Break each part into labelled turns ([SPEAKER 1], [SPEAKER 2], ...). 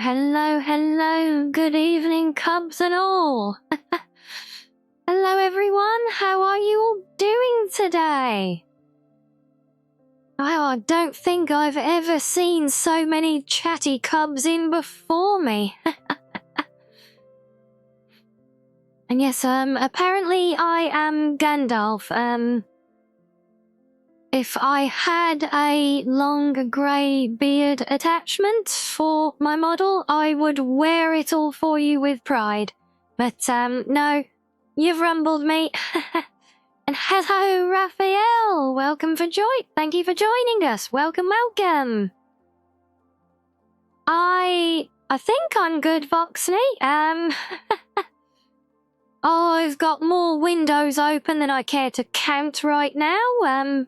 [SPEAKER 1] hello, good evening, cubs and all. Hello everyone, how are you all doing today? Oh, I don't think I've ever seen so many chatty cubs in before me. And yes, apparently I am Gandalf. If I had a long grey beard attachment for my model, I would wear it all for you with pride. But, no, you've rumbled me. And hello, Raphael! Thank you for joining us. Welcome. I think I'm good, Voxney. I've got more windows open than I care to count right now,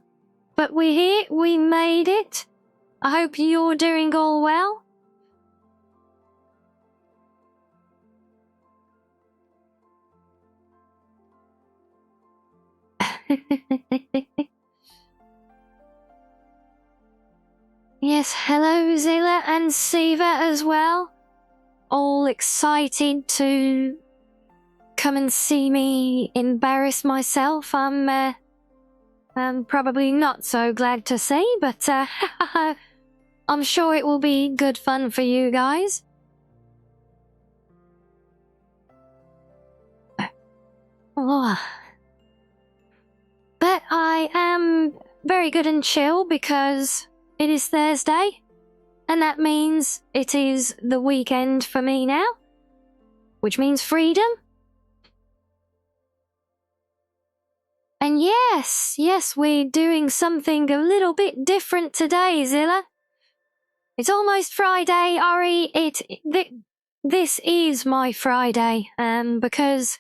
[SPEAKER 1] but we're here, we made it. I hope you're doing all well. Yes, hello Zilla and Siva as well. All excited to come and see me embarrass myself. I'm probably not so glad to see, but I'm sure it will be good fun for you guys. Oh. But I am very good and chill because it is Thursday, and that means it is the weekend for me now, which means freedom. And yes, we're doing something a little bit different today, Zilla. It's almost Friday, Ari. This is my Friday, because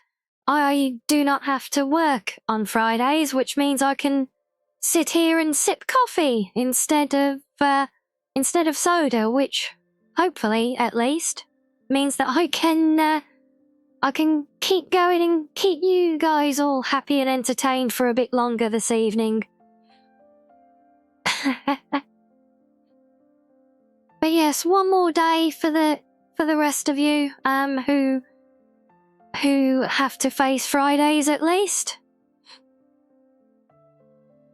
[SPEAKER 1] I do not have to work on Fridays, which means I can sit here and sip coffee instead of soda, which hopefully, at least, means that I can keep going and keep you guys all happy and entertained for a bit longer this evening. But yes, one more day for the rest of you who have to face Fridays at least.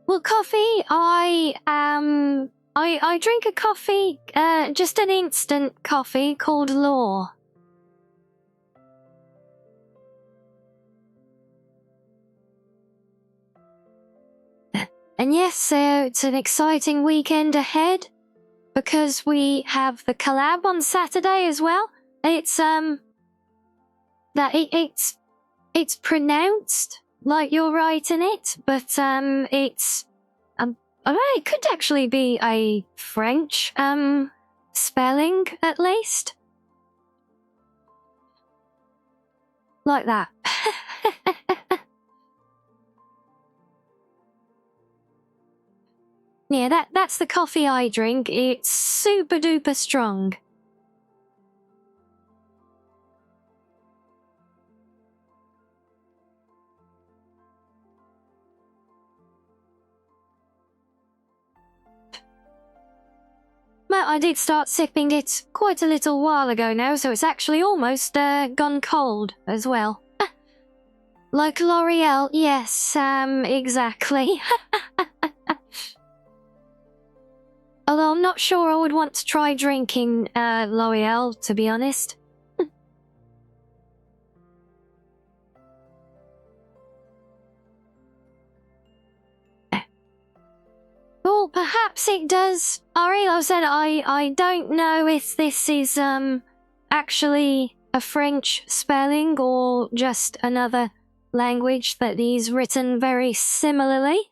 [SPEAKER 1] Well, coffee, I drink a coffee, just an instant coffee called Law. And yes, so it's an exciting weekend ahead because we have the collab on Saturday as well. It's it's pronounced like you're writing it, but it's it could actually be a French spelling at least. Like that. Yeah, that's the coffee I drink. It's super duper strong. Well, I did start sipping it quite a little while ago now, so it's actually almost gone cold as well. Like L'Oreal, yes, exactly. Although I'm not sure I would want to try drinking L'Oreal, to be honest. Well, perhaps it does. Ariel said I don't know if this is actually a French spelling or just another language that is written very similarly.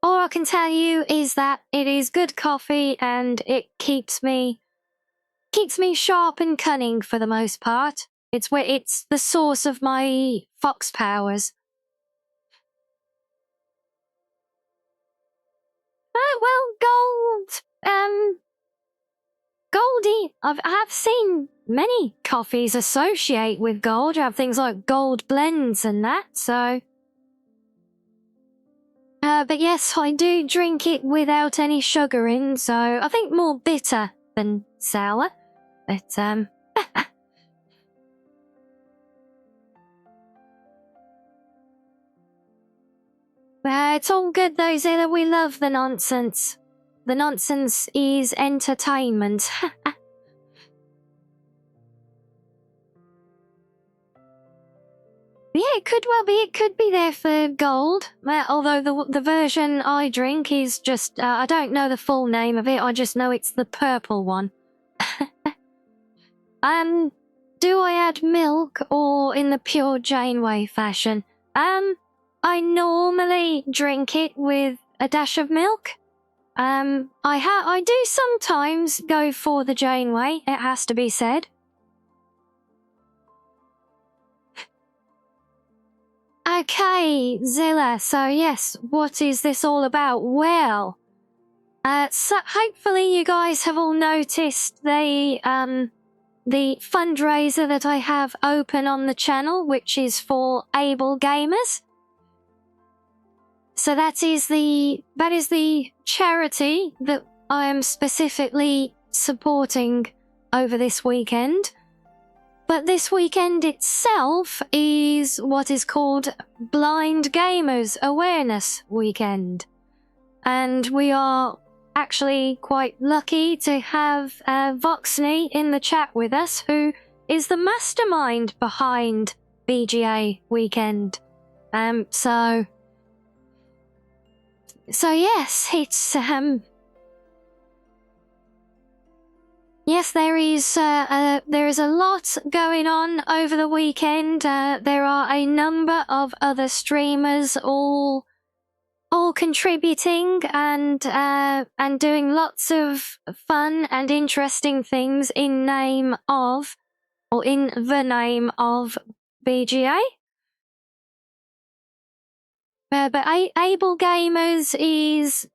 [SPEAKER 1] All I can tell you is that it is good coffee and it keeps me sharp and cunning for the most part. It's the source of my fox powers. Well, Goldie, I have seen many coffees associate with gold. You have things like gold blends and that, so. But yes, I do drink it without any sugar in, so I think more bitter than sour. But, it's all good though, Zilla. We love the nonsense. The nonsense is entertainment. Yeah, it could well be. It could be there for gold. Although the version I drink is just, I don't know the full name of it. I just know it's the purple one. Do I add milk or in the pure Janeway fashion? I normally drink it with a dash of milk. I do sometimes go for the Janeway, it has to be said. Okay, Zilla, so yes, what is this all about? Well, so hopefully you guys have all noticed the fundraiser that I have open on the channel, which is for able gamers. So that is the charity that I am specifically supporting over this weekend. But this weekend itself is what is called Blind Gamers Awareness Weekend. And we are actually quite lucky to have Voxney in the chat with us, who is the mastermind behind BGA Weekend. So yes, it's yes, there is a lot going on over the weekend. There are a number of other streamers all contributing and doing lots of fun and interesting things in the name of BGA. But Able Gamers is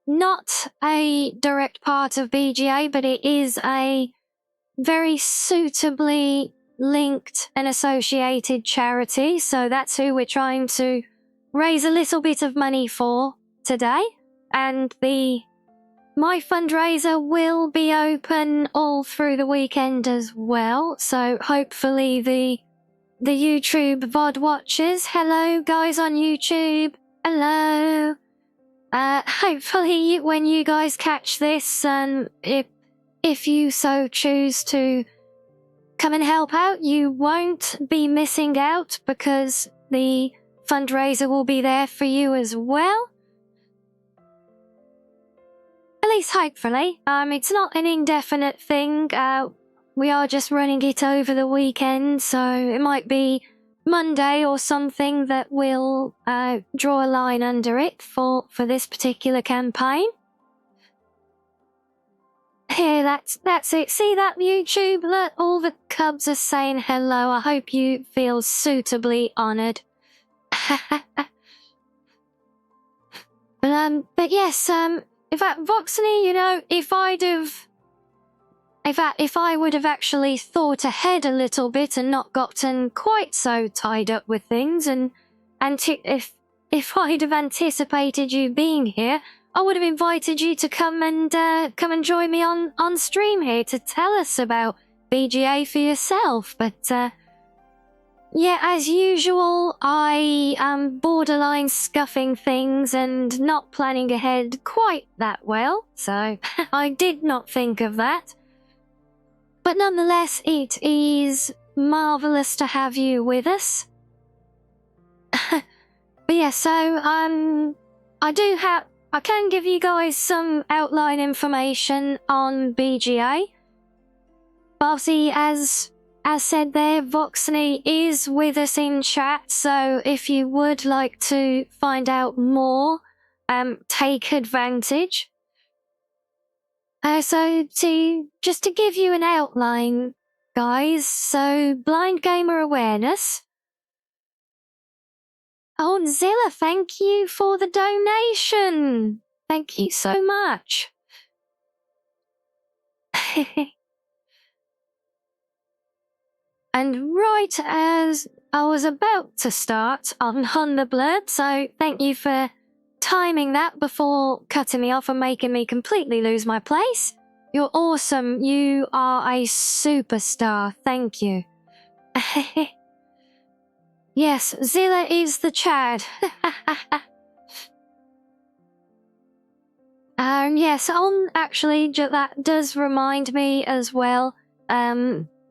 [SPEAKER 1] not a direct part of BGA, but it is a very suitably linked and associated charity. So that's who we're trying to raise a little bit of money for today. And my fundraiser will be open all through the weekend as well. So hopefully the YouTube VOD watchers, hello guys on YouTube, hello. Hopefully when you guys catch this, if you so choose to come and help out, you won't be missing out because the fundraiser will be there for you as well. At least hopefully. It's not an indefinite thing. We are just running it over the weekend, so it might be Monday or something that will draw a line under it for this particular campaign. Here, that's it. See that, YouTube? Look, all the cubs are saying hello. I hope you feel suitably honoured. But yes, in fact, Voxney, you know, if I would have actually thought ahead a little bit and not gotten quite so tied up with things, and if I'd have anticipated you being here, I would have invited you to come and join me on stream here to tell us about BGA for yourself. But yeah, as usual, I am borderline scuffing things and not planning ahead quite that well, so I did not think of that. But nonetheless, it is marvellous to have you with us. But yeah, so I can give you guys some outline information on BGA. But obviously, as said there, Voxney is with us in chat, so if you would like to find out more, take advantage. So just to give you an outline, guys, so Blind Gamer Awareness. Oh, Zilla, thank you for the donation. Thank you so much. And right as I was about to start on the blurb, so thank you for timing that before cutting me off and making me completely lose my place. You're awesome. You are a superstar. Thank you. Yes, Zilla is the Chad. And yes, actually, that does remind me as well,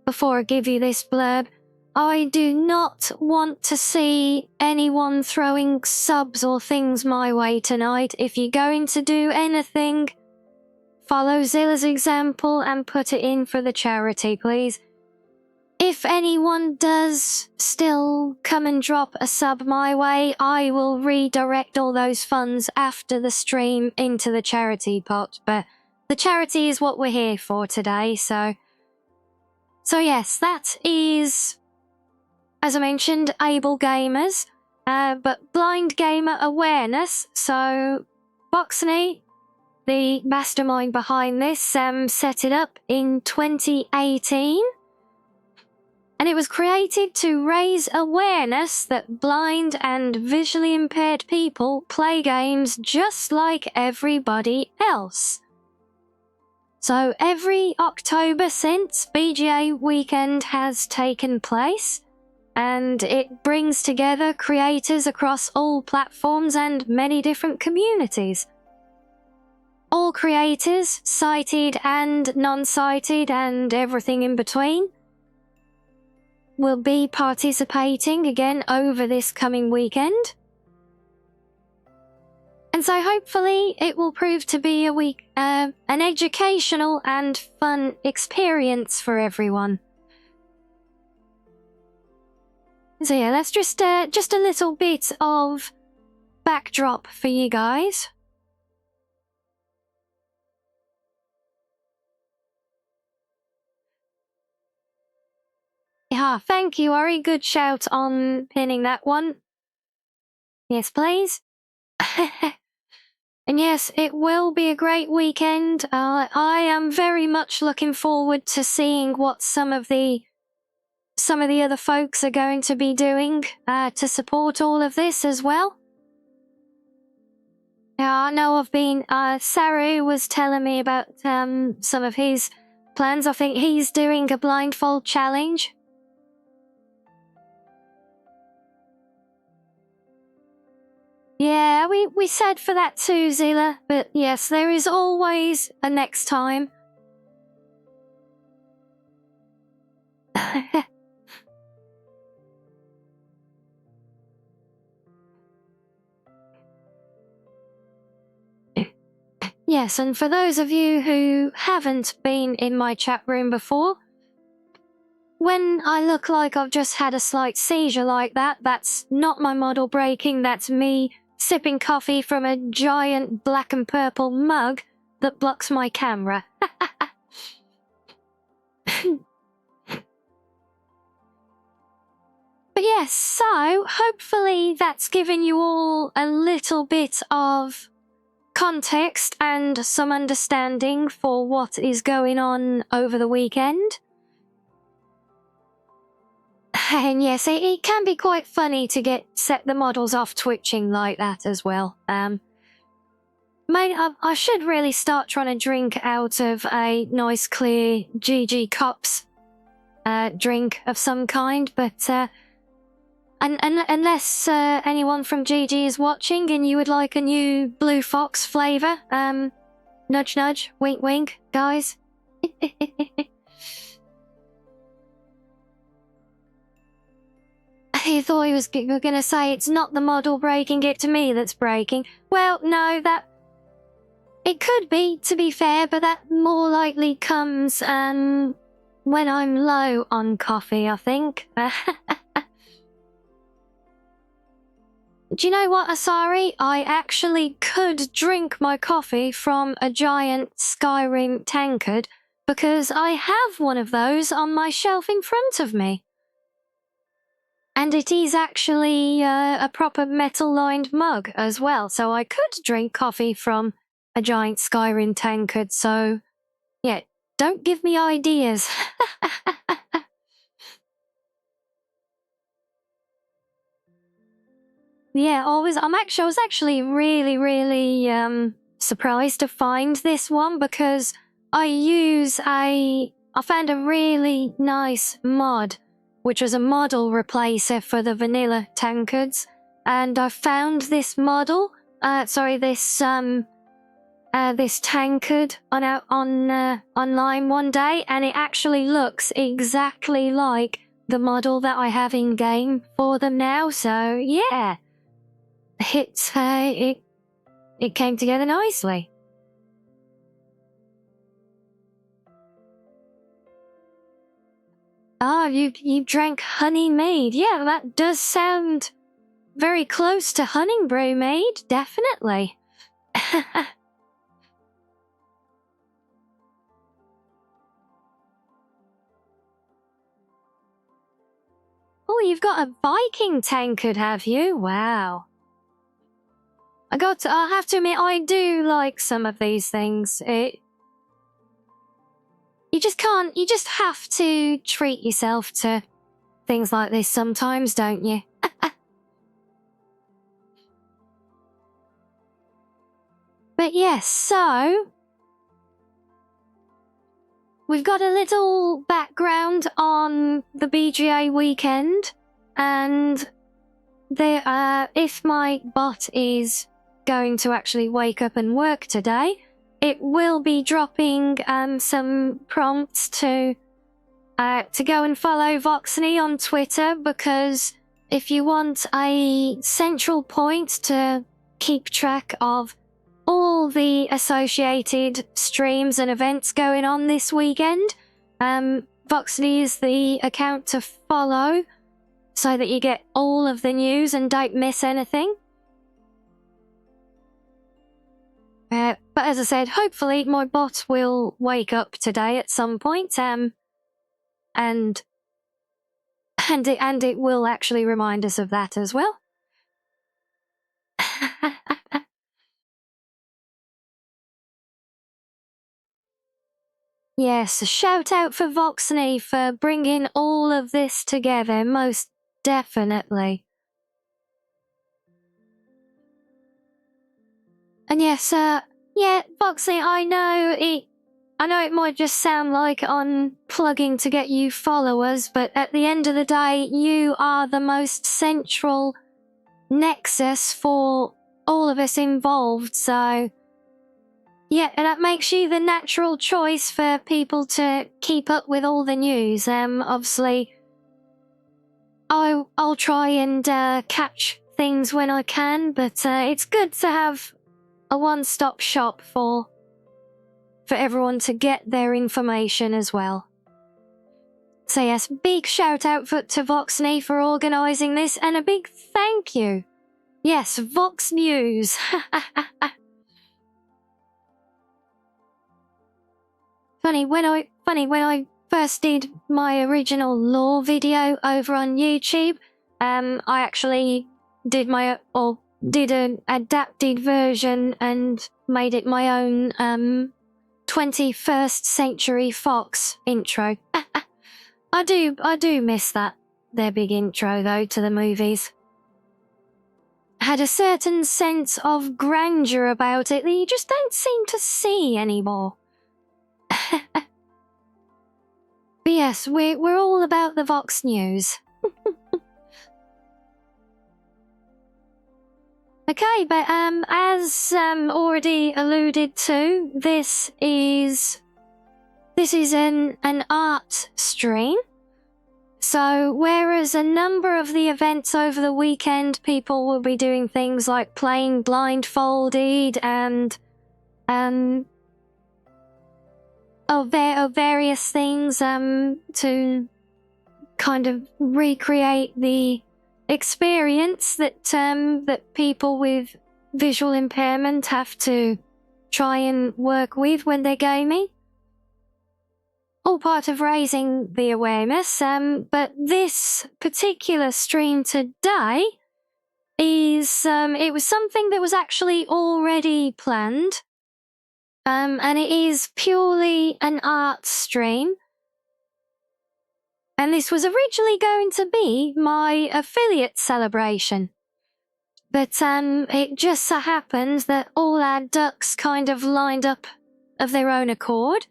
[SPEAKER 1] before I give you this blurb, I do not want to see anyone throwing subs or things my way tonight. If you're going to do anything, follow Zilla's example and put it in for the charity, please. If anyone does still come and drop a sub my way, I will redirect all those funds after the stream into the charity pot. But the charity is what we're here for today, so yes, that is, as I mentioned, Able Gamers, but Blind Gamer Awareness. So Boxney, the mastermind behind this, set it up in 2018. And it was created to raise awareness that blind and visually impaired people play games just like everybody else. So every October since, BGA Weekend has taken place, and it brings together creators across all platforms and many different communities. All creators, sighted and non-sighted and everything in between, will be participating again over this coming weekend. And so hopefully it will prove to be an educational and fun experience for everyone. So yeah, that's just a little bit of backdrop for you guys. Yeah, thank you, Ori. Good shout on pinning that one. Yes, please. And yes, it will be a great weekend. I am very much looking forward to seeing what some of the other folks are going to be doing to support all of this as well. Yeah, I know I've been. Saru was telling me about some of his plans. I think he's doing a blindfold challenge. Yeah, we said for that too, Zilla, but yes, there is always a next time. Yes, and for those of you who haven't been in my chat room before, when I look like I've just had a slight seizure like that, that's not my model breaking, that's me sipping coffee from a giant black and purple mug that blocks my camera. But yes, so hopefully that's given you all a little bit of context and some understanding for what is going on over the weekend. And yes, it can be quite funny to set the models off twitching like that as well. I should really start trying to drink out of a nice clear GG Cups drink of some kind, but unless anyone from GG is watching and you would like a new Blue Fox flavour, nudge nudge, wink wink, guys. He thought he was going to say it's not the model breaking it to me that's breaking. Well, no, it could be, to be fair, but that more likely comes when I'm low on coffee, I think. Do you know what, Asari? I actually could drink my coffee from a giant Skyrim tankard because I have one of those on my shelf in front of me. And it is actually a proper metal-lined mug as well, so I could drink coffee from a giant Skyrim tankard, so yeah, don't give me ideas. Yeah, I was actually really, really surprised to find this one because I found a really nice mod, which was a model replacer for the vanilla tankards, and I found this this tankard online one day, and it actually looks exactly like the model that I have in game for them now. So yeah, it came together nicely. Oh, you drank honey mead. Yeah, that does sound very close to honey brew mead, definitely. Oh, you've got a Viking tankard, have you? Wow. I'll have to admit, I do like some of these things. You just have to treat yourself to things like this sometimes, don't you? But yes, so we've got a little background on the BGA weekend, and if my bot is going to actually wake up and work today, it will be dropping some prompts to go and follow Voxney on Twitter, because if you want a central point to keep track of all the associated streams and events going on this weekend, Voxney is the account to follow so that you get all of the news and don't miss anything. But as I said, hopefully my bot will wake up today at some point, and it will actually remind us of that as well. Yes, a shout out for Voxney for bringing all of this together, most definitely. And yes, Voxney, I know it might just sound like I'm plugging to get you followers, but at the end of the day, you are the most central nexus for all of us involved, so yeah, and that makes you the natural choice for people to keep up with all the news. Obviously, I'll try and catch things when I can, but it's good to have a one-stop shop for everyone to get their information as well. So yes, big shout out to Voxney for organising this, and a big thank you. Yes, Vox News. Funny when I first did my original lore video over on YouTube, I actually did an adapted version and made it my own 21st Century Fox intro. I do miss their big intro though to the movies. Had a certain sense of grandeur about it that you just don't seem to see anymore. But yes, we're all about the Vox News. Okay, but as already alluded to, this is an art stream. So whereas a number of the events over the weekend, people will be doing things like playing blindfolded and various things to kind of recreate the experience that people with visual impairment have to try and work with when they're gaming. All part of raising the awareness, but this particular stream today is it was something that was actually already planned, and it is purely an art stream. And this was originally going to be my affiliate celebration. But it just so happens that all our ducks kind of lined up of their own accord.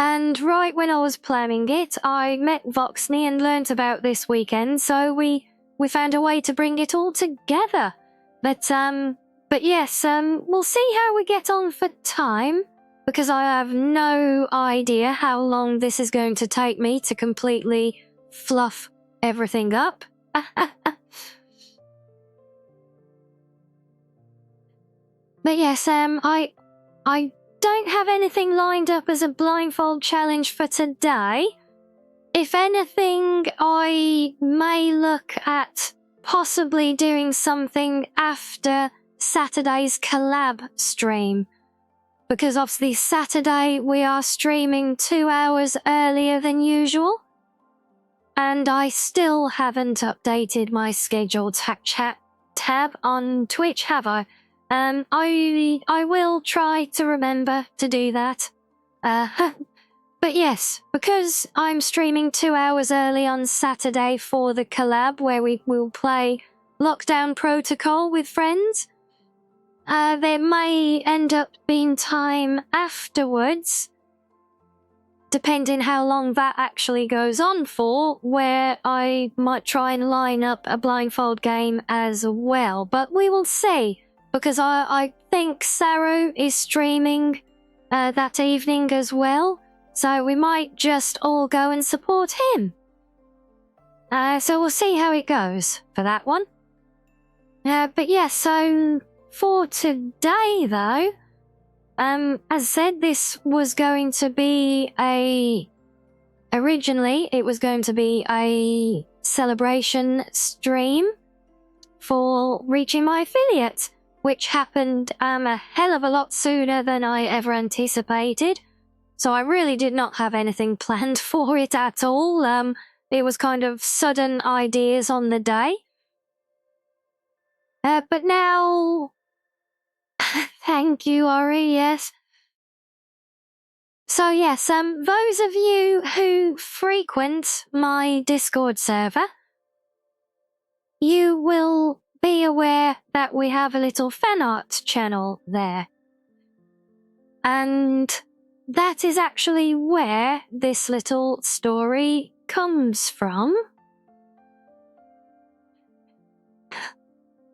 [SPEAKER 1] And right when I was planning it, I met Voxney and learnt about this weekend, so we found a way to bring it all together. But yes, we'll see how we get on for time, because I have no idea how long this is going to take me to completely fluff everything up. But yes, I don't have anything lined up as a blindfold challenge for today. If anything, I may look at possibly doing something after Saturday's collab stream. Because obviously Saturday we are streaming 2 hours earlier than usual. And I still haven't updated my scheduled chat tab on Twitch, have I? I will try to remember to do that. But yes, because I'm streaming 2 hours early on Saturday for the collab where we will play Lockdown Protocol with friends, there may end up being time afterwards, depending how long that actually goes on for, where I might try and line up a blindfold game as well. But we will see, because I think Saru is streaming that evening as well, so we might just all go and support him. So we'll see how it goes for that one. But yeah, so for today though, as I said, this was going to be originally it was going to be a celebration stream for reaching my affiliate, which happened a hell of a lot sooner than I ever anticipated. So I really did not have anything planned for it at all. It was kind of sudden ideas on the day. But now, thank you, Ori, yes. So yes, those of you who frequent my Discord server, you will be aware that we have a little fan art channel there. And that is actually where this little story comes from.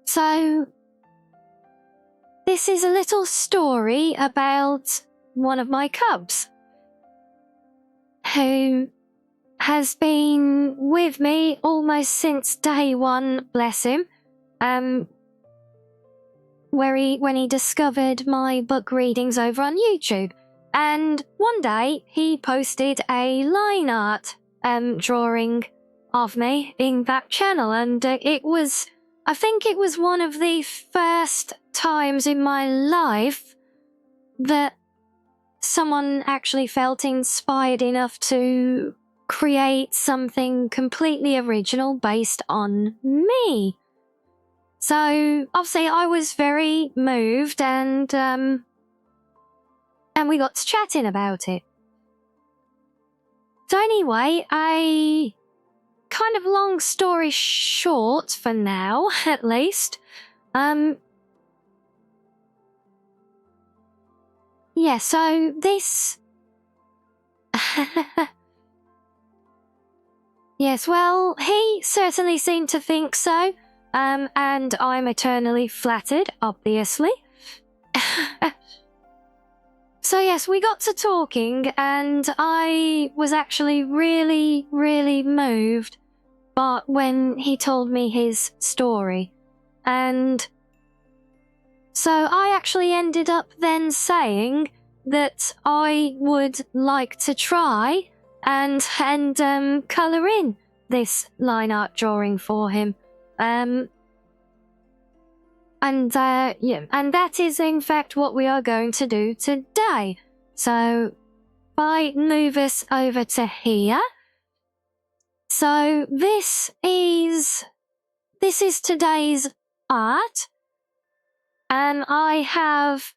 [SPEAKER 1] So, this is a little story about one of my cubs, who has been with me almost since day one, bless him, when he discovered my book readings over on YouTube. And one day he posted a line art drawing of me in that channel, and I think it was one of the first times in my life that someone actually felt inspired enough to create something completely original based on me. So obviously I was very moved, and we got to chatting about it. So anyway, kind of long story short for now, at least. Yeah, so this... Yes, well, he certainly seemed to think so, and I'm eternally flattered, obviously. So yes, we got to talking, and I was actually really, really moved but when he told me his story. And so I actually ended up then saying that I would like to try and colour in this line art drawing for him. Yeah, and that is in fact what we are going to do today. So if I move us over to here. So this is today's art, and I have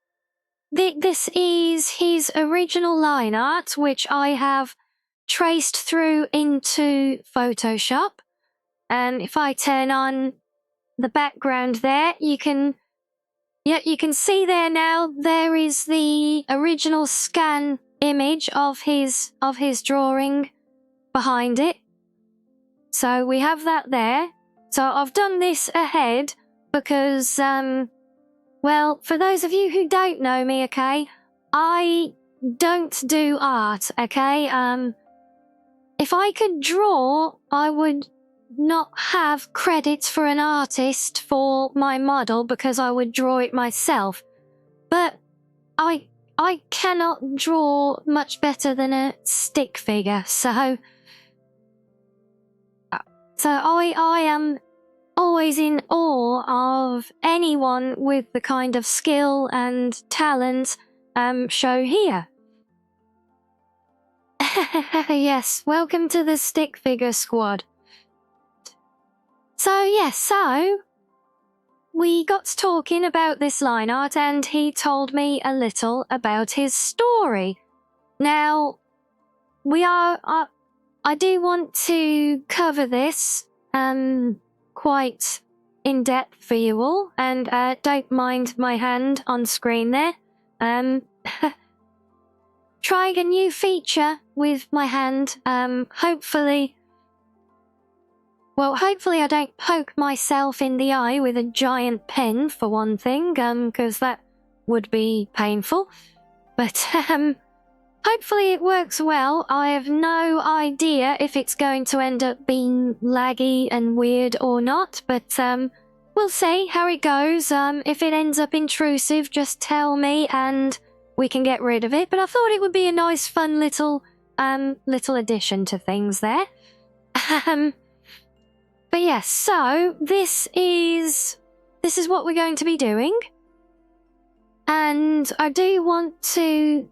[SPEAKER 1] this is his original line art, which I have traced through into Photoshop. And if I turn on the background there, you can see there now, there is the original scan image of his drawing behind it. So we have that there. So I've done this ahead because, well, for those of you who don't know me, okay, I don't do art, okay? If I could draw, I would not have credits for an artist for my model because I would draw it myself. But I cannot draw much better than a stick figure, so I am always in awe of anyone with the kind of skill and talent show here. Yes, welcome to the stick figure squad. So yes, we got talking about this line art and he told me a little about his story. Now, I do want to cover this quite in depth for you all, and don't mind my hand on screen there. Trying a new feature with my hand. Hopefully I don't poke myself in the eye with a giant pen for one thing, because that would be painful. But hopefully it works well. I have no idea if it's going to end up being laggy and weird or not, but we'll see how it goes. If it ends up intrusive, just tell me and we can get rid of it. But I thought it would be a nice, fun little addition to things there. But yes, so this is what we're going to be doing. And I do want to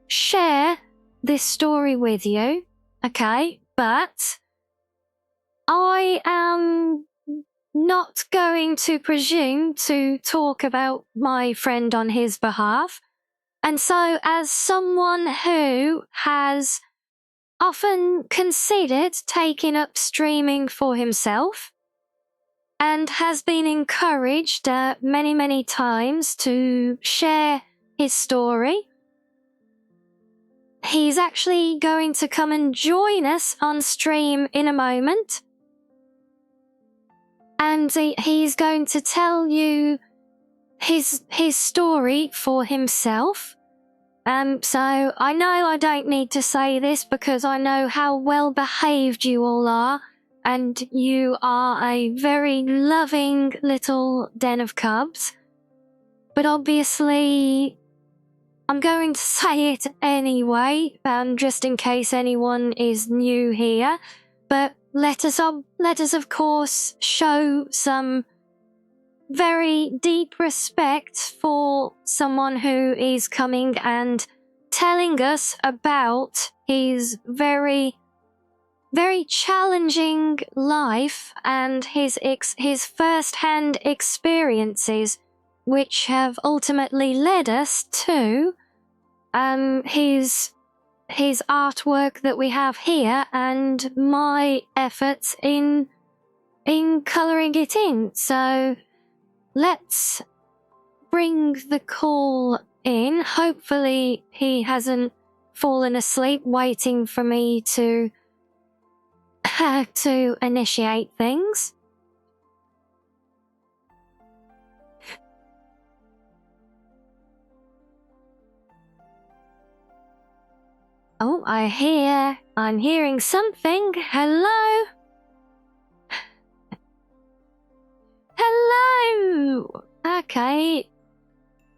[SPEAKER 1] share this story with you, okay? But I am not going to presume to talk about my friend on his behalf. And so, as someone who has often considered taking up streaming for himself and has been encouraged many, many times to share his story, he's actually going to come and join us on stream in a moment. And he's going to tell you his story for himself. So I know I don't need to say this because I know how well behaved you all are, and you are a very loving little den of cubs. But obviously, I'm going to say it anyway, just in case anyone is new here. But let us of course show some very deep respect for someone who is coming and telling us about his very, very challenging life and his first-hand experiences, which have ultimately led us to his artwork that we have here and my efforts in colouring it in. So let's bring the call in. Hopefully he hasn't fallen asleep waiting for me to initiate things. Oh, I'm hearing something. Hello? Hello! Okay.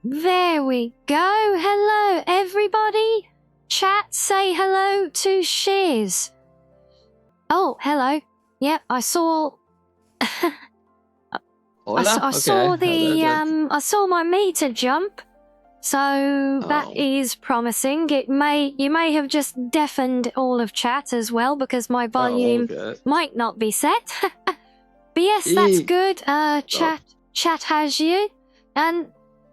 [SPEAKER 1] There we go. Hello, everybody. Chat, say hello to Shiz. Oh, hello. Yep, I saw... I saw my meter jump. So that is promising. You may have just deafened all of chat as well because my volume might not be set. But yes, that's good. Chat has you. And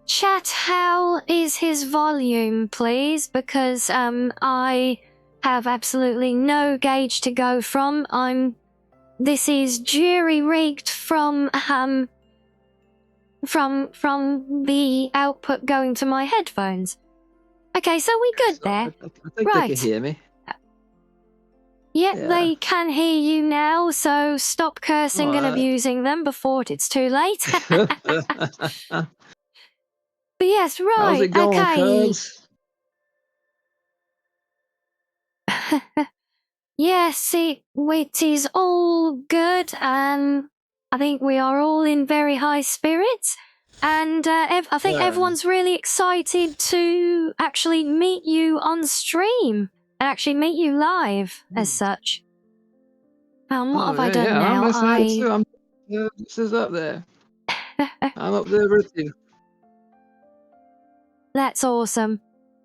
[SPEAKER 1] chat, how is his volume, please? Because I have absolutely no gauge to go from. This is jury-rigged from the output going to my headphones. Okay, so we good
[SPEAKER 2] So I
[SPEAKER 1] there?
[SPEAKER 2] think they can
[SPEAKER 1] Right.
[SPEAKER 2] hear me.
[SPEAKER 1] Yep,
[SPEAKER 2] Yeah.
[SPEAKER 1] they can hear you now, so stop cursing
[SPEAKER 2] All
[SPEAKER 1] and
[SPEAKER 2] right.
[SPEAKER 1] abusing them before it's too late. But yes,
[SPEAKER 2] How's
[SPEAKER 1] right,
[SPEAKER 2] it going,
[SPEAKER 1] okay.
[SPEAKER 2] cuz?
[SPEAKER 1] Yes, it is all good. I think we are all in very high spirits. And I think
[SPEAKER 2] Yeah.
[SPEAKER 1] everyone's really excited to actually meet you on stream and actually meet you live as such. What
[SPEAKER 2] Oh
[SPEAKER 1] have I
[SPEAKER 2] yeah,
[SPEAKER 1] done
[SPEAKER 2] yeah. I'm
[SPEAKER 1] now?
[SPEAKER 2] excited too. Yeah, this is up there. I'm up there with you.
[SPEAKER 1] That's awesome.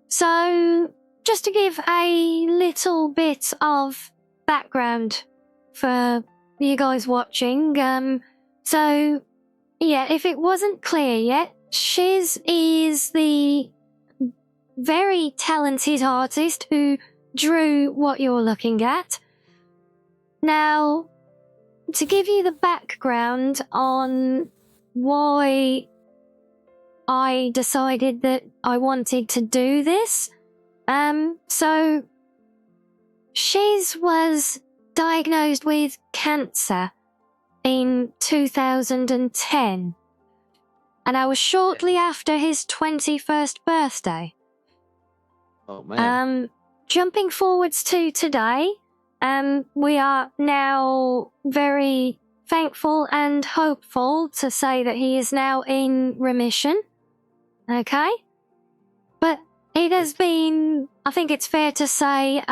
[SPEAKER 1] So, just to give a little bit of background for you guys watching, so yeah, if it wasn't clear yet, Shiz is the very talented artist who drew what you're looking at. Now, to give you the background on why I decided that I wanted to do this, so Shiz was diagnosed with cancer in 2010, and I was shortly after his 21st birthday.
[SPEAKER 2] Oh man.
[SPEAKER 1] Jumping forwards to today, we are now very thankful and hopeful to say that he is now in remission. Okay? But it has been, I think it's fair to say,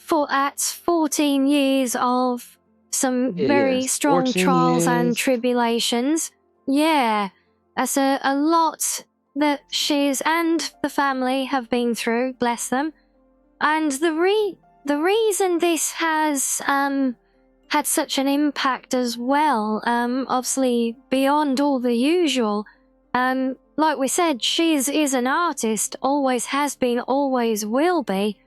[SPEAKER 1] that's 14 years of some
[SPEAKER 2] It
[SPEAKER 1] very
[SPEAKER 2] is.
[SPEAKER 1] strong
[SPEAKER 2] 14
[SPEAKER 1] trials and
[SPEAKER 2] years.
[SPEAKER 1] tribulations. Yeah, that's a lot that Shiz and the family have been through, bless them. And the reason this has had such an impact as well, obviously beyond all the usual, like we said, Shiz is an artist, always has been, always will be,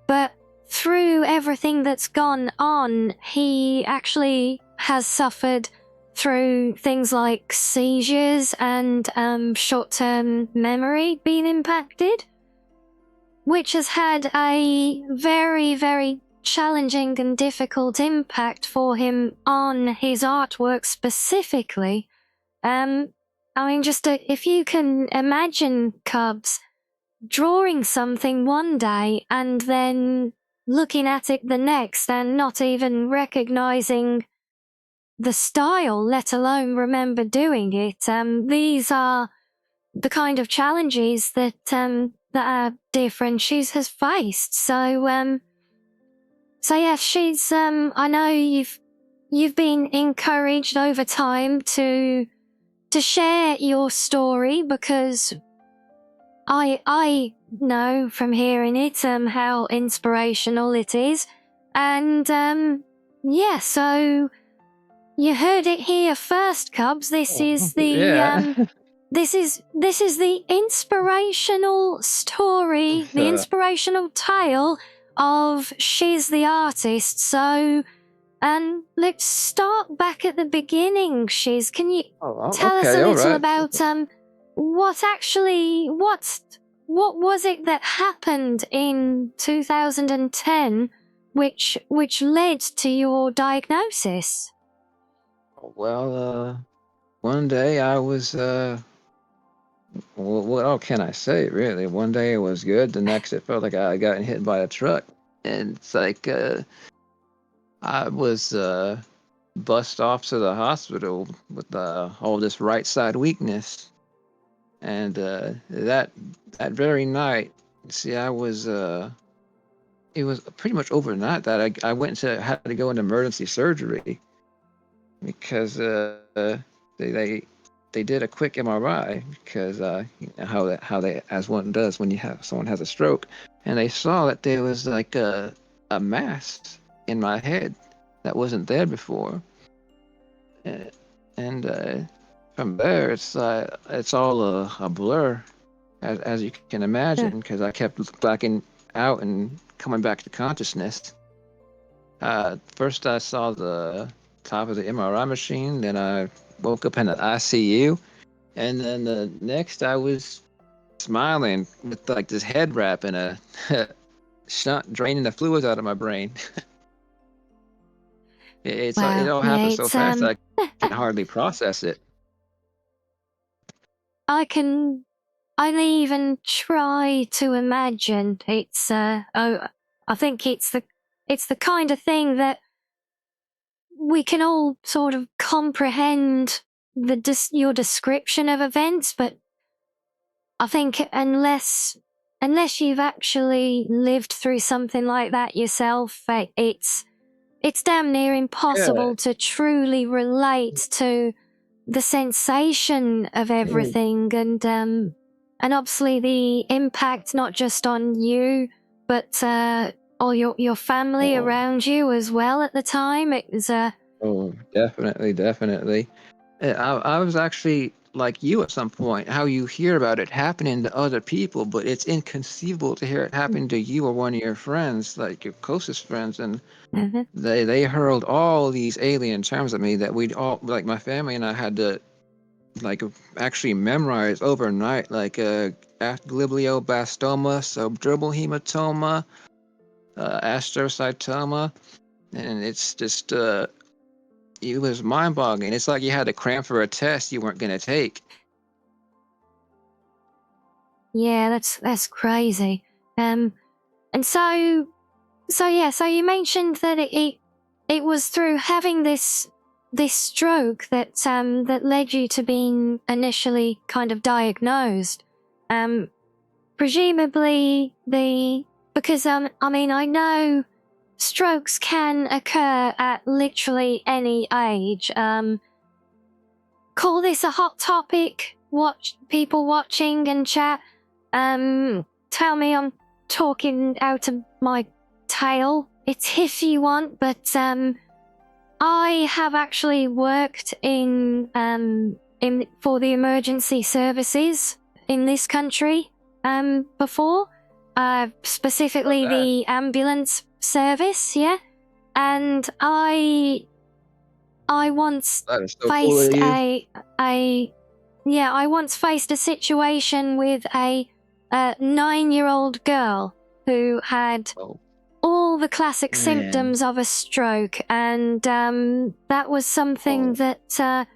[SPEAKER 1] but through everything that's gone on, he actually has suffered through things like seizures and short-term memory being impacted, which has had a very, very challenging and difficult impact for him on his artwork specifically. I mean, if you can imagine, Cubs, drawing something one day and then looking at it the next and not even recognizing the style, let alone remember doing it. These are the kind of challenges that our dear friend Shiz has faced. So yeah, I know you've been encouraged over time to share your story because I know from hearing it how inspirational it is, and yeah, so you heard it here first, Cubs.
[SPEAKER 2] Oh, yeah.
[SPEAKER 1] This is the inspirational story, the inspirational tale of Shiz the artist. So, let's start back at the beginning. Shiz, can you tell us a
[SPEAKER 2] Okay, all
[SPEAKER 1] little
[SPEAKER 2] right.
[SPEAKER 1] about what was it that happened in 2010, which led to your diagnosis?
[SPEAKER 2] Well, one day I was what all can I say, really? One day it was good, the next it felt like I got hit by a truck. And it's like I was bussed off to the hospital with all this right side weakness. And that very night, see, I was it was pretty much overnight that I went to had to go into emergency surgery because they they they did a quick MRI because you know how they as one does when you have someone has a stroke, and they saw that there was like a mass in my head that wasn't there before. Uh, and from there it's all a blur as you can
[SPEAKER 1] Huh.
[SPEAKER 2] imagine because I kept blacking out and coming back to consciousness. First, I saw the top of the MRI machine. Then I woke up in the ICU, and then the next, I was smiling with like this head wrap and a shunt draining the fluids out of my brain. It
[SPEAKER 1] Wow.
[SPEAKER 2] all
[SPEAKER 1] Yeah,
[SPEAKER 2] happened so
[SPEAKER 1] it's
[SPEAKER 2] fast I can hardly process it.
[SPEAKER 1] I can only even try to imagine. I think it's the kind of thing that we can all sort of comprehend your description of events, but I think unless you've actually lived through something like that yourself, it's damn near
[SPEAKER 2] Yeah.
[SPEAKER 1] impossible to truly relate to the sensation of
[SPEAKER 2] Mm.
[SPEAKER 1] everything, and obviously the impact not just on you but all your family
[SPEAKER 2] Oh,
[SPEAKER 1] around you as well at the time. It was
[SPEAKER 2] oh, definitely, definitely. I was actually like you at some point, how you hear about it happening to other people, but it's inconceivable to hear it happen to you or one of your friends, like your closest friends, and
[SPEAKER 1] Mhm.
[SPEAKER 2] they hurled all these alien terms at me that we'd all like my family and I had to like actually memorize overnight, like glioblastoma, subdermal hematoma, astrocytoma, and it's just it was mind-boggling. It's like you had to cram for a test you weren't going to take.
[SPEAKER 1] Yeah, that's crazy. And so you mentioned that it was through having this stroke that led you to being initially kind of diagnosed. Um, Presumably because I mean I know strokes can occur at literally any age. Call this a hot topic. Watch people watching and chat. Tell me I'm talking out of my tail. It's if you want, but I have actually worked in for the emergency services in this country before,
[SPEAKER 2] Love
[SPEAKER 1] specifically
[SPEAKER 2] that.
[SPEAKER 1] the ambulance service, yeah. And I once
[SPEAKER 2] That is so cool of
[SPEAKER 1] faced
[SPEAKER 2] you.
[SPEAKER 1] a yeah, I once faced a situation with a 9-year-old girl who had
[SPEAKER 2] Oh
[SPEAKER 1] all the classic
[SPEAKER 2] man.
[SPEAKER 1] symptoms of a stroke, and that was something
[SPEAKER 2] Oh
[SPEAKER 1] that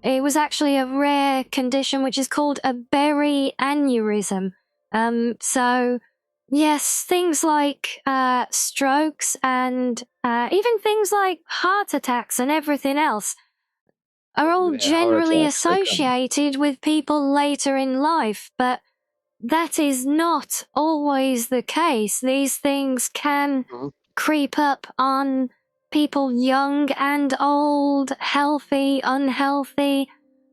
[SPEAKER 1] it was actually a rare condition which is called a berry aneurysm. So yes, things like strokes and even things like heart attacks and everything else are all
[SPEAKER 2] yeah, heart
[SPEAKER 1] generally
[SPEAKER 2] attacks. They come.
[SPEAKER 1] associated with people later in life, but that is not always the case. These things can
[SPEAKER 2] Mhm.
[SPEAKER 1] creep up on people young and old, healthy, unhealthy.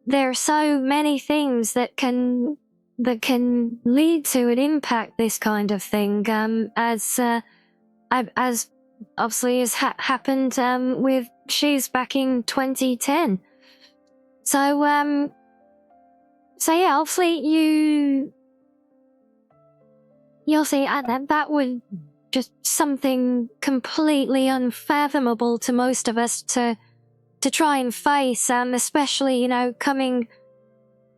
[SPEAKER 1] There are so many things that can lead to and impact this kind of thing. As obviously has happened with Shoes back in 2010. So yeah, obviously you'll see that would just something completely unfathomable to most of us to try and face, especially coming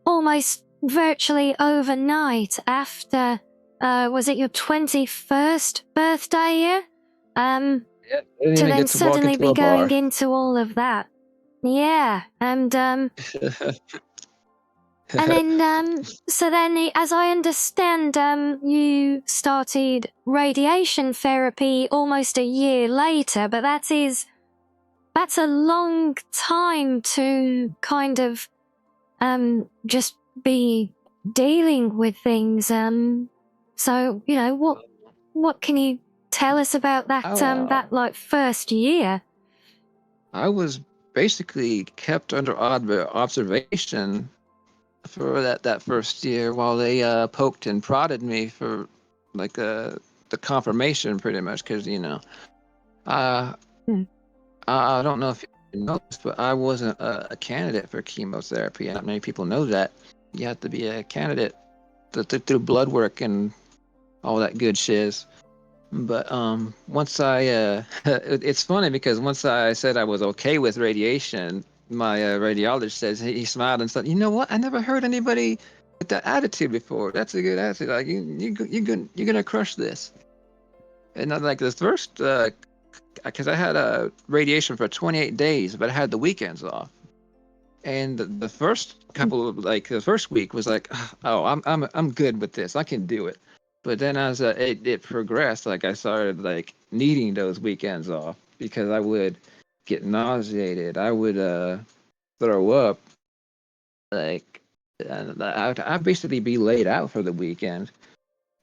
[SPEAKER 1] almost virtually overnight after was it your 21st birthday year?
[SPEAKER 2] Yeah, I didn't
[SPEAKER 1] To
[SPEAKER 2] even
[SPEAKER 1] then
[SPEAKER 2] get to walk
[SPEAKER 1] suddenly
[SPEAKER 2] into
[SPEAKER 1] be
[SPEAKER 2] a
[SPEAKER 1] going
[SPEAKER 2] bar.
[SPEAKER 1] into all of that. Yeah, and then so then as I understand, you started radiation therapy almost a year later, but that's a long time to kind of just be dealing with things. So what can you tell us about that
[SPEAKER 2] I,
[SPEAKER 1] that like first year?
[SPEAKER 2] I was basically kept under observation for that first year while they poked and prodded me for like the confirmation pretty much because uh
[SPEAKER 1] Hmm.
[SPEAKER 2] I don't know if you know this, but I wasn't a candidate for chemotherapy. Not many people know that. You have to be a candidate through blood work and all that good shiz. But once it's funny because once I said I was okay with radiation, my radiologist says he smiled and said, "You know what? I never heard anybody with that attitude before. That's a good attitude. Like you're gonna crush this. And then, like the first, because I had a radiation for 28 days, but I had the weekends off. And the first couple of like the first week was like, oh, I'm good with this. I can do it. But then as it progressed, like I started like needing those weekends off because I would get nauseated. I would throw up. Like I'd basically be laid out for the weekend.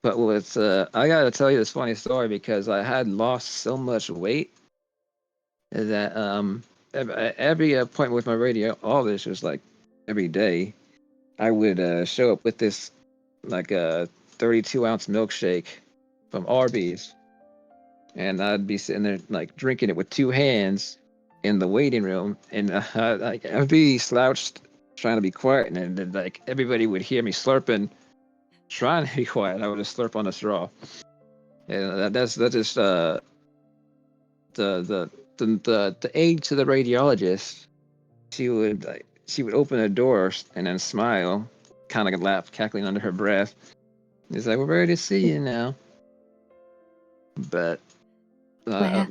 [SPEAKER 2] But with I gotta tell you this funny story because I had lost so much weight that every appointment with my radiologist was like every day. I would show up with this like a 32-ounce milkshake from Arby's, and I'd be sitting there like drinking it with two hands in the waiting room, and like I'd be slouched trying to be quiet, and then like everybody would hear me slurping, trying to be quiet. I would just slurp on a straw, and that's just the aide to the radiologist. She would open the door and then smile, kind of laugh, cackling under her breath. He's like, "We're ready to see you now." But
[SPEAKER 1] Well,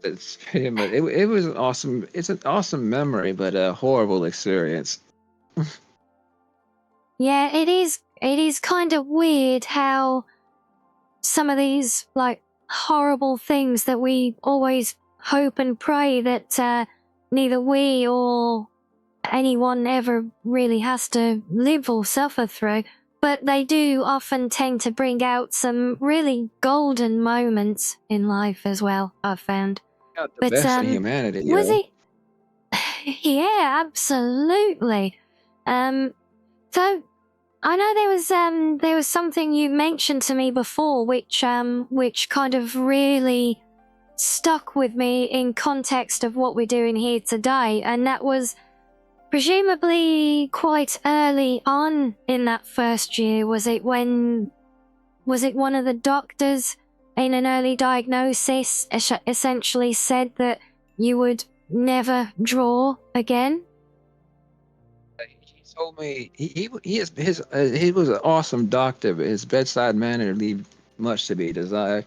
[SPEAKER 2] it's pretty much it was an awesome. It's an awesome memory, but a horrible experience.
[SPEAKER 1] yeah, it is. It is kind of weird how some of these like horrible things that we always hope and pray that neither we or anyone ever really has to live or suffer through, but they do often tend to bring out some really golden moments in life as well, I've found.
[SPEAKER 2] Got the
[SPEAKER 1] But
[SPEAKER 2] best in humanity,
[SPEAKER 1] was
[SPEAKER 2] yo.
[SPEAKER 1] it? Yeah, absolutely. So I know there was something you mentioned to me before, which kind of really stuck with me in context of what we're doing here today, and that was presumably quite early on in that first year. Was it one of the doctors in an early diagnosis essentially said that you would never draw again?
[SPEAKER 2] He told me he was an awesome doctor, but his bedside manner leave much to be desired.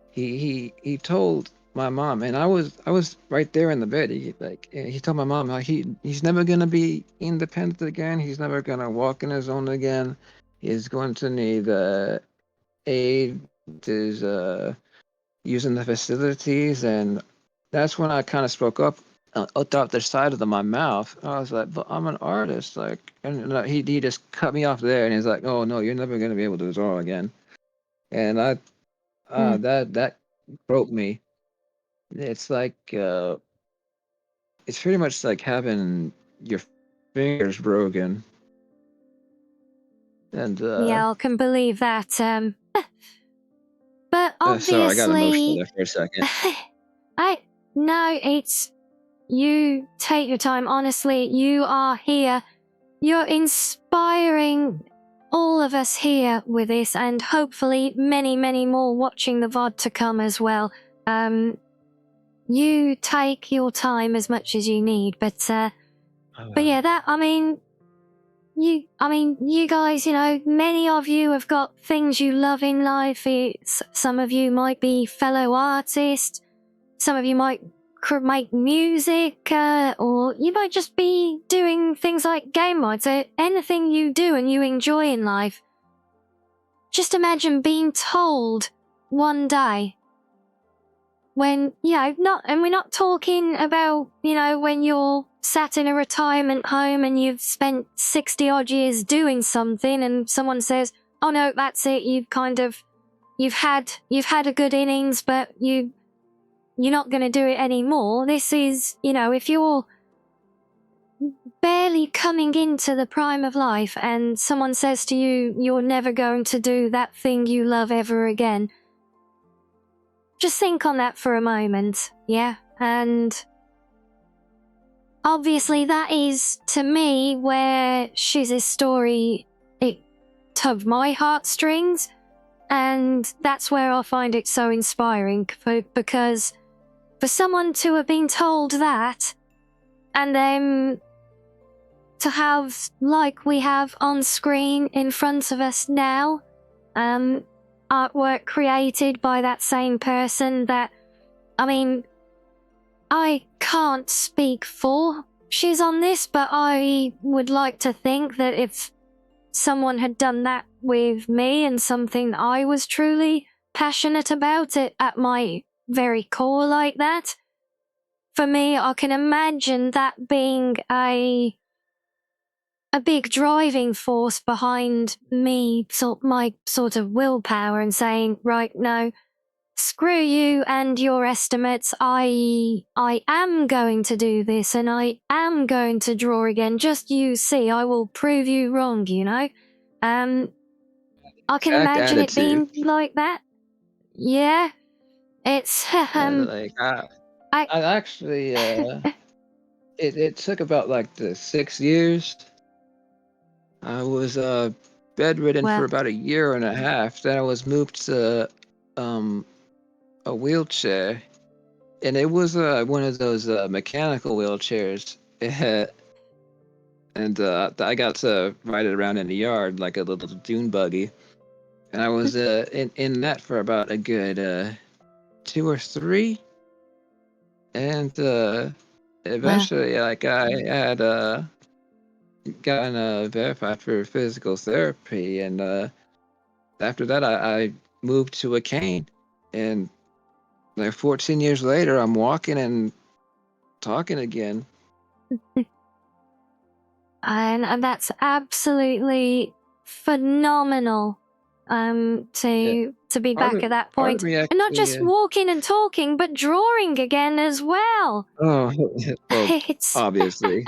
[SPEAKER 2] He told my mom, and I was right there in the bed. He told my mom how he's never gonna be independent again. He's never gonna walk on his own again. He's going to need aid. Is using the facilities, and that's when I kind of spoke up out the side of my mouth. I was like, "But I'm an artist," like, and he just cut me off there, and he's like, "Oh no, you're never gonna be able to draw again." And
[SPEAKER 1] Hmm.
[SPEAKER 2] that broke me. It's like it's pretty much like having your fingers broken, and
[SPEAKER 1] Yeah, I can believe that. But
[SPEAKER 2] sorry, I got emotional
[SPEAKER 1] obviously,
[SPEAKER 2] there for a second.
[SPEAKER 1] I no, it's you. Take your time. Honestly, you are here. You're inspiring all of us here with this, and hopefully many, many more watching the VOD to come as well. You take your time as much as you need, but yeah, that you guys, many of you have got things you love in life. Some of you might be fellow artists. Some of you might make music, or you might just be doing things like game mods. So anything you do and you enjoy in life, just imagine being told one day when, and we're not talking about, when you're sat in a retirement home and you've spent 60 odd years doing something and someone says, oh no, that's it, you've had a good innings, but you're not going to do it anymore. This is, if you're barely coming into the prime of life and someone says to you, you're never going to do that thing you love ever again, just think on that for a moment, yeah? And obviously that is, to me, where Shiz's story, it tugged my heartstrings, and that's where I find it so inspiring, because for someone to have been told that, and then to have, like we have on screen in front of us now, artwork created by that same person that, I mean, I can't speak for she's on this, but I would like to think that if someone had done that with me and something I was truly passionate about it at my very core like that, for me, I can imagine that being a big driving force behind me, my sort of willpower, and saying, right, no, screw you and your estimates. I am going to do this, and I am going to draw again. Just you see, I will prove you wrong, you know? I can
[SPEAKER 2] Exact
[SPEAKER 1] imagine it
[SPEAKER 2] attitude.
[SPEAKER 1] being like that. Yeah. It's,
[SPEAKER 2] And like
[SPEAKER 1] I,
[SPEAKER 2] I actually it took about like the 6 years. I was bedridden for
[SPEAKER 1] well,
[SPEAKER 2] about a year and a half. Then I was moved to um a wheelchair, and it was one of those mechanical wheelchairs. It had, and I got to ride it around in the yard like a little dune buggy. And I was in that for about a good 2 or 3, and
[SPEAKER 1] well,
[SPEAKER 2] eventually, like I had gotten verified for physical therapy, and after that, I moved to a cane, and like 14 years later, I'm walking and talking again.
[SPEAKER 1] and that's absolutely phenomenal.
[SPEAKER 2] Yeah,
[SPEAKER 1] To be back at that
[SPEAKER 2] part of
[SPEAKER 1] point,
[SPEAKER 2] me
[SPEAKER 1] and not
[SPEAKER 2] actually.
[SPEAKER 1] just walking and talking, but drawing again as well.
[SPEAKER 2] Oh, well,
[SPEAKER 1] It's
[SPEAKER 2] obviously.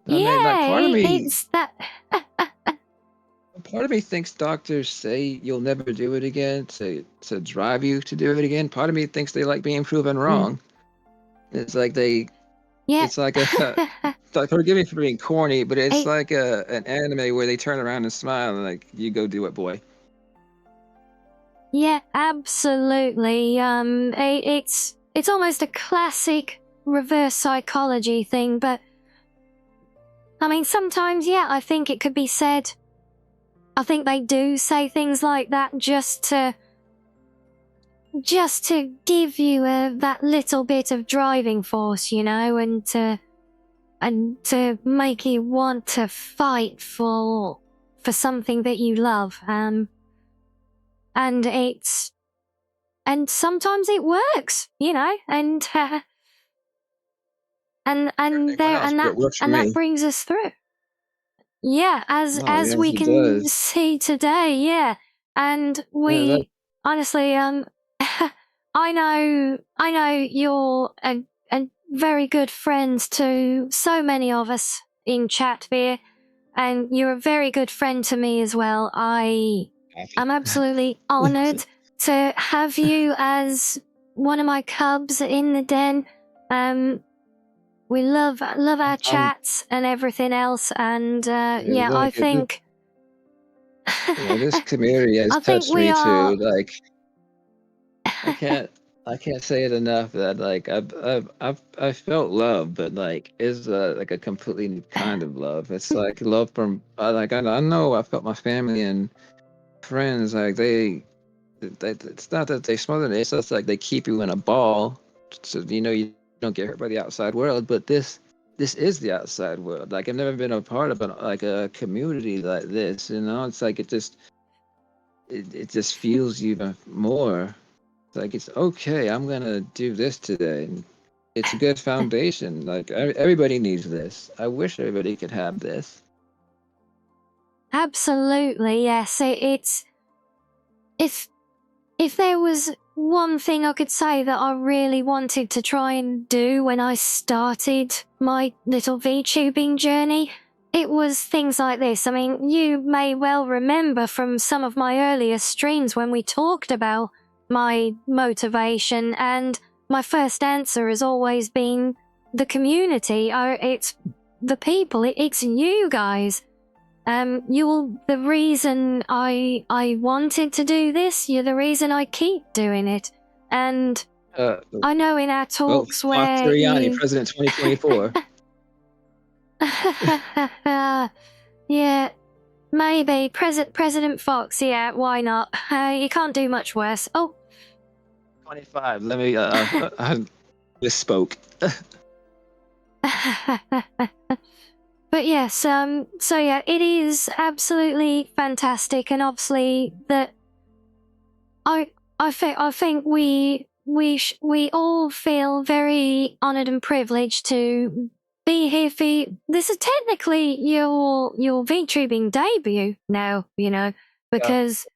[SPEAKER 2] I mean, like
[SPEAKER 1] yeah, it's that.
[SPEAKER 2] part of me thinks doctors say you'll never do it again to drive you to do it again. Part of me thinks they like being proven
[SPEAKER 1] Mm,
[SPEAKER 2] wrong. It's like they,
[SPEAKER 1] yeah,
[SPEAKER 2] it's like a, like, forgive me for being corny, but it's
[SPEAKER 1] it,
[SPEAKER 2] like an anime where they turn around and smile and like, you go do it, boy.
[SPEAKER 1] yeah, absolutely. It's almost a classic reverse psychology thing, but I mean, sometimes, yeah, I think it could be said. I think they do say things like that just to give you that little bit of driving force, you know, and to make you want to fight for something that you love. And sometimes it works, you know,
[SPEAKER 2] Anyone else, but it works for
[SPEAKER 1] and that
[SPEAKER 2] me.
[SPEAKER 1] brings us through. Yeah,
[SPEAKER 2] Oh
[SPEAKER 1] as
[SPEAKER 2] yes,
[SPEAKER 1] we
[SPEAKER 2] it
[SPEAKER 1] can
[SPEAKER 2] does.
[SPEAKER 1] see today, yeah. And
[SPEAKER 2] Yeah, that
[SPEAKER 1] we honestly, I know you're a very good friends to so many of us in chat here, and you're a very good friend to me as well.
[SPEAKER 2] happy.
[SPEAKER 1] I'm absolutely honored to have you as one of my cubs in the den. We love our
[SPEAKER 2] I'm
[SPEAKER 1] chats and everything else, and yeah, I
[SPEAKER 2] like this,
[SPEAKER 1] think
[SPEAKER 2] this community has
[SPEAKER 1] I think
[SPEAKER 2] touched
[SPEAKER 1] we
[SPEAKER 2] me
[SPEAKER 1] are.
[SPEAKER 2] too. Like I can't I can't say it enough that like I felt love, but like it's like a completely new kind of love. It's like love from like I know I felt my family and friends like they it's not that they smother it. It's just like they keep you in a ball, so you don't get hurt by the outside world. But this is the outside world. Like I've never been a part of like a community like this. It's like it just fuels you even more. Like it's okay. I'm gonna do this today. And it's a good foundation. Like everybody needs this. I wish everybody could have this.
[SPEAKER 1] Absolutely, yes. It's if there was one thing I could say that I really wanted to try and do when I started my little VTubing journey, it was things like this. I mean, you may well remember from some of my earlier streams when we talked about my motivation, and my first answer has always been the community. It's the people. It's you guys. You're the reason I wanted to do this. You're the reason I keep doing it. And
[SPEAKER 2] Uh,
[SPEAKER 1] I know in our
[SPEAKER 2] Vote
[SPEAKER 1] talks
[SPEAKER 2] for
[SPEAKER 1] where
[SPEAKER 2] Rianni,
[SPEAKER 1] you
[SPEAKER 2] President 2024.
[SPEAKER 1] Yeah, maybe. President Fox, yeah, why not? You can't do much worse. Oh.
[SPEAKER 2] 25. Let me, I misspoke.
[SPEAKER 1] But yes, so yeah, it is absolutely fantastic, and obviously that I think we all feel very honored and privileged to be here for you. This is technically your VTubing debut now,
[SPEAKER 2] Yeah,
[SPEAKER 1] because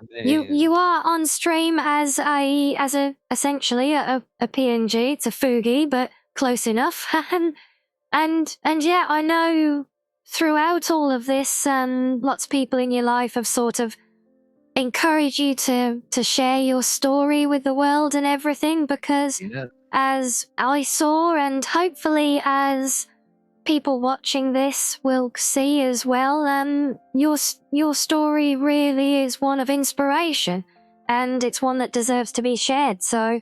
[SPEAKER 2] I
[SPEAKER 1] you
[SPEAKER 2] mean,
[SPEAKER 1] are on stream as a essentially a PNG. It's a Fugi, but close enough. And yeah, I know throughout all of this, lots of people in your life have sort of encouraged you to share your story with the world and everything, because
[SPEAKER 2] yeah,
[SPEAKER 1] as I saw, and hopefully as people watching this will see as well, your story really is one of inspiration, and it's one that deserves to be shared. So,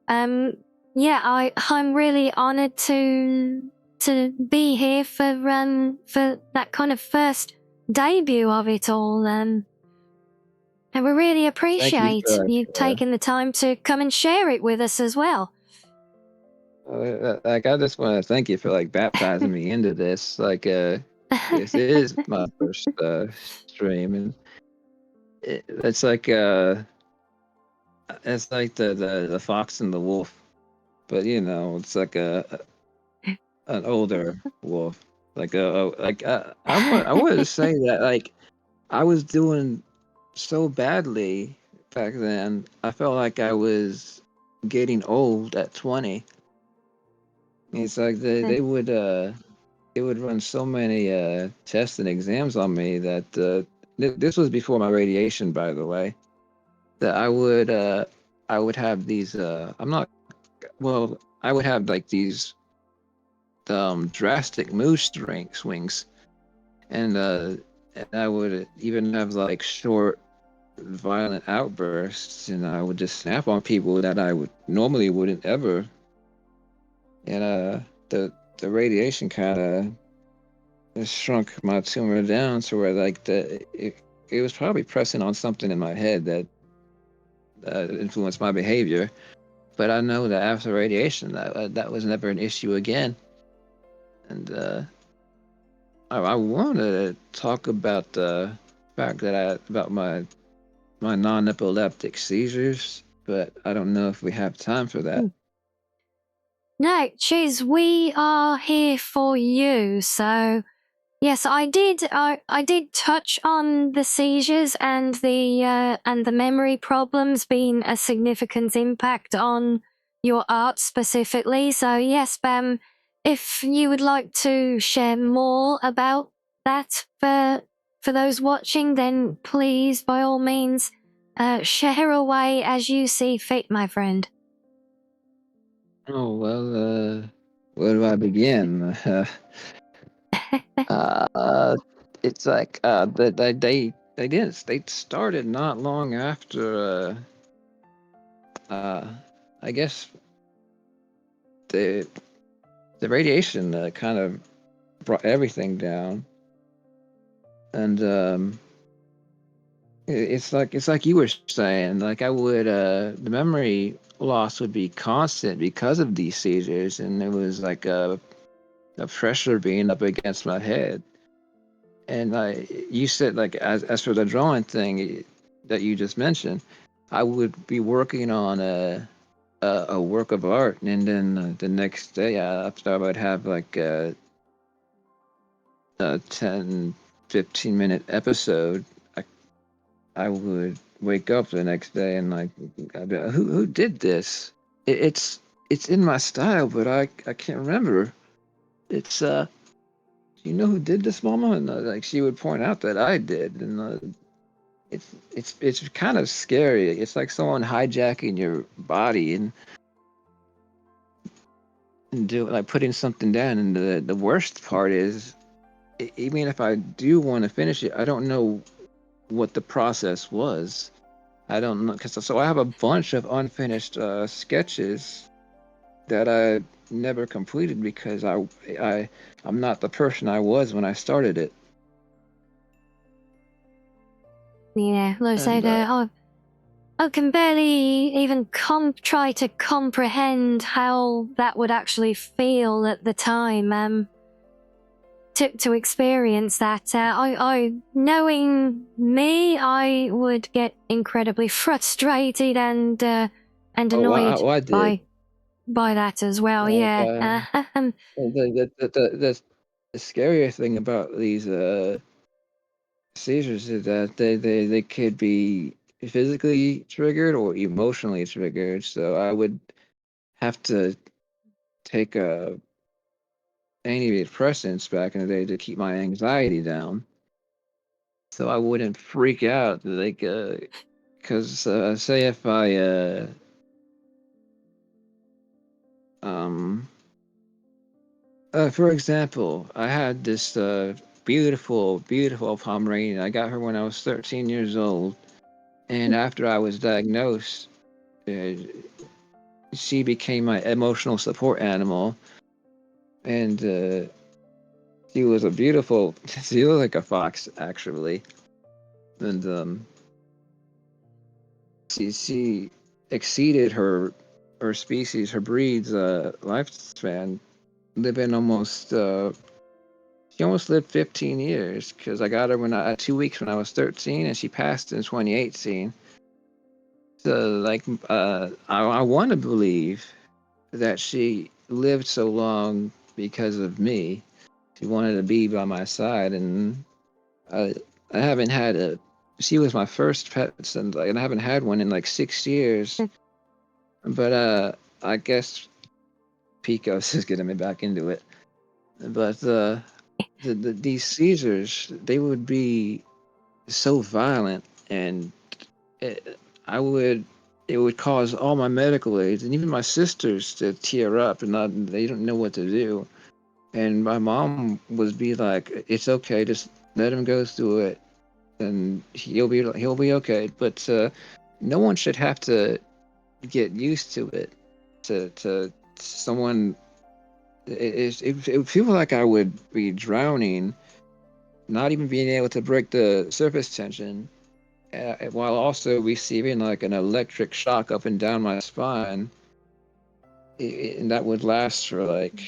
[SPEAKER 1] yeah, I'm really honored to be here for that kind of first debut of it all. And we really
[SPEAKER 2] thank you
[SPEAKER 1] appreciate
[SPEAKER 2] for
[SPEAKER 1] you
[SPEAKER 2] like,
[SPEAKER 1] taking the time to come and share it with us as well.
[SPEAKER 2] like I just want to thank you for like baptizing me into this. Like, this is my first stream, and it's like it's like the fox and the wolf, but it's like an older wolf. Like I wanted to say that like I was doing so badly back then. I felt like I was getting old at 20. It's like they would run so many tests and exams on me that this was before my radiation, by the way. That I would have these I'm not well I would have like these drastic swings, and I would even have like short violent outbursts, and I would just snap on people that I would normally wouldn't ever. And the radiation kind of shrunk my tumor down to where like it was probably pressing on something in my head that influenced my behavior. But I know that after radiation, that was never an issue again. And I want to talk about the fact that about my non-epileptic seizures, but I don't know if we have time for that.
[SPEAKER 1] No, Chiz, we are here for you. So yes, I did touch on the seizures and the memory problems being a significant impact on your art specifically. So yes, Bam, if you would like to share more about that for those watching, then please, by all means, share away as you see fit, my friend.
[SPEAKER 2] Oh well, where do I begin? Uh, it's like they didn't. They started not long after. I guess the the radiation kind of brought everything down, and it's like you were saying. Like I would, the memory loss would be constant because of these seizures, and it was like a pressure being up against my head. And you said like as for the drawing thing that you just mentioned, I would be working on a work of art, and then the next day after I would have like a 10, 15 minute episode, I I would wake up the next day and like I'd be like, who did this? It's in my style, but I can't remember. It's you know who did this, Mama? And like she would point out that I did, and it's kind of scary. It's like someone hijacking your body and do like putting something down. And the worst part is, even if I do want to finish it, I don't know what the process was. I don't know because so I have a bunch of unfinished sketches that never completed because I'm not the person I was when I started it.
[SPEAKER 1] Yeah, like I say,
[SPEAKER 2] And
[SPEAKER 1] I can barely even try to comprehend how that would actually feel at the time. To experience that, knowing me, I would get incredibly frustrated and
[SPEAKER 2] oh,
[SPEAKER 1] annoyed
[SPEAKER 2] I did.
[SPEAKER 1] by that as well.
[SPEAKER 2] Like
[SPEAKER 1] Yeah.
[SPEAKER 2] the scarier thing about these seizures is that they could be physically triggered or emotionally triggered. So I would have to take antidepressants back in the day to keep my anxiety down, so I wouldn't freak out. Like, because say if I um for example, I had this beautiful Pomeranian. I got her when I was 13 years old, and after I was diagnosed, uh, she became my emotional support animal, and she was a beautiful. She looked like a fox actually, and she exceeded her species, her breed's lifespan, living almost she almost lived 15 years because I got her when I 2 weeks when I was 13, and she passed in 2018. So like I want to believe that she lived so long because of me. She wanted to be by my side, and I I haven't had a. She was my first pet, and I haven't had one in like 6 years. But I guess Picos is getting me back into it. But these seizures, they would be so violent, and it, I would it would cause all my medical aides and even my sisters to tear up, and they don't know what to do. And my mom would be like, "It's okay, just let him go through it, and he'll be okay." But no one should have to get used to it. To someone, it would feel like I would be drowning, not even being able to break the surface tension, while also receiving like an electric shock up and down my spine. And that would last for like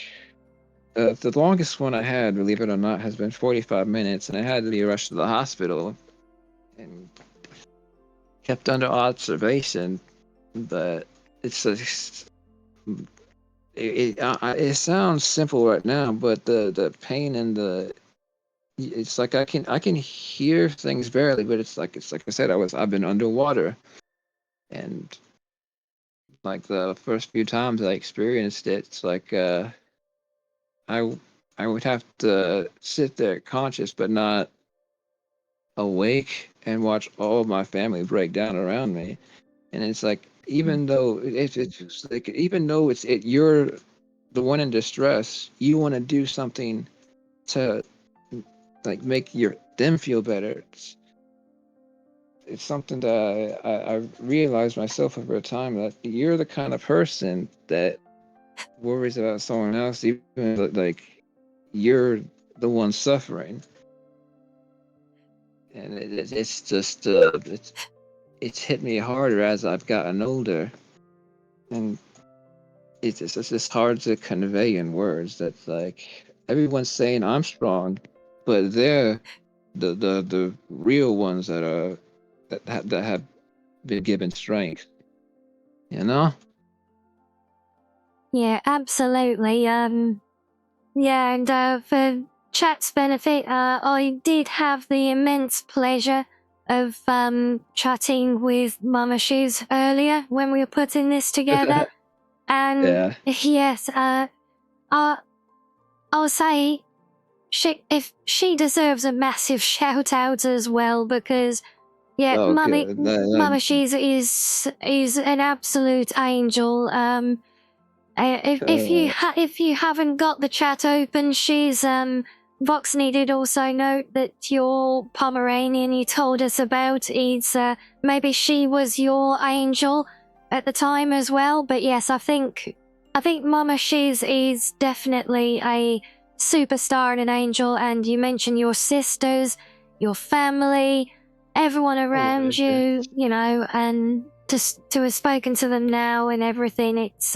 [SPEAKER 2] the longest one I had, believe it or not, has been 45 minutes, and I had to be rushed to the hospital and kept under observation. But it's a, it sounds simple right now, but the pain and it's like I can hear things barely, but it's like I said, I've been underwater, and like the first few times I experienced it, it's like I I would have to sit there conscious but not awake and watch all of my family break down around me. And it's like even though it's like even though you're the one in distress, you want to do something to like make your them feel better. It's something that I realized myself over time that you're the kind of person that worries about someone else, even like you're the one suffering, and it's just it's hit me harder as I've gotten older, and it's just hard to convey in words. That's like everyone's saying I'm strong, but they're the real ones that have been given strength. You know?
[SPEAKER 1] Yeah, absolutely. Yeah, and for chat's benefit, I did have the immense pleasure of chatting with Mama Shoes earlier when we were putting this together. And
[SPEAKER 2] Yeah.
[SPEAKER 1] yes, I'll say if she deserves a massive shout out as well, because yeah,
[SPEAKER 2] Oh, good.
[SPEAKER 1] Mama Shoes is an absolute angel. If you haven't got the chat open, she's Voxney did also note that your Pomeranian you told us about is maybe she was your angel at the time as well. But yes, I think I think Mama Shiz is definitely a superstar and an angel, and you mentioned your sisters, your family, everyone around you, you know, and to have spoken to them now and everything, it's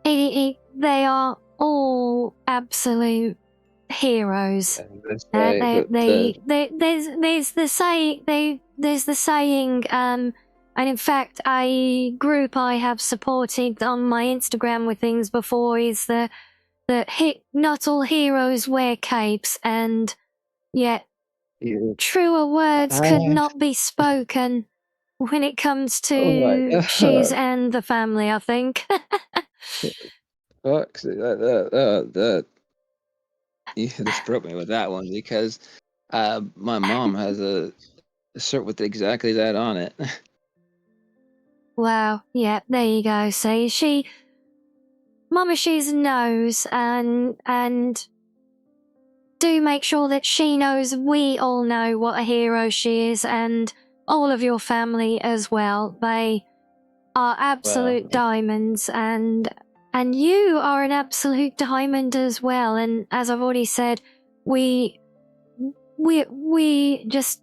[SPEAKER 1] they are all absolute heroes.
[SPEAKER 2] That's right.
[SPEAKER 1] There's the saying, and in fact, a group I have supported on my Instagram with things before is that not all heroes wear capes, and yet truer words could not be spoken when it comes
[SPEAKER 2] Oh my
[SPEAKER 1] to Shiz
[SPEAKER 2] god.
[SPEAKER 1] and the family, I think.
[SPEAKER 2] Fuck. That you just broke me with that one because my mom has a shirt with exactly that on it.
[SPEAKER 1] Wow, yeah, there you go. See, Mama Shiz knows, and do make sure that she knows we all know what a hero she is, and all of your family as well. They are
[SPEAKER 2] Well,
[SPEAKER 1] absolute diamonds, and you are an absolute diamond as well. And as I've already said, we just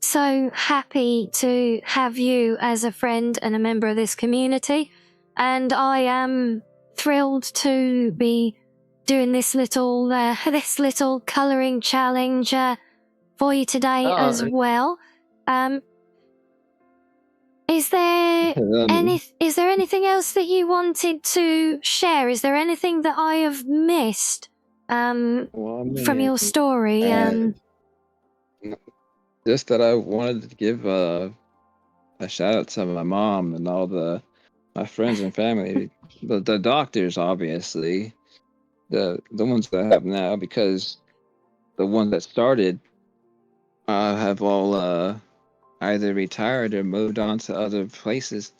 [SPEAKER 1] so happy to have you as a friend and a member of this community, and I am thrilled to be doing this little coloring challenge for you today
[SPEAKER 2] oh,
[SPEAKER 1] as well. Is there anything else that you wanted to share? Is there anything that I have missed
[SPEAKER 2] well, I
[SPEAKER 1] from
[SPEAKER 2] mean,
[SPEAKER 1] your story?
[SPEAKER 2] just that I wanted to give a shout out to my mom and all my friends and family, the doctors, obviously, the ones that I have now, because the ones that started have all either retired or moved on to other places.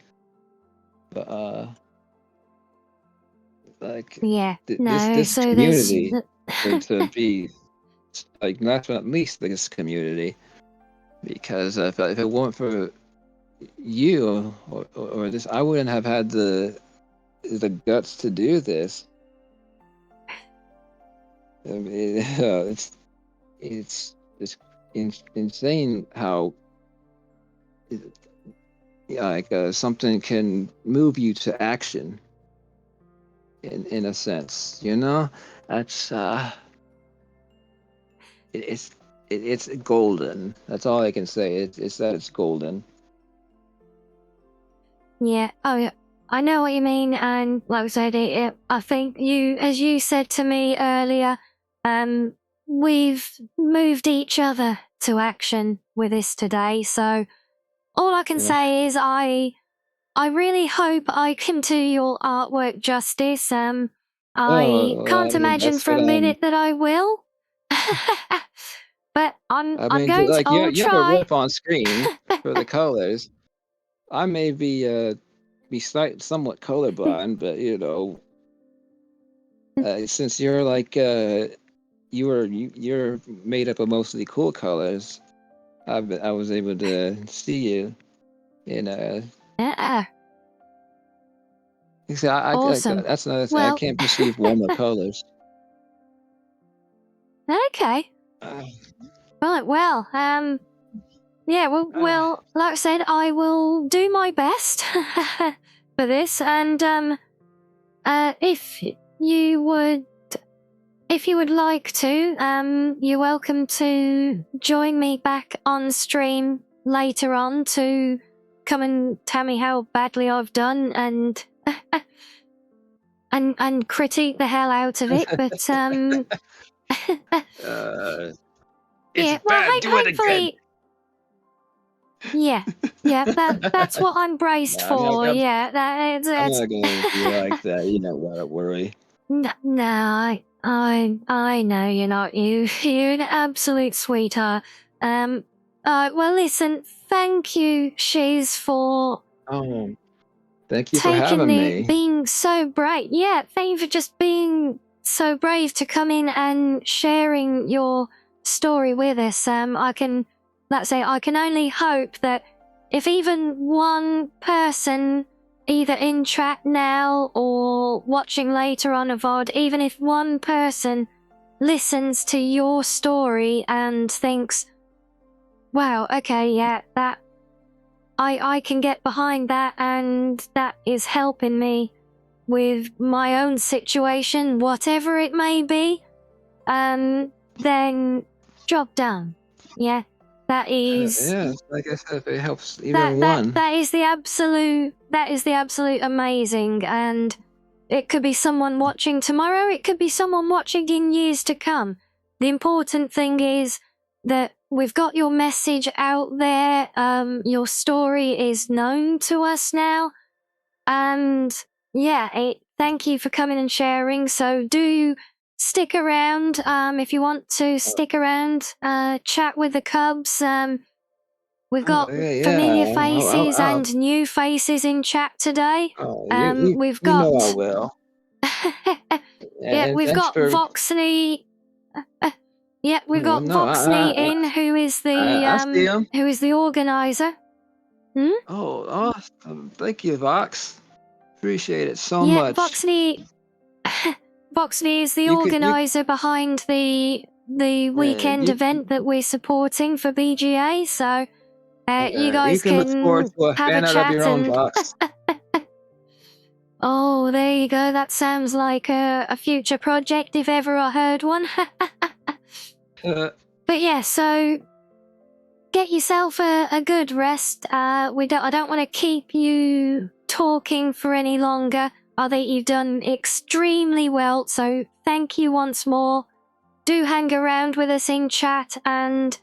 [SPEAKER 2] But like
[SPEAKER 1] Yeah,
[SPEAKER 2] this
[SPEAKER 1] no.
[SPEAKER 2] this
[SPEAKER 1] So there's
[SPEAKER 2] community to be like last but not least this community, because if it weren't for you or this, I wouldn't have had the guts to do this. I mean, it's insane how like something can move you to action in a sense, you know. That's it, it's it's golden. That's all I can say. It's that it's golden.
[SPEAKER 1] yeah. Oh, yeah. I know what you mean, and like I said, I think as you said to me earlier, we've moved each other to action with this today. So all I can
[SPEAKER 2] Yeah.
[SPEAKER 1] say is I really hope I can do your artwork justice. I
[SPEAKER 2] Oh,
[SPEAKER 1] can't
[SPEAKER 2] I mean
[SPEAKER 1] imagine
[SPEAKER 2] that's
[SPEAKER 1] for
[SPEAKER 2] what
[SPEAKER 1] a
[SPEAKER 2] I'm.
[SPEAKER 1] minute that I will. But
[SPEAKER 2] I
[SPEAKER 1] I'm
[SPEAKER 2] mean,
[SPEAKER 1] going to
[SPEAKER 2] like
[SPEAKER 1] I'll
[SPEAKER 2] you have a
[SPEAKER 1] try.
[SPEAKER 2] rough on screen for the colors. I may be somewhat colorblind, but since you're like you're made up of mostly cool colors, I was able to see you in
[SPEAKER 1] Yeah.
[SPEAKER 2] you see,
[SPEAKER 1] Awesome.
[SPEAKER 2] that's another thing. I
[SPEAKER 1] Well,
[SPEAKER 2] can't perceive warmer colors.
[SPEAKER 1] okay.
[SPEAKER 2] Uh,
[SPEAKER 1] Right, well, yeah,
[SPEAKER 2] uh,
[SPEAKER 1] like I said, I will do my best for this, and if you would, like to, you're welcome to join me back on stream later on to come and tell me how badly I've done and critique the hell out of it, but
[SPEAKER 2] uh, it's
[SPEAKER 1] yeah, well,
[SPEAKER 2] bad. Do it again.
[SPEAKER 1] hopefully. Yeah, yeah, that's what I'm braced
[SPEAKER 2] No,
[SPEAKER 1] for. Yeah,
[SPEAKER 2] I'm
[SPEAKER 1] that's
[SPEAKER 2] not gonna be like that. You know what? Worry.
[SPEAKER 1] no, I know you're not. You're an absolute sweetheart. Well, listen, thank you, Shiz, for
[SPEAKER 2] Oh, thank you for having me.
[SPEAKER 1] being so brave. Yeah, thank you for just being so brave to come in and sharing your story with us. I can only hope that if even one person either in chat now or watching later on a VOD, even if one person listens to your story and thinks, wow, okay, yeah, that I can get behind that, and that is helping me with my own situation, whatever it may be, then job done. Yeah, that is
[SPEAKER 2] Yeah, like I said, if it helps even one.
[SPEAKER 1] that is the absolute amazing. And it could be someone watching tomorrow, it could be someone watching in years to come. The important thing is that we've got your message out there. Your story is known to us now, and yeah, thank you for coming and sharing. So do stick around if you want to stick around, chat with the Cubs. We've got
[SPEAKER 2] Yeah.
[SPEAKER 1] familiar faces and new faces in chat today. We've
[SPEAKER 2] you know I
[SPEAKER 1] got
[SPEAKER 2] will.
[SPEAKER 1] yeah,
[SPEAKER 2] And
[SPEAKER 1] we've
[SPEAKER 2] thanks
[SPEAKER 1] got
[SPEAKER 2] for.
[SPEAKER 1] Voxney. Yeah, we've
[SPEAKER 2] Well,
[SPEAKER 1] got
[SPEAKER 2] no,
[SPEAKER 1] Voxney in,
[SPEAKER 2] I see him.
[SPEAKER 1] who is the organizer. Hmm?
[SPEAKER 2] Oh, awesome! Thank you, Vox. Appreciate it so
[SPEAKER 1] Yeah,
[SPEAKER 2] much.
[SPEAKER 1] Voxney. Voxney is the
[SPEAKER 2] You could you
[SPEAKER 1] organizer behind the weekend
[SPEAKER 2] you
[SPEAKER 1] event that we're supporting for BGA. So you
[SPEAKER 2] you
[SPEAKER 1] guys
[SPEAKER 2] can look forward
[SPEAKER 1] can
[SPEAKER 2] to a
[SPEAKER 1] have a
[SPEAKER 2] fan art of
[SPEAKER 1] chat
[SPEAKER 2] your own,
[SPEAKER 1] and.
[SPEAKER 2] Vox.
[SPEAKER 1] Oh, there you go. That sounds like a future project if ever I heard one. But yeah, so get yourself a good rest. I don't want to keep you talking for any longer. I think you've done extremely well, so thank you once more. Do hang around with us in chat, and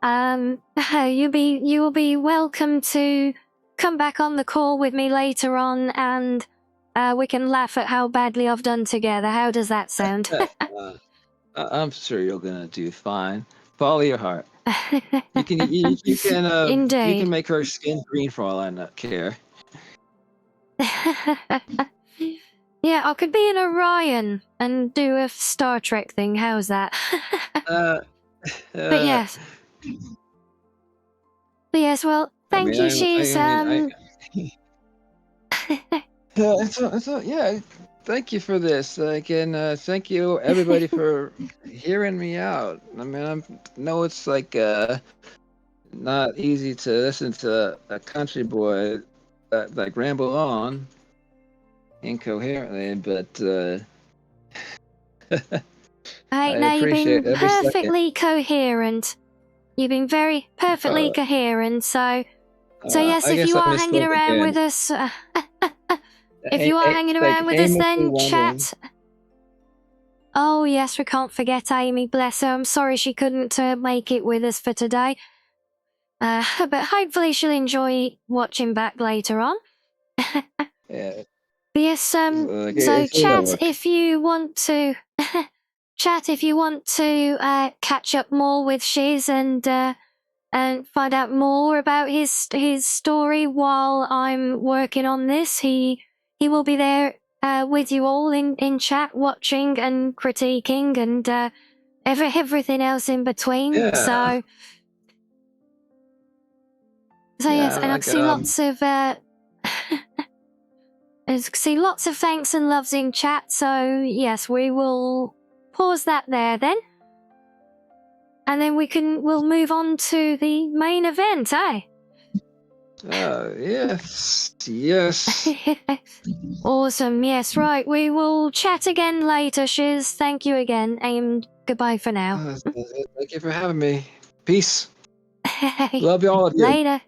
[SPEAKER 1] you will be welcome to come back on the call with me later on, and we can laugh at how badly I've done together. How does that sound?
[SPEAKER 2] I'm sure you're gonna do fine. Follow your heart. You can
[SPEAKER 1] Indeed.
[SPEAKER 2] make her skin green for all I not care.
[SPEAKER 1] Yeah, I could be an Orion and do a Star Trek thing. How's that?
[SPEAKER 2] Uh,
[SPEAKER 1] But
[SPEAKER 2] uh,
[SPEAKER 1] yes. But yes, well,
[SPEAKER 2] I
[SPEAKER 1] thank
[SPEAKER 2] mean,
[SPEAKER 1] you, Shiz.
[SPEAKER 2] yeah. Thank you for this. Again, thank you everybody for hearing me out. I mean, know it's like not easy to listen to a country boy that like ramble on incoherently, but I
[SPEAKER 1] Right, now you've
[SPEAKER 2] appreciate
[SPEAKER 1] been
[SPEAKER 2] every second.
[SPEAKER 1] perfectly coherent. You've been very perfectly
[SPEAKER 2] Uh,
[SPEAKER 1] coherent. So yes,
[SPEAKER 2] I
[SPEAKER 1] if
[SPEAKER 2] guess
[SPEAKER 1] you
[SPEAKER 2] I
[SPEAKER 1] are hanging
[SPEAKER 2] misspoke
[SPEAKER 1] around
[SPEAKER 2] again.
[SPEAKER 1] with us, if you are hanging
[SPEAKER 2] Like
[SPEAKER 1] around with us,
[SPEAKER 2] aimlessly
[SPEAKER 1] then
[SPEAKER 2] wondering.
[SPEAKER 1] chat. Oh yes, we can't forget Amy. Bless her. I'm sorry she couldn't make it with us for today. But hopefully she'll enjoy watching back later on.
[SPEAKER 2] Yeah,
[SPEAKER 1] Yes, so
[SPEAKER 2] it's a
[SPEAKER 1] chat
[SPEAKER 2] work.
[SPEAKER 1] if you want to chat if you want to catch up more with Shiz and find out more about his story while I'm working on this. He will be there with you all in chat, watching and critiquing and everything else in between.
[SPEAKER 2] Yeah,
[SPEAKER 1] So yes,
[SPEAKER 2] yeah.
[SPEAKER 1] and I
[SPEAKER 2] Like
[SPEAKER 1] can see lots of I can see lots of thanks and loves in chat. So yes, we will pause that there then. And then we'll move on to the main event, eh?
[SPEAKER 2] Yes.
[SPEAKER 1] Awesome, yes, right. We will chat again later, Shiz. Thank you again, and goodbye for now.
[SPEAKER 2] Thank you for having me. Peace. Love you all of you.
[SPEAKER 1] Later.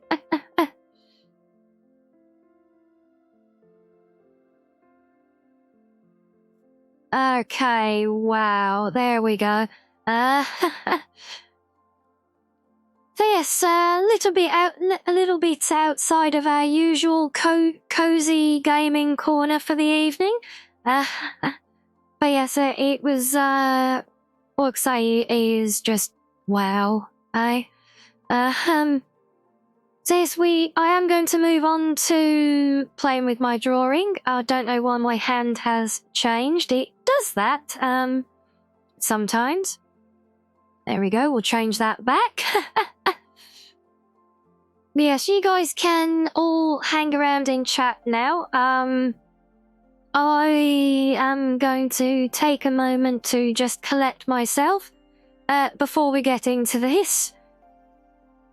[SPEAKER 1] Okay, wow, there we go. So yes, a little bit outside of our usual cozy gaming corner for the evening. But yes, it was what I say is just wow. So yes, I am going to move on to playing with my drawing. I don't know why my hand has changed. It does that sometimes. There we go. We'll change that back. Yes, you guys can all hang around in chat now. I am going to take a moment to just collect myself before we get into this.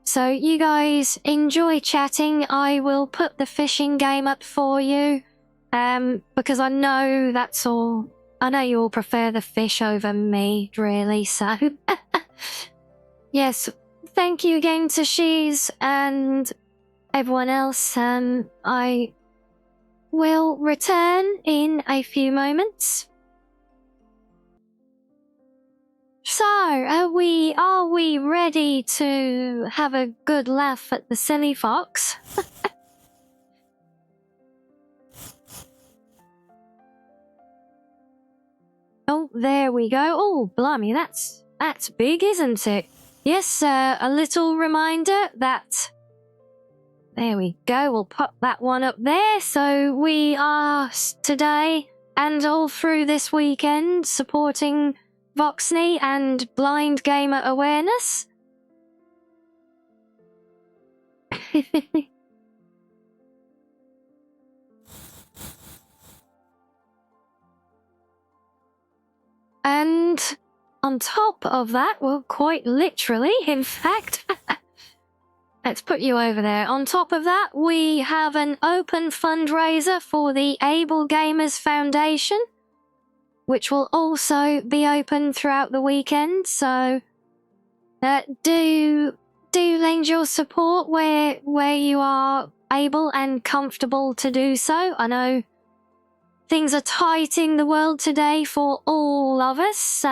[SPEAKER 1] So you guys enjoy chatting. I will put the fishing game up for you because I know that's all. I know you all prefer the fish over me, really, so... Yes, thank you again to Shees and everyone else. I will return in a few moments. So, are we ready to have a good laugh at the silly fox? Oh, there we go. Oh, blimey, that's big, isn't it? Yes, a little reminder that... There we go, we'll pop that one up there. So we are today and all through this weekend supporting Voxney and blind gamer awareness. And on top of that, well, quite literally, in fact, let's put you over there. On top of that, we have an open fundraiser for the Able Gamers Foundation, which will also be open throughout the weekend. So do lend your support where you are able and comfortable to do so. I know things are tight in the world today for all of us.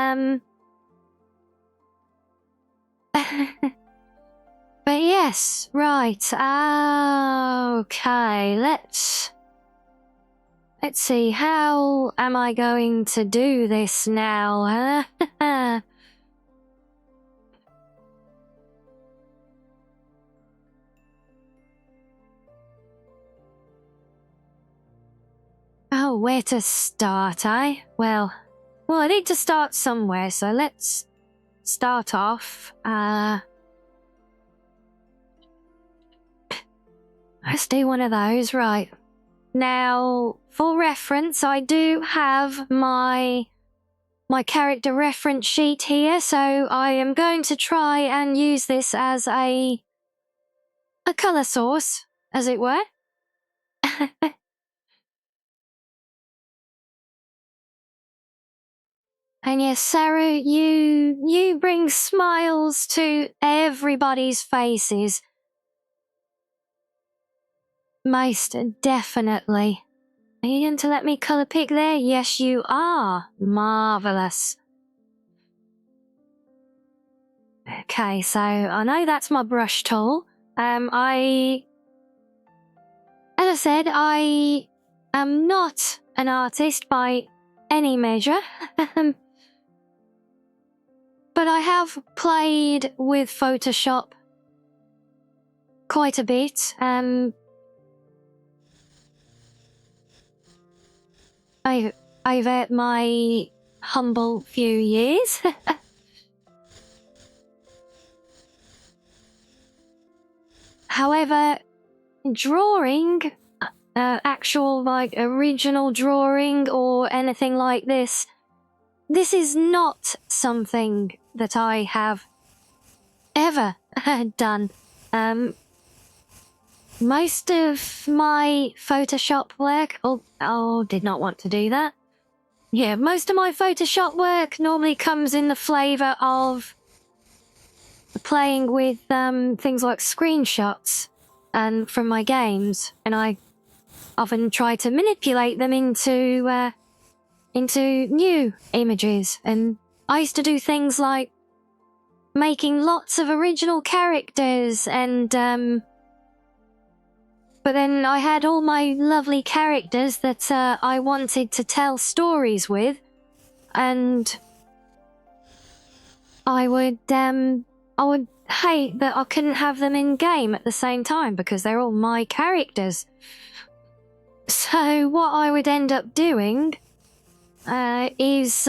[SPEAKER 1] But yes, right. Okay, let's see. How am I going to do this now? Oh, where to start, eh? Well, I need to start somewhere, so let's start off. Let's do one of those, right. Now, for reference, I do have my character reference sheet here, so I am going to try and use this as a colour source, as it were. And yes, Sarah, you bring smiles to everybody's faces. Most definitely. Are you going to let me colour pick there? Yes, you are. Marvellous. Okay, so I know that's my brush tool. As I said, I am not an artist by any measure. But I have played with Photoshop quite a bit. Over my humble few years. However, drawing, actual like original drawing or anything like this is not something that I have ever done. Most of my Photoshop work, did not want to do that. Yeah, most of my Photoshop work normally comes in the flavour of playing with things like screenshots and from my games, and I often try to manipulate them into new images. And I used to do things like making lots of original characters, and but then I had all my lovely characters that I wanted to tell stories with, and I would hate that I couldn't have them in game at the same time because they're all my characters. So what I would end up doing is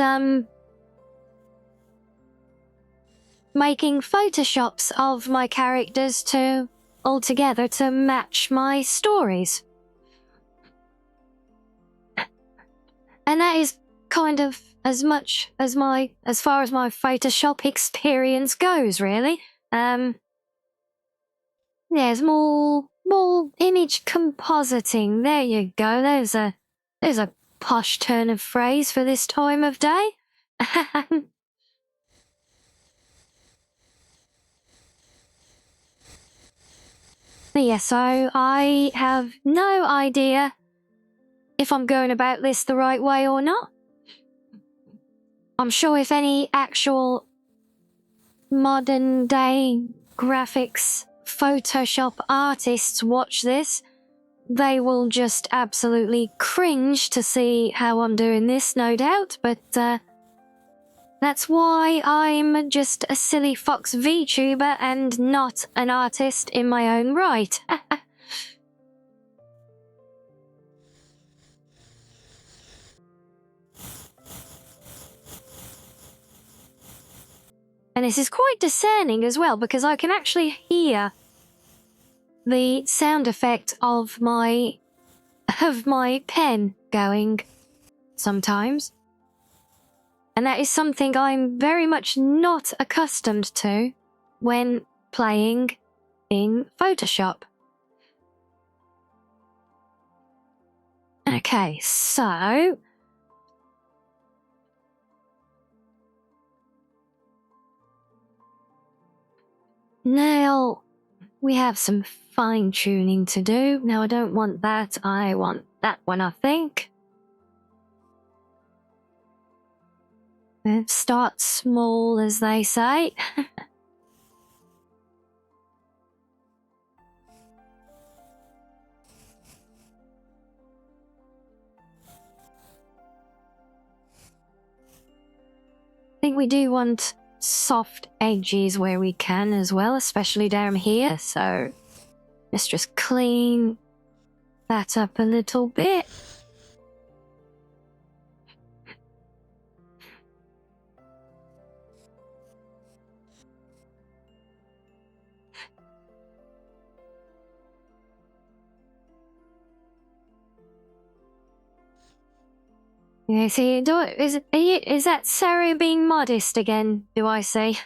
[SPEAKER 1] making photoshops of my characters to altogether to match my stories. And that is kind of as far as my Photoshop experience goes, really. There's more image compositing. There you go. There's a posh turn of phrase for this time of day. Yeah, so I have no idea if I'm going about this the right way or not. I'm sure if any actual modern day graphics Photoshop artists watch this, they will just absolutely cringe to see how I'm doing this, no doubt, but that's why I'm just a silly fox VTuber and not an artist in my own right. And this is quite discerning as well, because I can actually hear the sound effect of my pen going sometimes. And that is something I'm very much not accustomed to when playing in Photoshop. Okay, so now we have some fine-tuning to do. Now I don't want that, I want that one, I think. Start small, as they say. I think we do want soft edges where we can as well, especially down here, so let's just clean that up a little bit. Yeah, see, is that Sarah being modest again, do I say?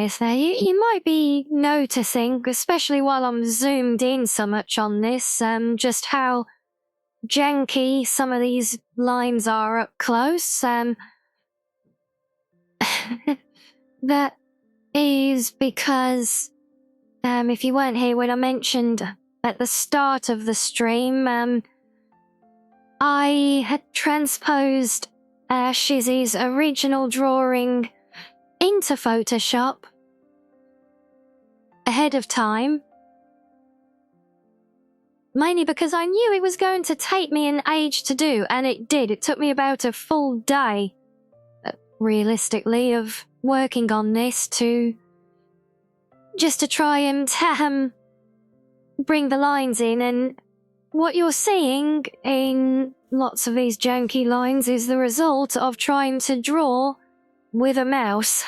[SPEAKER 1] So you might be noticing, especially while I'm zoomed in so much on this, just how janky some of these lines are up close. That is because, if you weren't here when I mentioned at the start of the stream, I had transposed Shizzy's original drawing into Photoshop ahead of time, mainly because I knew it was going to take me an age to do, and it did. It took me about a full day, realistically, of working on this just to try and bring the lines in, and what you're seeing in lots of these janky lines is the result of trying to draw with a mouse.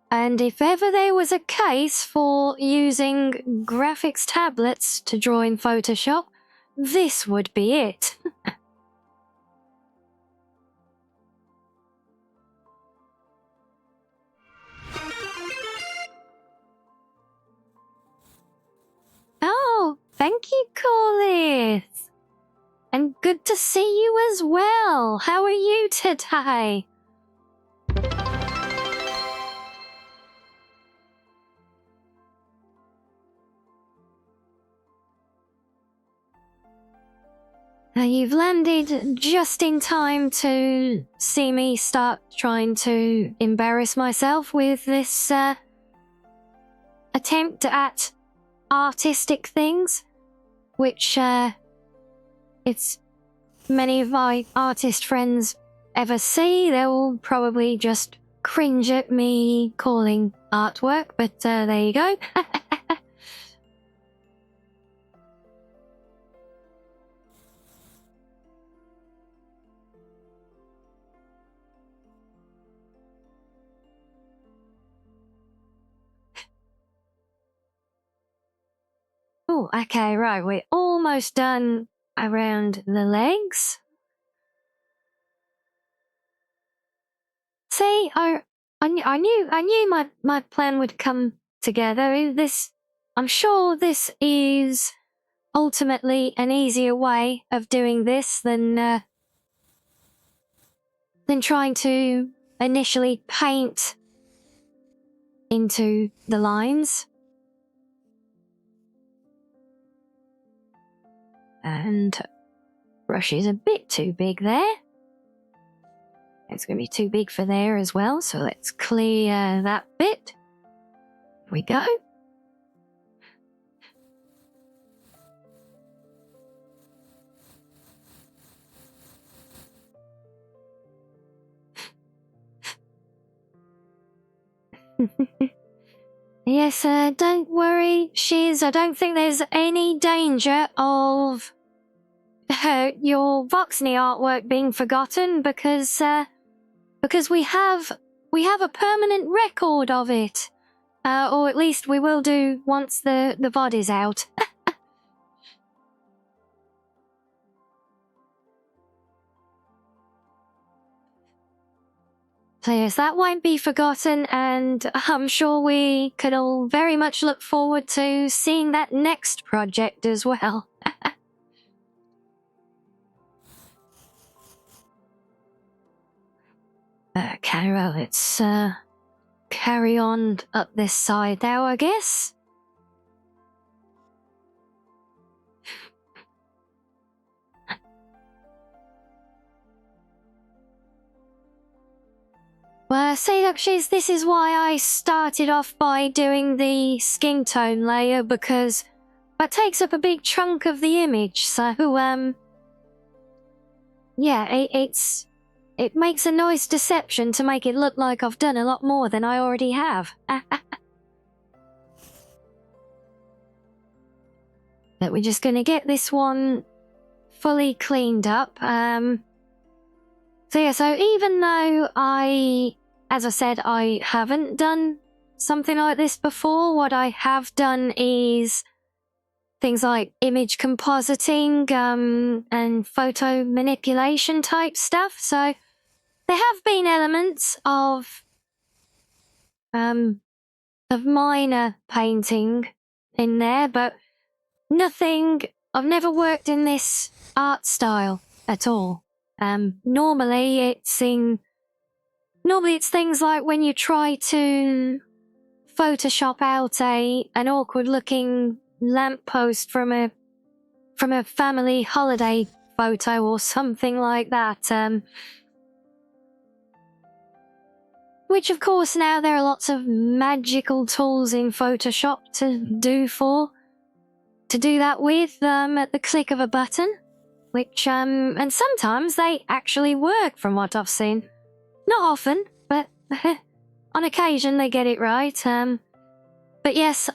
[SPEAKER 1] And if ever there was a case for using graphics tablets to draw in Photoshop, this would be it. Oh, thank you, Corliss. And good to see you as well. How are you today? You've landed just in time to see me start trying to embarrass myself with this attempt at artistic things, which if many of my artist friends ever see, they'll probably just cringe at me calling artwork, but there you go. Oh, okay, right. We're almost done around the legs. See, I knew my plan would come together. I'm sure this is ultimately an easier way of doing this than trying to initially paint into the lines. And brush is a bit too big there. It's going to be too big for there as well, so let's clear that bit. Here we go. Yes, don't worry, Shiz. I don't think there's any danger of your Voxney artwork being forgotten because we have a permanent record of it. Or at least we will do once the body's out. So yes, that won't be forgotten, and I'm sure we could all very much look forward to seeing that next project as well. Okay, well, let's carry on up this side now, I guess. Well, see, look, this is why I started off by doing the skin tone layer, because that takes up a big chunk of the image, so, yeah, it makes a nice deception to make it look like I've done a lot more than I already have. But we're just gonna get this one fully cleaned up, So yeah, so even though as I said, I haven't done something like this before, what I have done is things like image compositing, and photo manipulation type stuff. So there have been elements of minor painting in there, but nothing, I've never worked in this art style at all. Normally it's things like when you try to Photoshop out an awkward looking lamppost from a family holiday photo or something like that. Which of course now there are lots of magical tools in Photoshop to do that with at the click of a button. Which, and sometimes they actually work from what I've seen. Not often, but on occasion they get it right. But yes,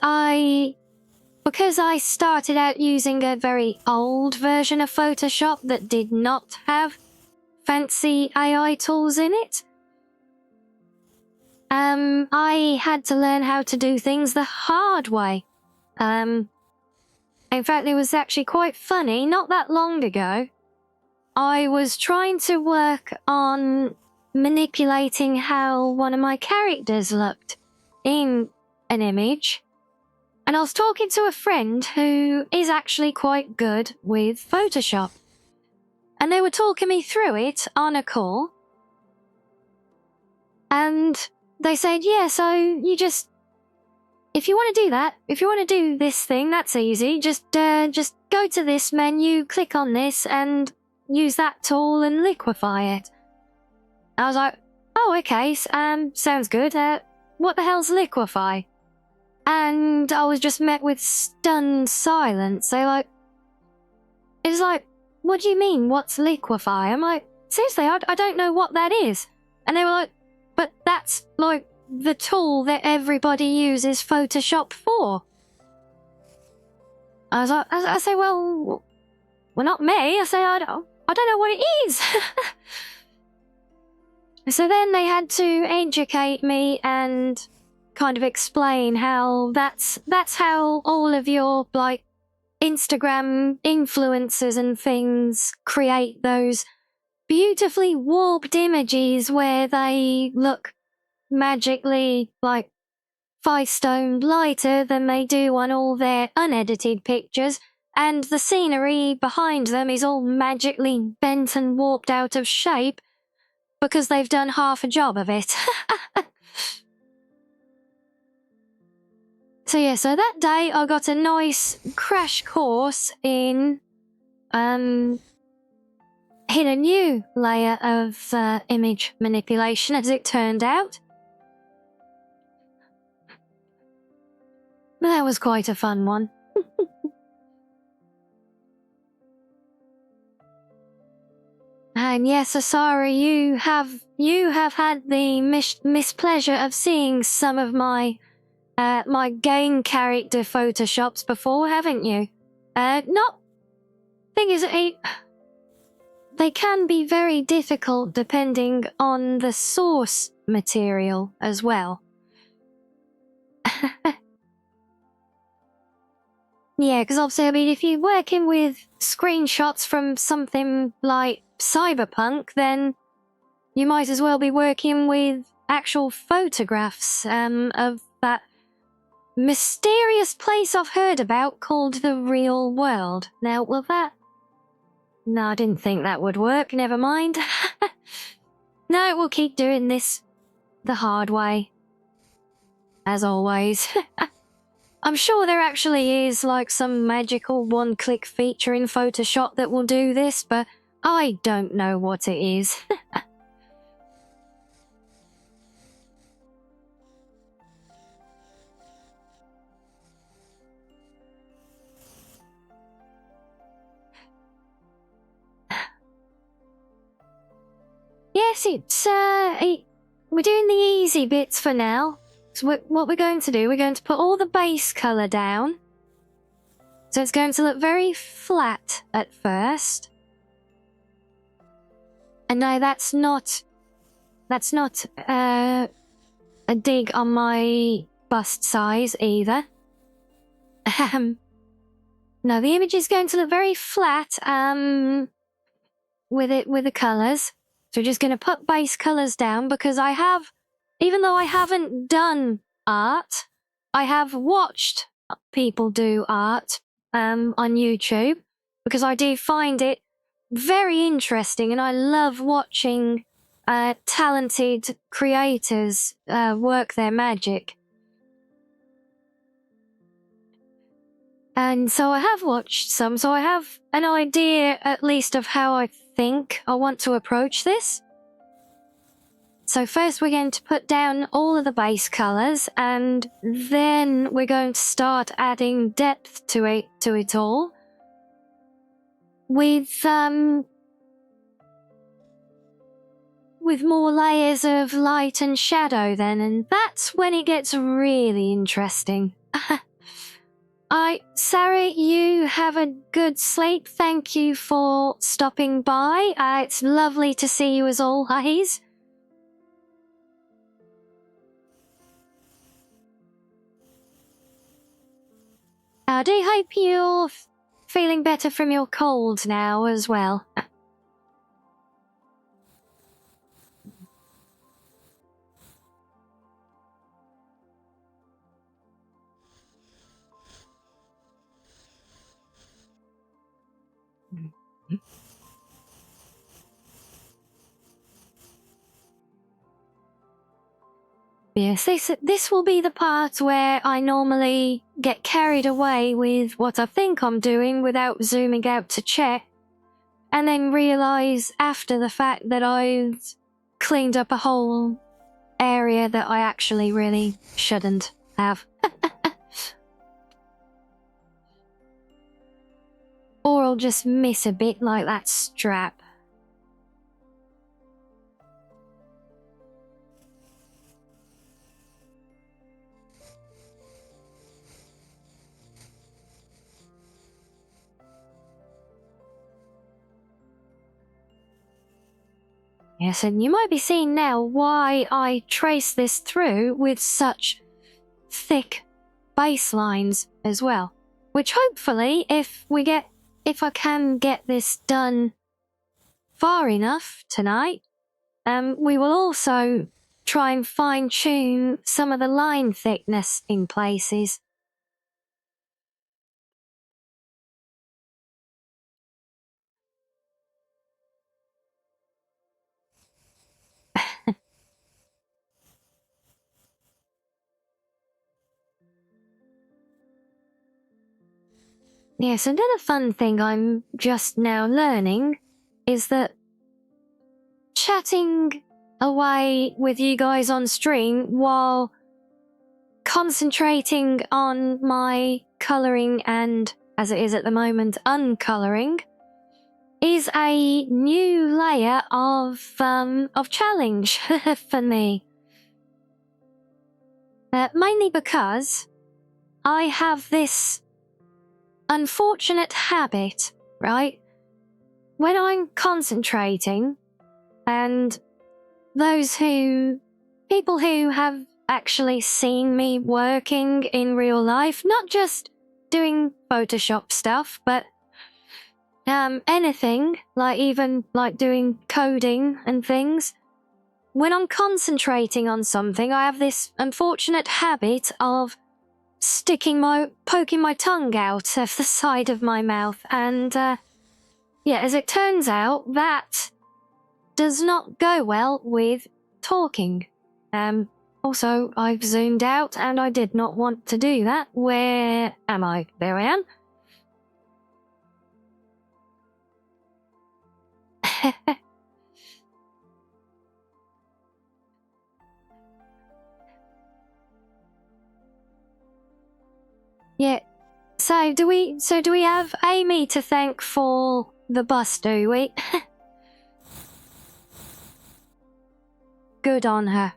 [SPEAKER 1] because I started out using a very old version of Photoshop that did not have fancy AI tools in it, I had to learn how to do things the hard way. In fact, it was actually quite funny. Not that long ago, I was trying to work on manipulating how one of my characters looked in an image. And I was talking to a friend who is actually quite good with Photoshop. And they were talking me through it on a call. And they said, yeah, so you just, if you want to do that, if you want to do this thing, that's easy. Just go to this menu, click on this, and use that tool and liquefy it. I was like, oh, okay, sounds good. What the hell's liquefy? And I was just met with stunned silence. It was like, what do you mean, what's liquefy? I'm like, seriously, I don't know what that is. And they were like, but that's like the tool that everybody uses Photoshop for. I was like, I say, well, not me. I say, I don't know what it is. So then they had to educate me and kind of explain how that's how all of your, like, Instagram influencers and things create those beautifully warped images where they look magically like 5 stone lighter than they do on all their unedited pictures, and the scenery behind them is all magically bent and warped out of shape because they've done half a job of it. So that day I got a nice crash course in hit a new layer of image manipulation, as it turned out. That was quite a fun one. And yes, Asara, you have had the mispleasure of seeing some of my my game character photoshops before, haven't you? Thing is, they can be very difficult depending on the source material as well. Yeah, because obviously, I mean, if you're working with screenshots from something like Cyberpunk, then you might as well be working with actual photographs of that mysterious place I've heard about called the real world. Now, will that... No, I didn't think that would work. Never mind. No, we'll keep doing this the hard way. As always. I'm sure there actually is like some magical one-click feature in Photoshop that will do this, but I don't know what it is. Yes, we're doing the easy bits for now. So what we're going to do, we're going to put all the base colour down. So it's going to look very flat at first. And no, that's not a dig on my bust size either. No, the image is going to look very flat with the colours. So we're just going to put base colours down because I have, even though I haven't done art, I have watched people do art on YouTube because I do find it very interesting, and I love watching talented creators work their magic. And so I have watched some, so I have an idea at least of how I think I want to approach this. So first we're going to put down all of the base colours, and then we're going to start adding depth to it all with more layers of light and shadow then, and that's when it gets really interesting. Sarah, you have a good sleep. Thank you for stopping by. It's lovely to see you as always. I do hope you're feeling better from your cold now as well. Yes, this will be the part where I normally get carried away with what I think I'm doing without zooming out to check, and then realise after the fact that I've cleaned up a whole area that I actually really shouldn't have. Or I'll just miss a bit like that strap. Yes, and you might be seeing now why I trace this through with such thick baselines as well. which hopefully, if I can get this done far enough tonight, we will also try and fine-tune some of the line thickness in places. Yes, another fun thing I'm just now learning is that chatting away with you guys on stream while concentrating on my colouring and, as it is at the moment, uncolouring is a new layer of challenge for me. Mainly because I have this unfortunate habit, right? When I'm concentrating, and people who have actually seen me working in real life, not just doing Photoshop stuff, but anything, even like doing coding and things. When I'm concentrating on something, I have this unfortunate habit of poking my tongue out of the side of my mouth, and as it turns out, that does not go well with talking. Also, I've zoomed out, and I did not want to do that. Where am I? There I am. Yeah. So do we have Amy to thank for the bus, do we? Good on her.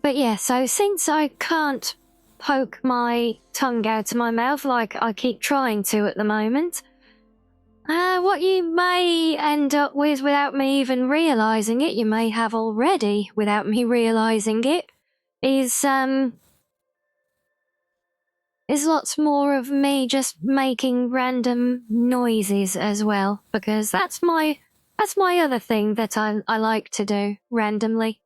[SPEAKER 1] But yeah, so since I can't poke my tongue out of my mouth like I keep trying to at the moment, what you may end up with without me even realising it, you may have already without me realising it, is lots more of me just making random noises as well, because that's my other thing that I like to do randomly.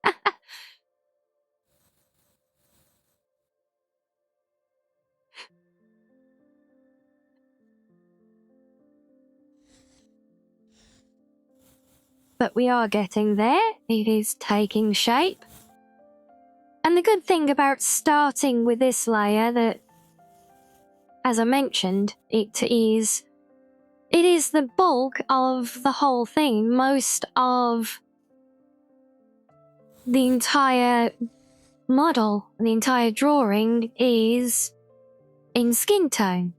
[SPEAKER 1] But we are getting there. It is taking shape. And the good thing about starting with this layer that, as I mentioned, it is the bulk of the whole thing. Most of the entire model, the entire drawing is in skin tone.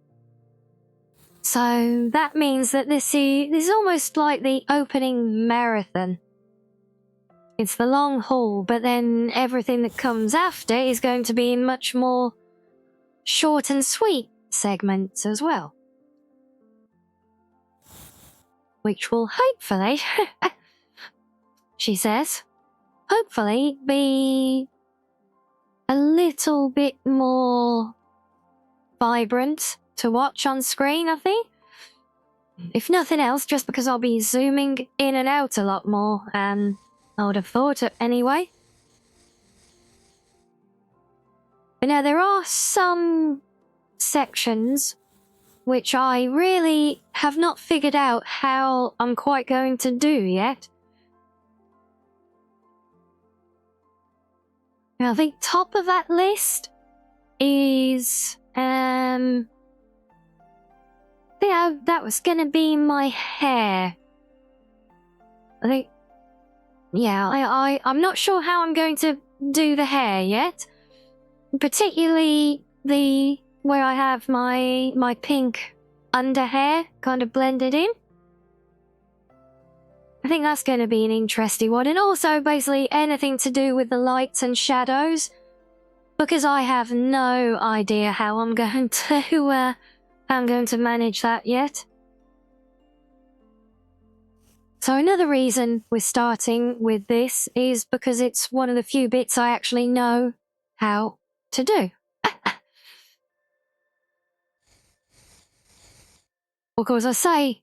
[SPEAKER 1] So that means that this is almost like the opening marathon. It's the long haul, but then everything that comes after is going to be in much more short and sweet segments as well. Which will hopefully, she says, hopefully be a little bit more vibrant to watch on screen, I think. If nothing else, just because I'll be zooming in and out a lot more, and I would have thought it anyway. But now there are some sections which I really have not figured out how I'm quite going to do yet. Now, I think top of that list is that was gonna be my hair. I think, yeah, I'm not sure how I'm going to do the hair yet. Particularly where I have my pink under hair kind of blended in. I think that's going to be an interesting one, and also basically anything to do with the lights and shadows, because I have no idea how I'm going to I'm going to manage that yet. So another reason we're starting with this is because it's one of the few bits I actually know how to do. Of course, I say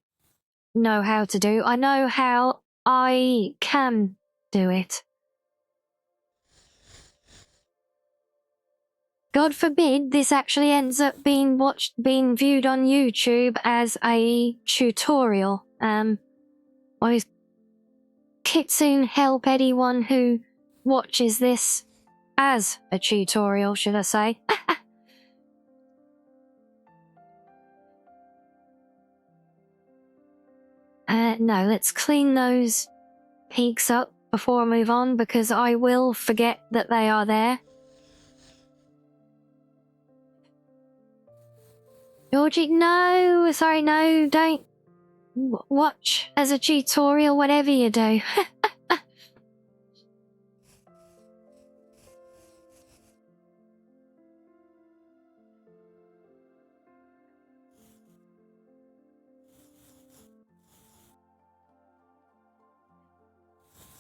[SPEAKER 1] know how to do. I know how I can do it. God forbid this actually ends up being viewed on YouTube as a tutorial. I Kitsune help anyone who watches this as a tutorial, should I say. No, let's clean those peaks up before I move on, because I will forget that they are there. Georgie, no, sorry, no, don't watch as a tutorial, whatever you do.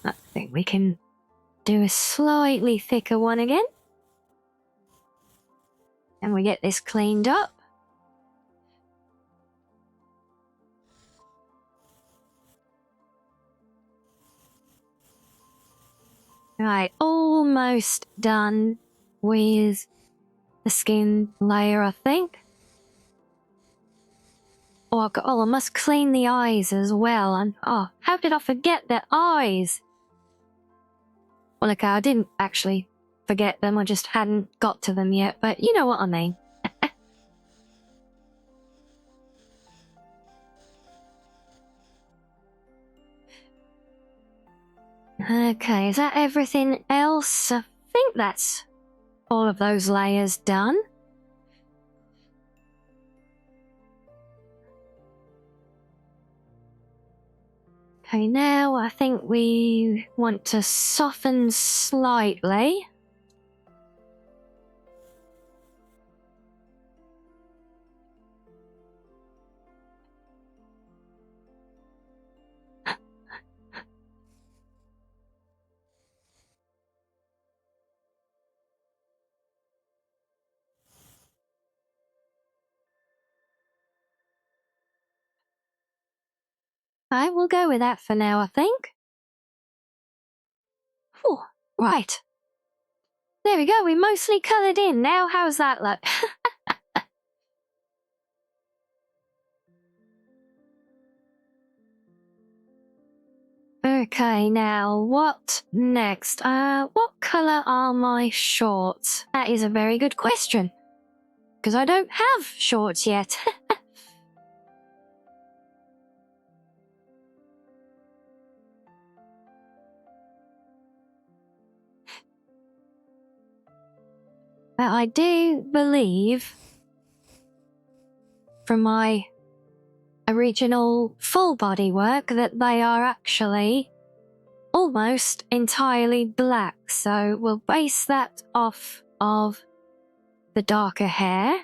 [SPEAKER 1] I think we can do a slightly thicker one again. And we get this cleaned up. Right, almost done with the skin layer, I think. Oh, I must clean the eyes as well. And oh, how did I forget the eyes? Well, okay, I didn't actually forget them. I just hadn't got to them yet, but you know what I mean. Okay, is that everything else? I think that's all of those layers done. Okay, now I think we want to soften slightly. Alright, we'll go with that for now, I think. Whew, right. There we go, we mostly coloured in now. How's that look? Okay, now what next? What colour are my shorts? That is a very good question, because I don't have shorts yet. But I do believe from my original full body work that they are actually almost entirely black, so we'll base that off of the darker hair.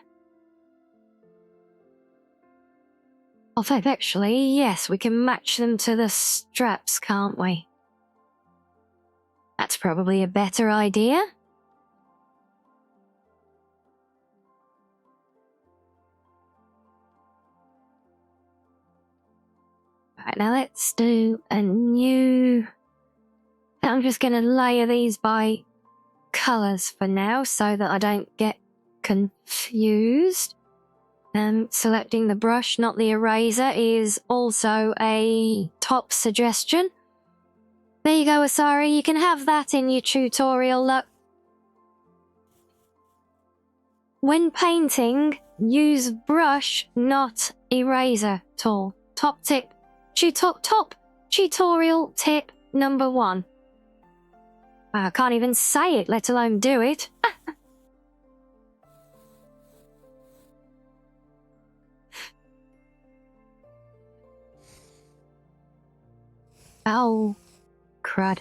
[SPEAKER 1] Although actually, yes, we can match them to the straps, can't we? That's probably a better idea. Right, now let's do a new... I'm just going to layer these by colours for now so that I don't get confused. Selecting the brush, not the eraser, is also a top suggestion. There you go, Asari, you can have that in your tutorial, look. When painting, use brush, not eraser tool. Top tip, top tutorial tip number 1. I can't even say it, let alone do it. Oh, crud.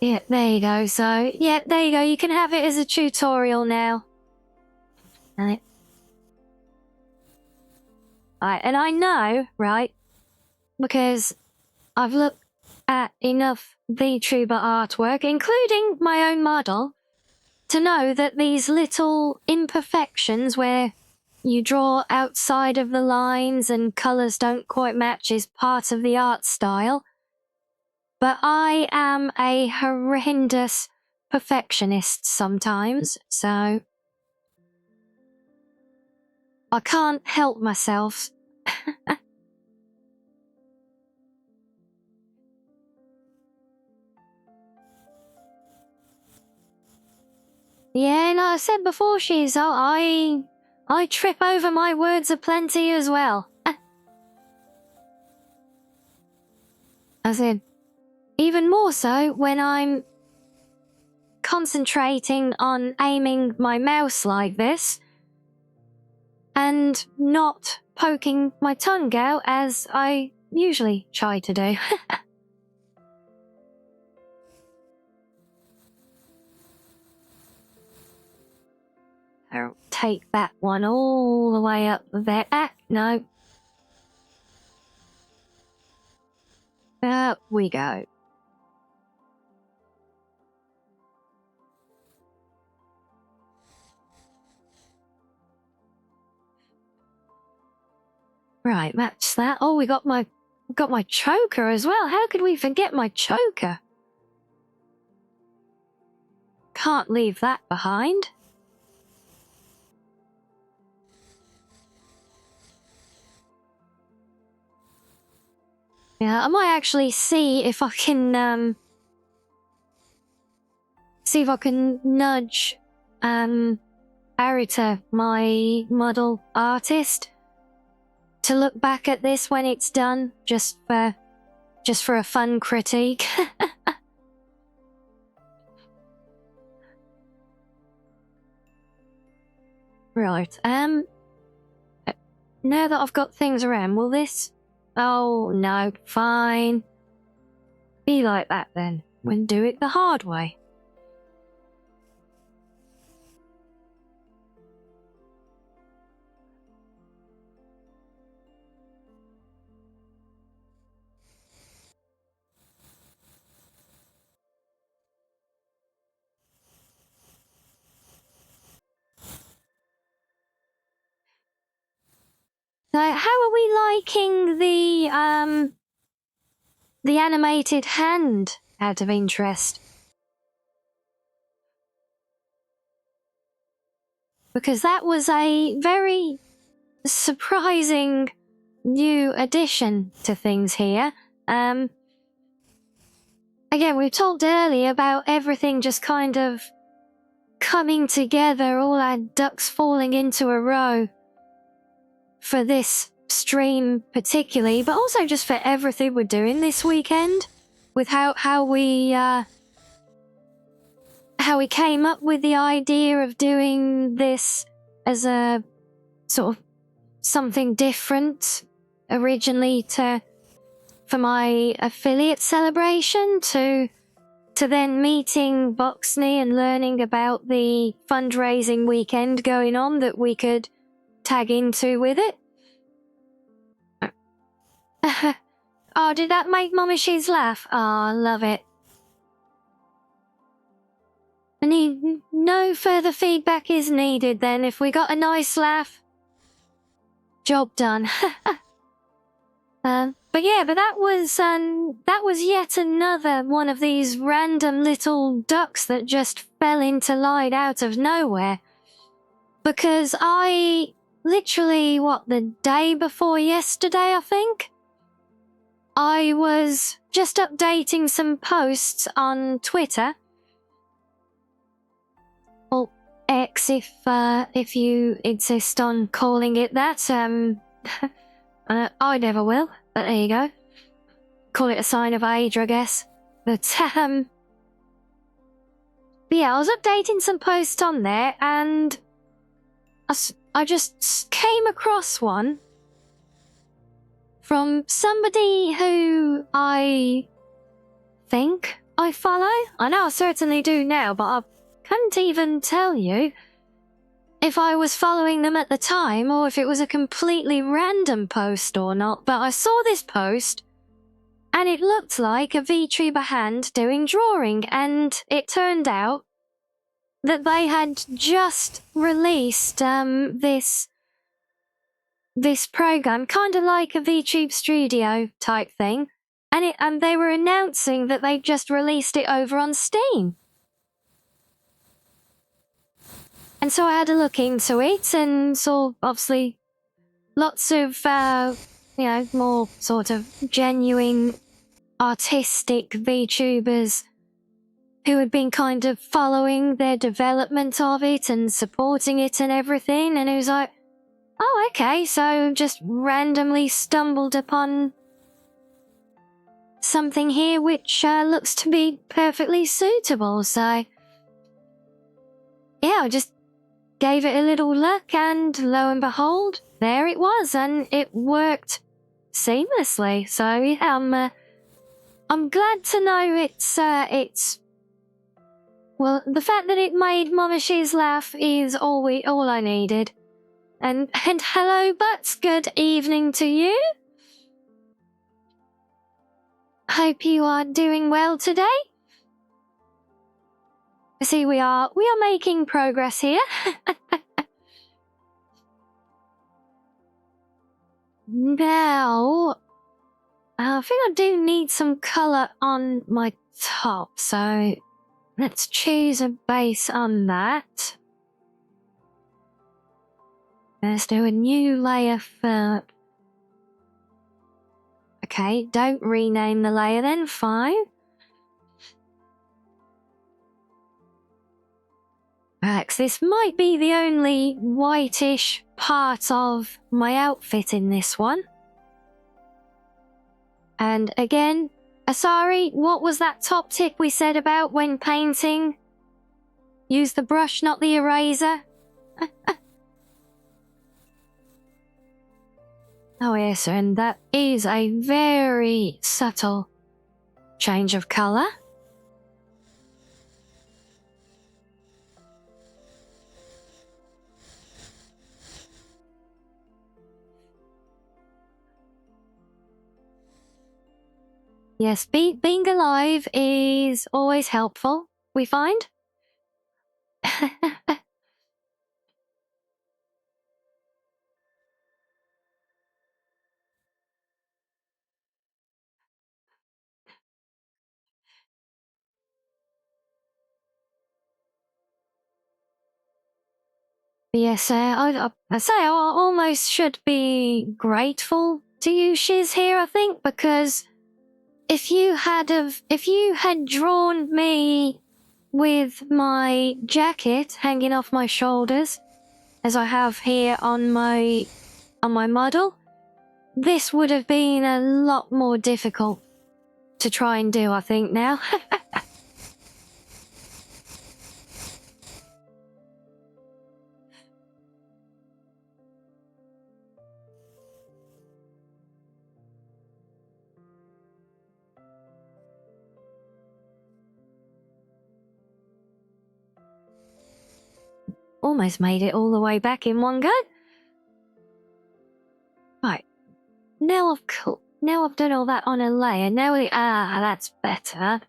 [SPEAKER 1] Yeah, there you go. So, yeah, there you go. You can have it as a tutorial now. Right. And I know, right, because I've looked at enough VTuber artwork, including my own model, to know that these little imperfections where you draw outside of the lines and colours don't quite match is part of the art style. But I am a horrendous perfectionist sometimes, so I can't help myself. Yeah, like I said before, I trip over my words aplenty as well. I said, even more so when I'm concentrating on aiming my mouse like this and not poking my tongue out as I usually try to do. I'll take that one all the way up there. No. Up we go. Right, match that. Oh, we got my choker as well. How could we forget my choker? Can't leave that behind. Yeah, I might actually see if I can nudge Arita, my model artist, to look back at this when it's done, just for a fun critique. Right, now that I've got things around, will this... Oh, no, fine. Be like that then, and do it the hard way. So, how are we liking the animated hand, out of interest? Because that was a very surprising new addition to things here. Again, we talked earlier about everything just kind of coming together, all our ducks falling into a row for this stream particularly, but also just for everything we're doing this weekend, with how we came up with the idea of doing this as a sort of something different originally for my affiliate celebration, to then meeting Boxney and learning about the fundraising weekend going on that we could tag into with it. Oh, did that make Mummy She's laugh? Oh, I love it. No further feedback is needed then. If we got a nice laugh, job done. But that was yet another one of these random little ducks that just fell into light out of nowhere. Because I literally, the day before yesterday, I think, I was just updating some posts on Twitter. Well, X, if you insist on calling it that. I never will, but there you go. Call it a sign of age, I guess. But, yeah, I was updating some posts on there, and I just came across one from somebody who I think I follow? I know I certainly do now, but I couldn't even tell you if I was following them at the time or if it was a completely random post or not. But I saw this post and it looked like a VTuber hand doing drawing, and it turned out that they had just released this program, kind of like a VTube Studio type thing, and they were announcing that they just released it over on Steam. And so I had a look into it and saw, obviously, lots of, more sort of genuine, artistic VTubers who had been kind of following their development of it and supporting it and everything. And it was like, oh, okay, so just randomly stumbled upon something here which looks to be perfectly suitable. So, yeah, I just gave it a little look, and lo and behold, there it was, and it worked seamlessly. So yeah, I'm glad to know it's well, the fact that it made Mama Shiz laugh is all I needed. And hello, Butts. Good evening to you. Hope you are doing well today. See, we are making progress here. Now, I think I do need some colour on my top, so let's choose a base on that. Let's do a new layer for... Okay, don't rename the layer then, fine. Because this might be the only whitish part of my outfit in this one. And again, Asari, what was that top tip we said about when painting? Use the brush, not the eraser. Oh yes, and that is a very subtle change of colour. Yes, being alive is always helpful, we find. Yes, I say I almost should be grateful to you, Shiz, here, I think, because if you had drawn me with my jacket hanging off my shoulders, as I have here on my model, this would have been a lot more difficult to try and do, I think, now. Almost made it all the way back in one go. Right. Now I've done all that on a layer. Now that's better.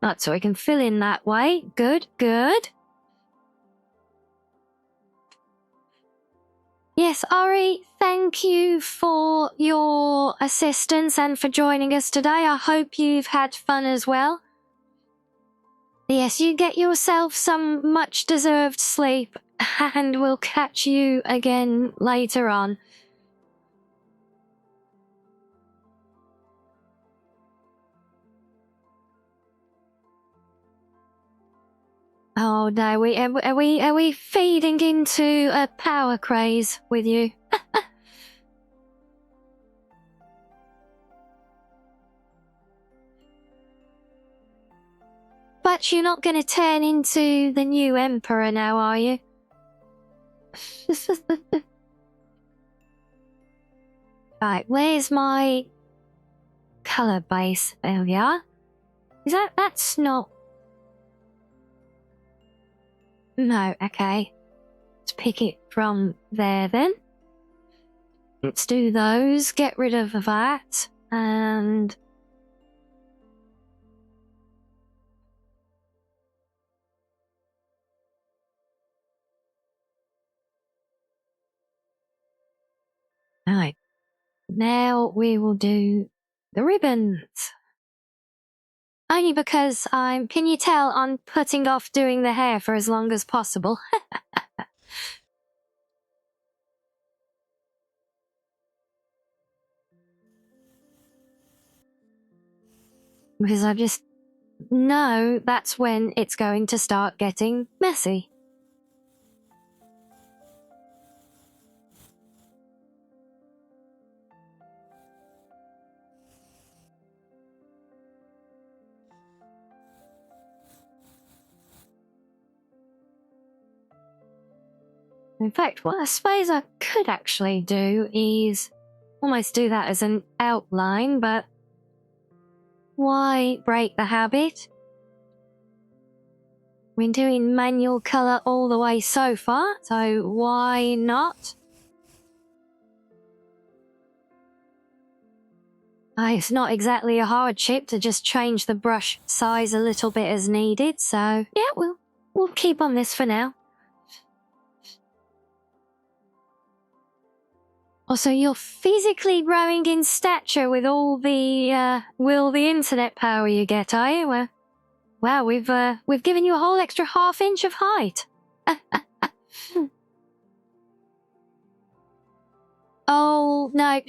[SPEAKER 1] Right, so I can fill in that way. Good, good. Yes, Ari, thank you for your assistance and for joining us today. I hope you've had fun as well. Yes, you get yourself some much-deserved sleep, and we'll catch you again later on. Oh no, are we feeding into a power craze with you? But you're not going to turn into the new emperor now, are you? Right, where's my colour base? There we are. That's not... No, okay. Let's pick it from there then. Let's do those, get rid of that, and... Alright. Now we will do the ribbons. Only because can you tell I'm putting off doing the hair for as long as possible? Because I just know that's when it's going to start getting messy. In fact, what I suppose I could actually do is almost do that as an outline, but why break the habit? We're doing manual colour all the way so far, so why not? It's not exactly a hardship to just change the brush size a little bit as needed, so yeah, we'll keep on this for now. Also, you're physically growing in stature with all the internet power you get, are you? Wow, we've given you a whole extra half-inch of height. Oh no,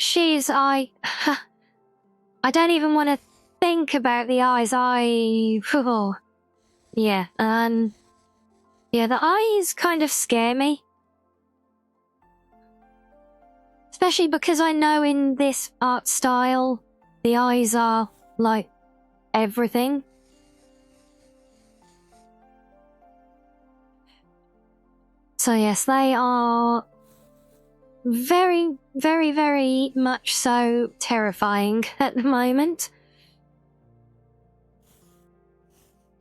[SPEAKER 1] I don't even want to think about the eyes. Yeah, the eyes kind of scare me. Especially because I know in this art style, the eyes are, like, everything. So yes, they are very, very, very much so terrifying at the moment.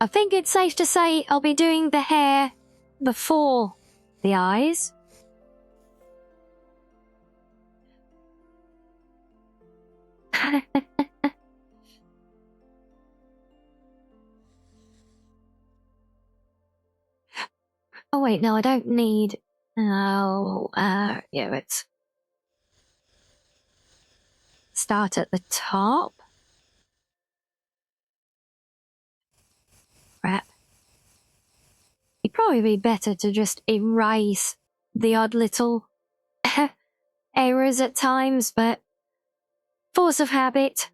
[SPEAKER 1] I think it's safe to say I'll be doing the hair before the eyes. Oh wait, no, I don't need... Oh, yeah, let's start at the top. Crap. It'd probably be better to just erase the odd little errors at times, but force of habit.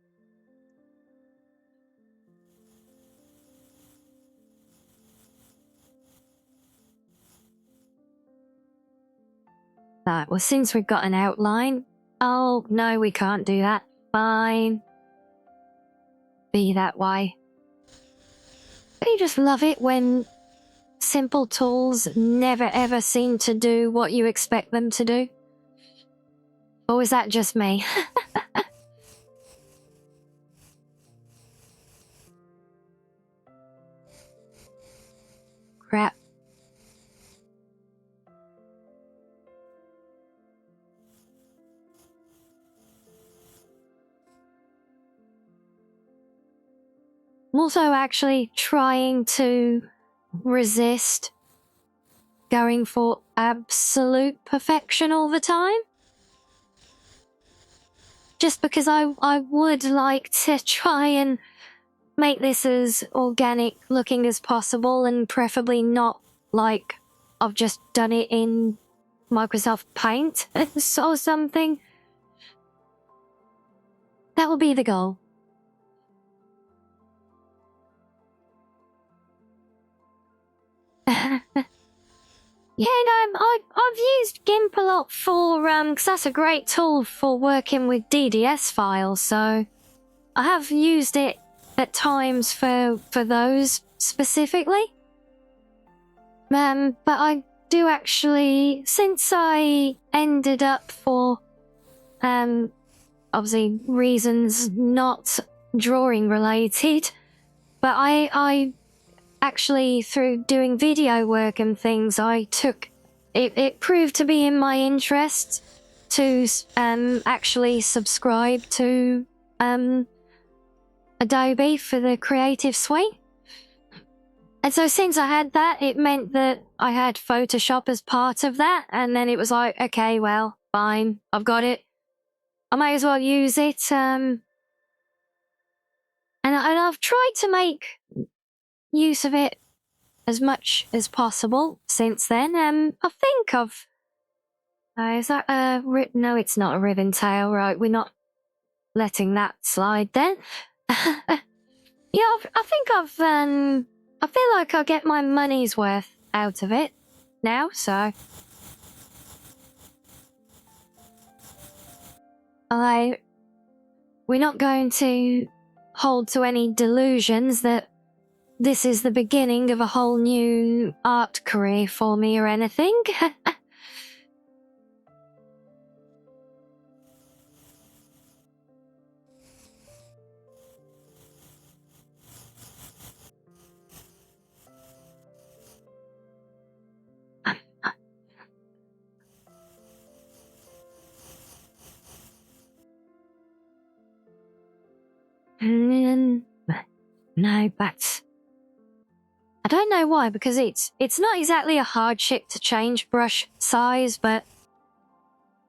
[SPEAKER 1] Right, well, since we've got an outline... Oh, no, we can't do that. Fine. Be that way. Don't you just love it when simple tools never ever seem to do what you expect them to do? Or was that just me? Crap. I'm also actually trying to resist going for absolute perfection all the time. Just because I would like to try and make this as organic looking as possible, and preferably not like I've just done it in Microsoft Paint or something. That will be the goal. Yeah, no, I've used GIMP a lot for, because that's a great tool for working with DDS files, so I have used it at times for those specifically. But I do actually, since I ended up for, obviously reasons not drawing related, But I actually, through doing video work and things, I took it proved to be in my interest to actually subscribe to Adobe for the Creative Suite. And so since I had that, it meant that I had Photoshop as part of that, and then it was like, okay, well, fine, I've got it. I might as well use it. And I've tried to make use of it as much as possible since then. I think of is that a no? It's not a ribbon tail, right? We're not letting that slide then. Yeah, I think I feel like I'll get my money's worth out of it now, so. We're not going to hold to any delusions that this is the beginning of a whole new art career for me or anything. No, but I don't know why, because it's not exactly a hardship to change brush size, but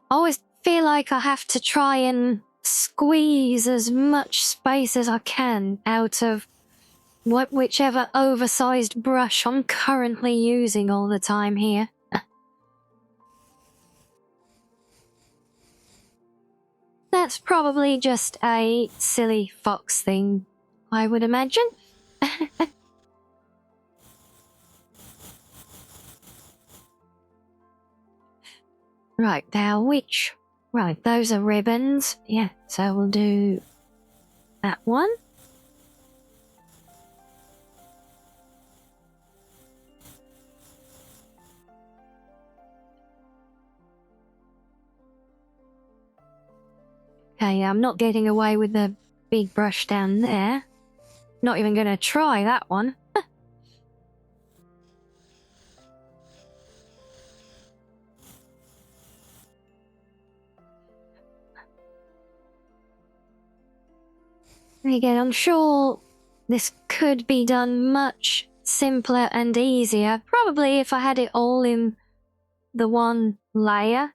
[SPEAKER 1] I always feel like I have to try and squeeze as much space as I can out of whichever oversized brush I'm currently using all the time here. That's probably just a silly fox thing, I would imagine. Right, now which... Right, those are ribbons. Yeah, so we'll do that one. Okay, I'm not getting away with the big brush down there. Not even gonna try that one. Again, I'm sure this could be done much simpler and easier. Probably if I had it all in the one layer.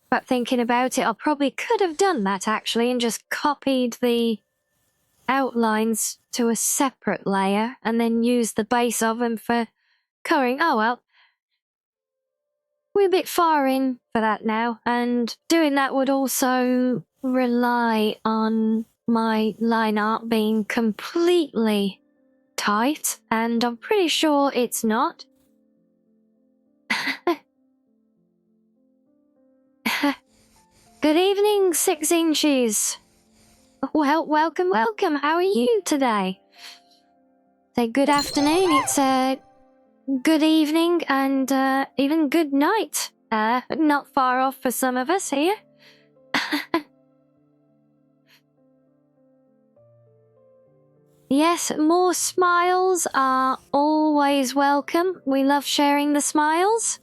[SPEAKER 1] But thinking about it, I probably could have done that actually and just copied the outlines to a separate layer and then used the base of them for coloring. Oh well. We're a bit far in for that now, and doing that would also rely on my line art being completely tight, and I'm pretty sure it's not. Good evening, 6 inches. Well, welcome. How are you today? Say good afternoon. It's good evening and even good night. Not far off for some of us here. Yes, more smiles are always welcome. We love sharing the smiles.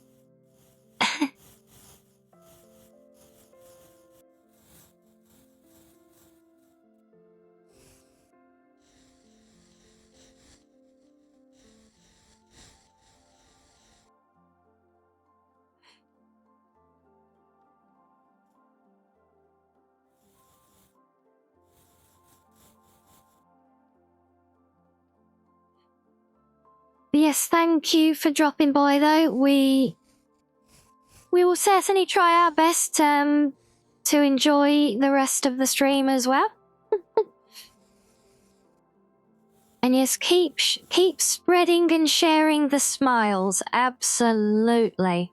[SPEAKER 1] Yes, thank you for dropping by though. We will certainly try our best to enjoy the rest of the stream as well. And yes, keep spreading and sharing the smiles. Absolutely.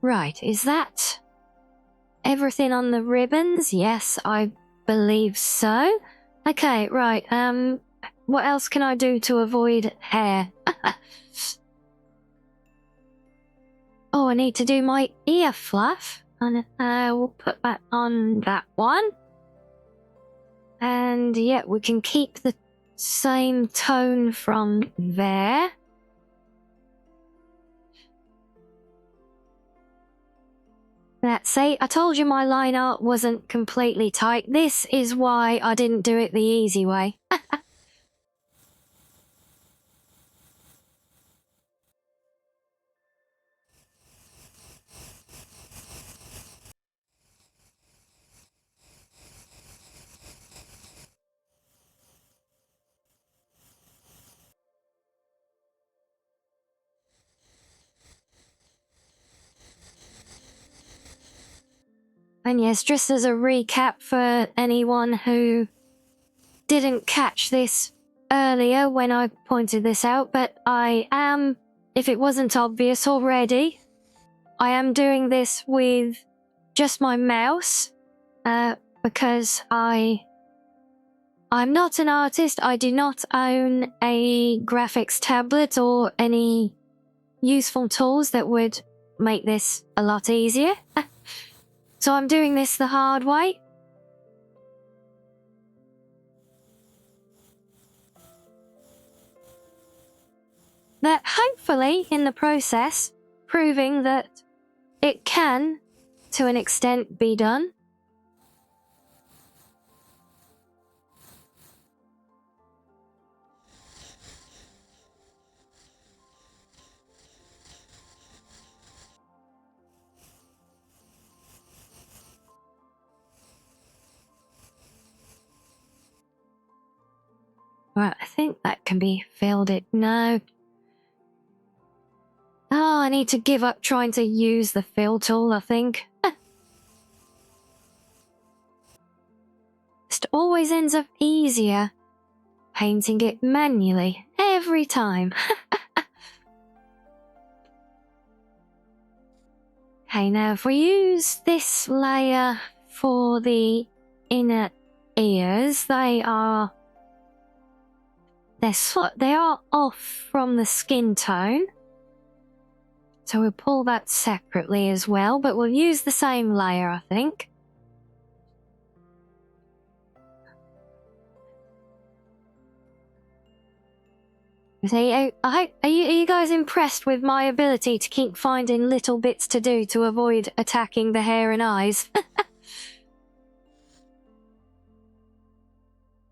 [SPEAKER 1] Right, is that everything on the ribbons? Yes, I believe so. Okay, right, what else can I do to avoid hair? Oh, I need to do my ear fluff. And we'll put that on that one. And yeah, we can keep the same tone from there. Let's see, I told you my line art wasn't completely tight. This is why I didn't do it the easy way. And yes, just as a recap for anyone who didn't catch this earlier when I pointed this out, but I am, if it wasn't obvious already, I am doing this with just my mouse, because I'm not an artist. I do not own a graphics tablet or any useful tools that would make this a lot easier. So I'm doing this the hard way. That hopefully, in the process, proving that it can, to an extent, be done. Right, I think that can be filled it. No. Oh, I need to give up trying to use the fill tool, I think. It always ends up easier painting it manually every time. Okay, now if we use this layer for the inner ears, they are off from the skin tone. So we'll pull that separately as well, but we'll use the same layer, I think. See, are you guys impressed with my ability to keep finding little bits to do to avoid attacking the hair and eyes?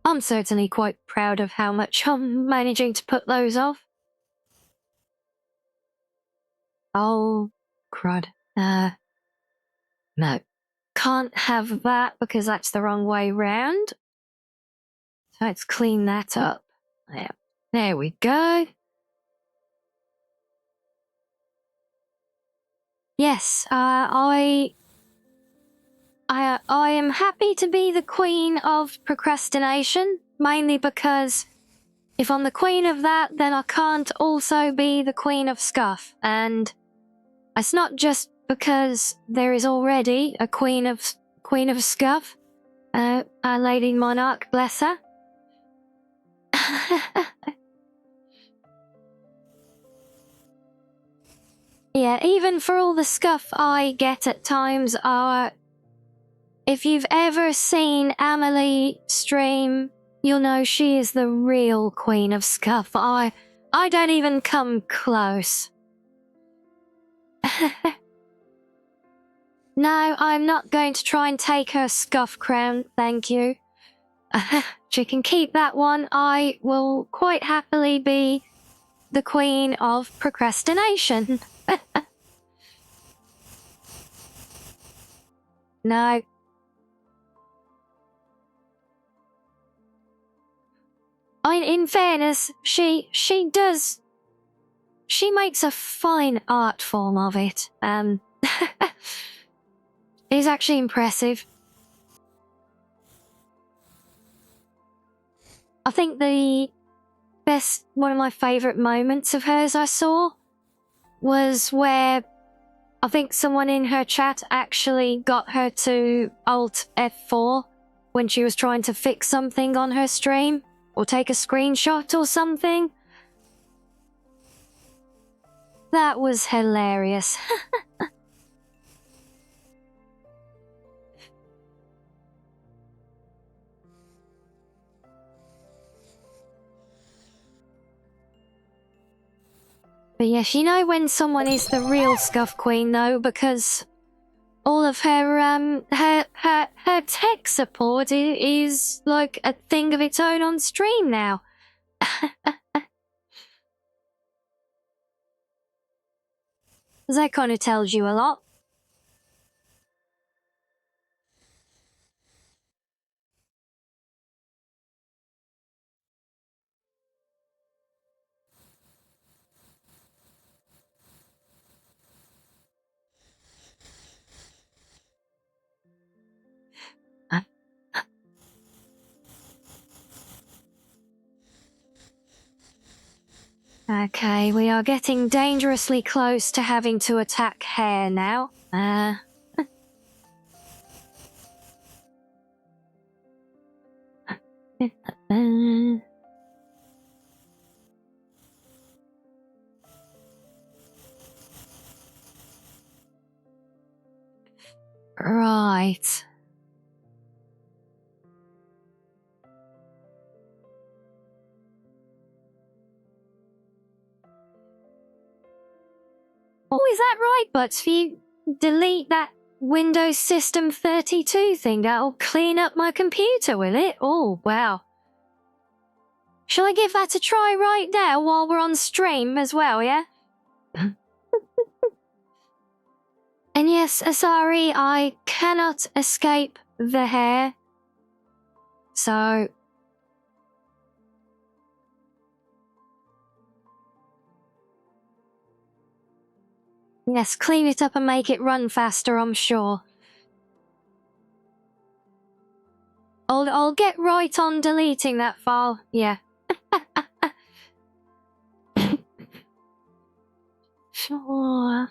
[SPEAKER 1] I'm certainly quite proud of how much I'm managing to put those off. Oh, crud. No. Can't have that because that's the wrong way round. So let's clean that up. There we go. Yes, I am happy to be the queen of procrastination, mainly because if I'm the queen of that, then I can't also be the queen of scuff. And it's not just because there is already a queen of scuff, our Lady Monarch, bless her. Yeah, even for all the scuff I get at times, if you've ever seen Amelie stream, you'll know she is the real queen of scuff. I don't even come close. No, I'm not going to try and take her scuff crown, thank you. She can keep that one. I will quite happily be the queen of procrastination. No. In fairness, she makes a fine art form of it. It's actually impressive. I think one of my favourite moments of hers I saw was where I think someone in her chat actually got her to Alt F4 when she was trying to fix something on her stream or take a screenshot or something. That was hilarious. But yes, you know when someone is the real Scuff Queen, though, because all of her her tech support is like a thing of its own on stream now. That kind of tells you a lot. Okay, we are getting dangerously close to having to attack hair now. Right. Oh, is that right, Butts? If you delete that Windows System 32 thing, that'll clean up my computer, will it? Oh, wow. Shall I give that a try right now while we're on stream as well, yeah? And yes, Asari, I cannot escape the hair. So... yes, clean it up and make it run faster, I'm sure. I'll get right on deleting that file, yeah. Sure.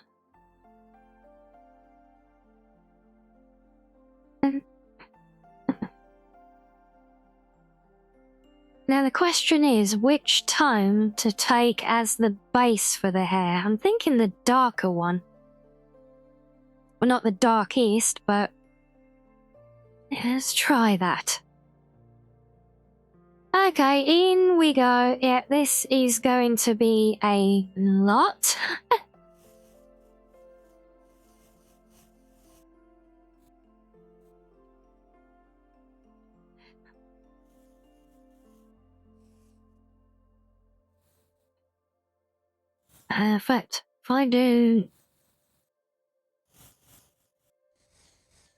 [SPEAKER 1] Now the question is, which tone to take as the base for the hair? I'm thinking the darker one. Well, not the darkest, but... let's try that. Okay, in we go. Yeah, this is going to be a lot. Perfect. If I do...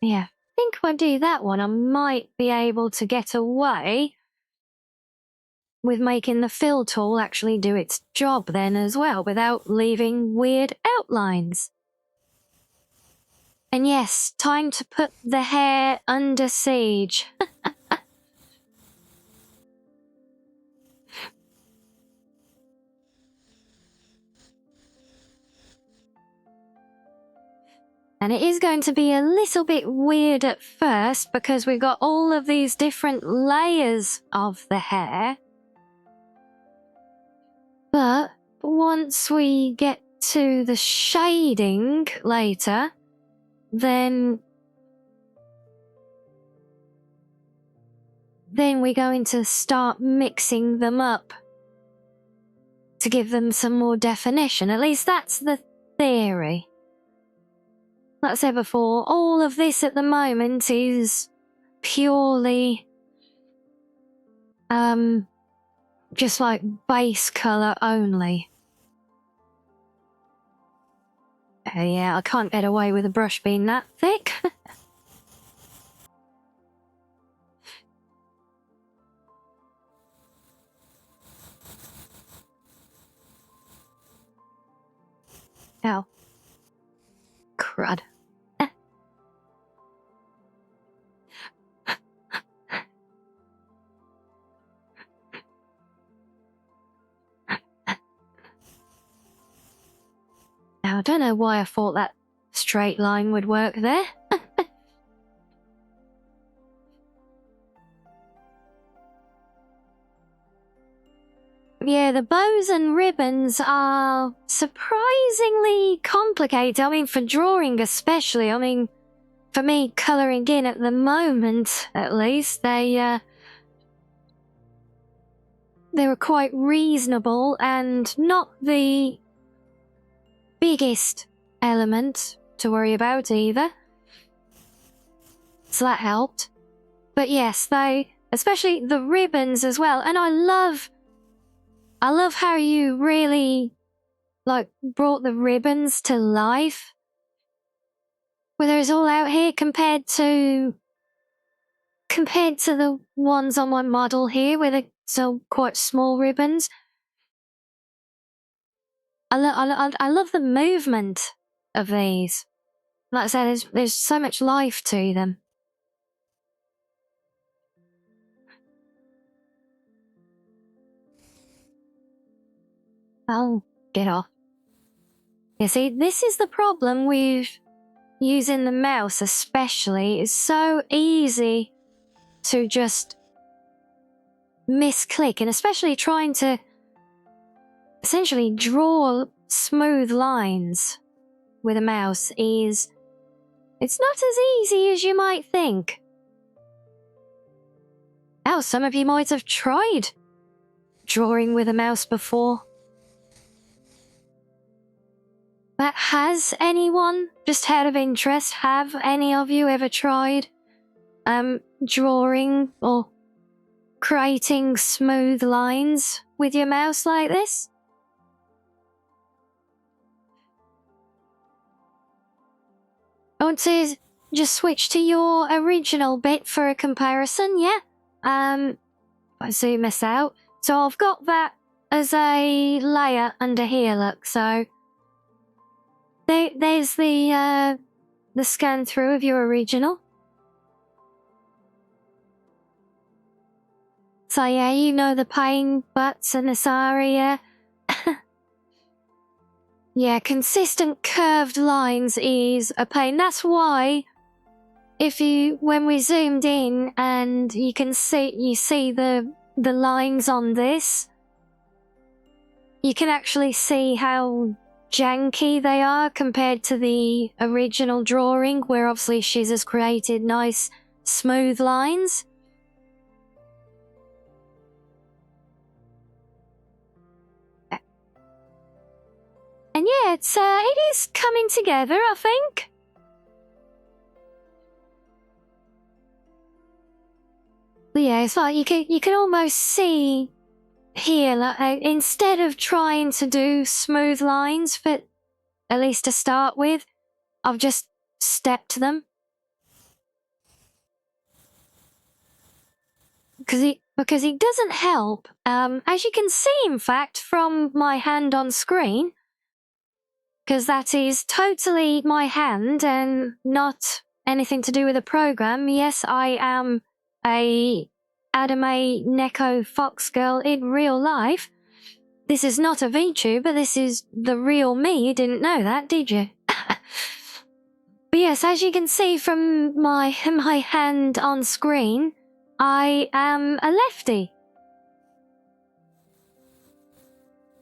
[SPEAKER 1] yeah, I think if I do that one, I might be able to get away with making the fill tool actually do its job then as well, without leaving weird outlines. And yes, time to put the hair under siege. And it is going to be a little bit weird at first because we've got all of these different layers of the hair. But once we get to the shading later, then we're going to start mixing them up to give them some more definition. At least that's the theory. Like I said before, all of this at the moment is purely just like base colour only. Yeah, I can't get away with a brush being that thick. Oh. Crud. Now, I don't know why I thought that straight line would work there. Yeah, the bows and ribbons are surprisingly complicated. I mean, for drawing especially. I mean, for me, colouring in at the moment, at least, they were quite reasonable and not the biggest element to worry about either. So that helped. But yes, especially the ribbons as well. And I love how you really, brought the ribbons to life. Where it's all out here compared to the ones on my model here, where they're so quite small ribbons. I love the movement of these. Like I said, there's so much life to them. Oh, get off. You see, this is the problem with using the mouse especially. It's so easy to just misclick, and especially trying to essentially draw smooth lines with a mouse it's not as easy as you might think. Now, some of you might have tried drawing with a mouse before. But has anyone, just out of interest, have any of you ever tried drawing or creating smooth lines with your mouse like this? I want to just switch to your original bit for a comparison, yeah? I zoom this out. So I've got that as a layer under here, look, so there's the scan through of your original. So yeah, you know the pain butts in this area. Yeah, consistent curved lines is a pain. That's why when we zoomed in and you see the lines on this, you can actually see how janky they are compared to the original drawing, where obviously Shiz has created nice smooth lines. And yeah, it is coming together, I think. But yeah, it's like you can almost see here, like, instead of trying to do smooth lines, for at least to start with, I've just stepped them. Because it doesn't help. As you can see, in fact, from my hand on screen, because that is totally my hand and not anything to do with the program. Yes, I am a anime Neko Fox girl in real life. This is not a VTuber, this is the real me. You didn't know that, did you? But yes, as you can see from my hand on screen, I am a lefty.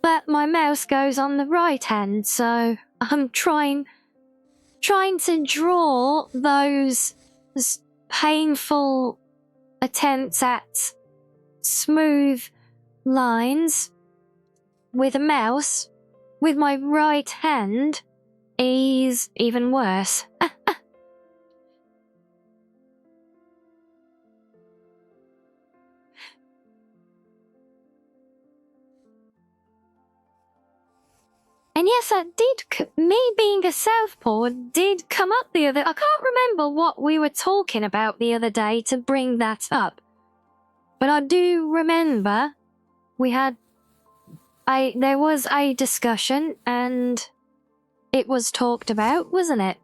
[SPEAKER 1] But my mouse goes on the right hand, so I'm trying to draw those painful attempts at smooth lines with a mouse with my right hand is even worse. And yes, that did, me being a southpaw did come up the other, I can't remember what we were talking about the other day to bring that up. But I do remember there was a discussion and it was talked about, wasn't it?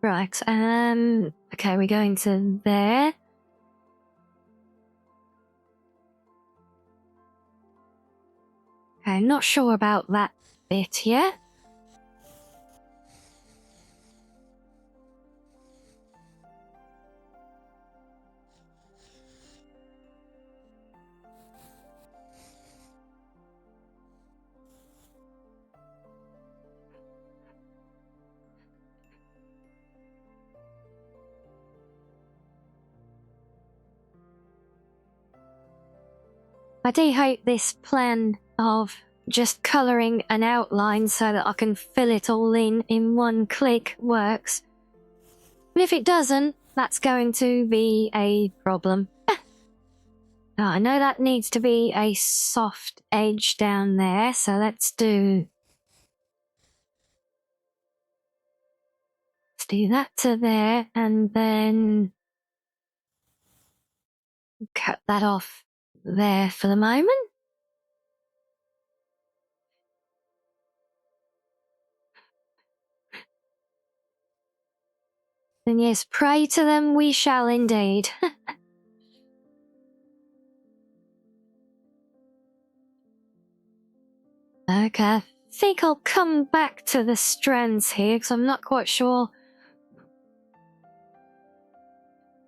[SPEAKER 1] Right, okay, we're going to there. Okay, not sure about that bit yet. I do hope this plan of just colouring an outline so that I can fill it all in one click works. And if it doesn't, that's going to be a problem. Oh, I know that needs to be a soft edge down there, so let's do that to there, and then cut that off there for the moment. And yes, pray to them we shall indeed. Okay, I think I'll come back to the strands here because I'm not quite sure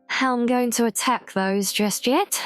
[SPEAKER 1] how I'm going to attack those just yet.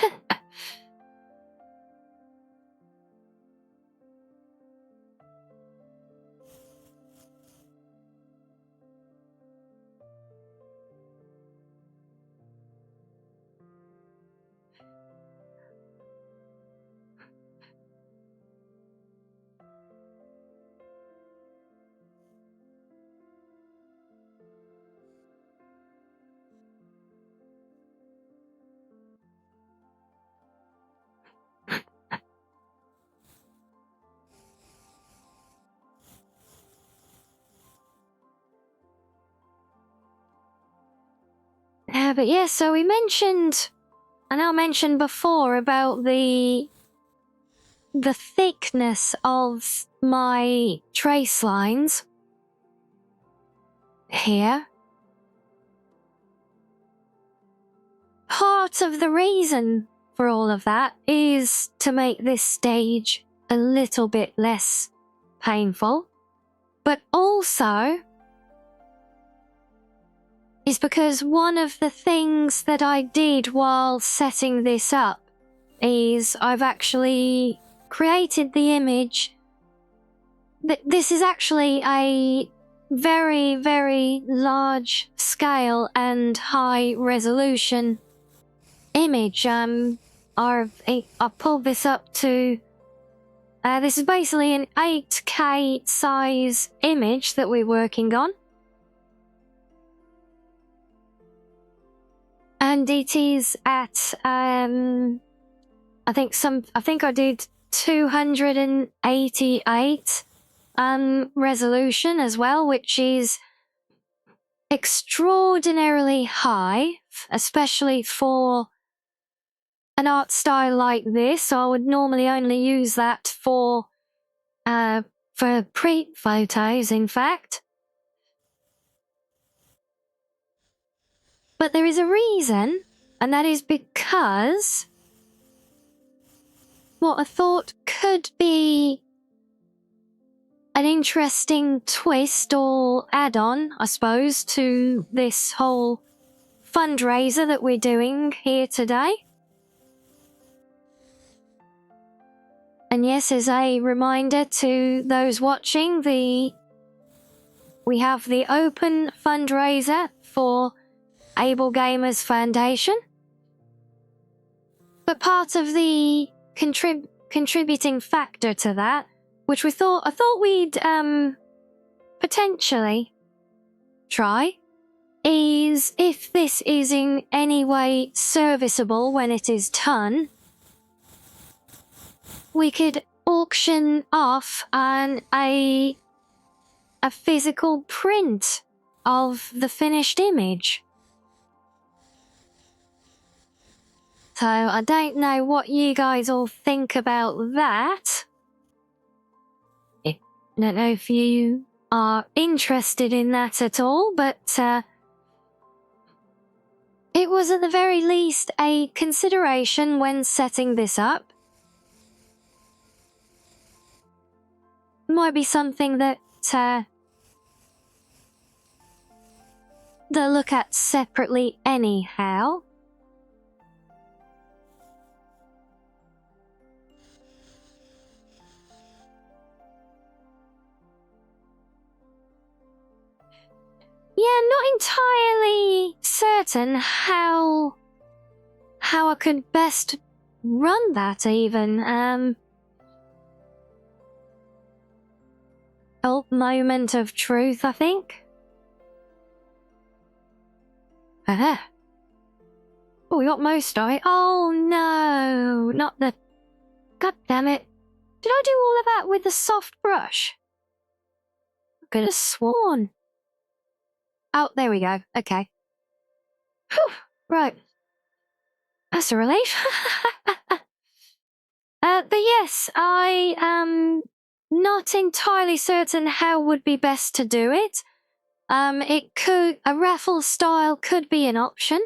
[SPEAKER 1] But yeah, so we mentioned, I know I mentioned before about the thickness of my trace lines here. Part of the reason for all of that is to make this stage a little bit less painful, but also is because one of the things that I did while setting this up is I've actually created the image. This is actually a very, very large scale and high resolution image. I pulled this up to, this is basically an 8K size image that we're working on. And it is at, I think I did 288 resolution as well, which is extraordinarily high, especially for an art style like this. I would normally only use that for pre-photos, in fact. But there is a reason, and that is because what I thought could be an interesting twist or add-on, I suppose, to this whole fundraiser that we're doing here today. And yes, as a reminder to those watching, we have the open fundraiser for Able Gamers Foundation. But part of the contributing factor to that, which I thought we'd potentially try, is if this is in any way serviceable when it is done, we could auction off a physical print of the finished image. So I don't know what you guys all think about that. I don't know if you are interested in that at all, but it was at the very least a consideration when setting this up. Might be something that they'll look at separately anyhow. Yeah, not entirely certain how I could best run that even. Oh, moment of truth, I think. Ah. Oh, we got most of it. Oh no, not the... God damn it. Did I do all of that with the soft brush? I could have sworn. Oh, there we go. Okay. Whew. Right. That's a relief. But yes, I am not entirely certain how would be best to do it. A raffle style could be an option.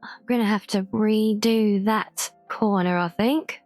[SPEAKER 1] I'm gonna have to redo that corner, I think.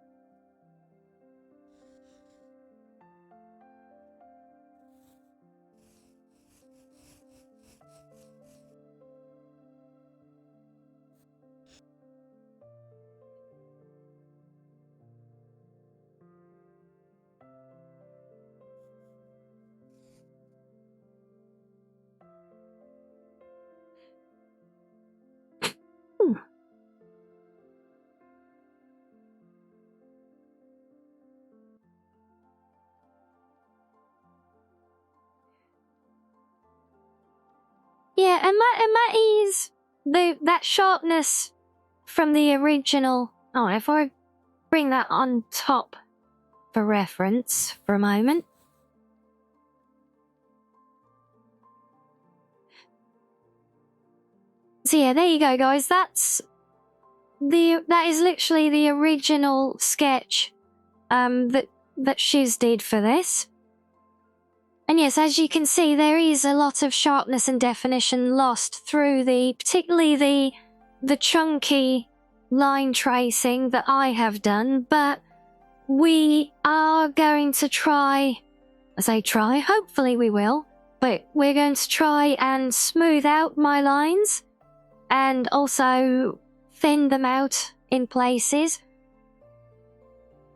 [SPEAKER 1] Yeah, and that is that sharpness from the original. Oh, if I bring that on top for reference for a moment. So yeah, there you go, guys. That is literally the original sketch that Shiz did for this. And yes, as you can see, there is a lot of sharpness and definition lost through particularly the chunky line tracing that I have done, but we are going to try, hopefully we will, but we're going to try and smooth out my lines and also thin them out in places.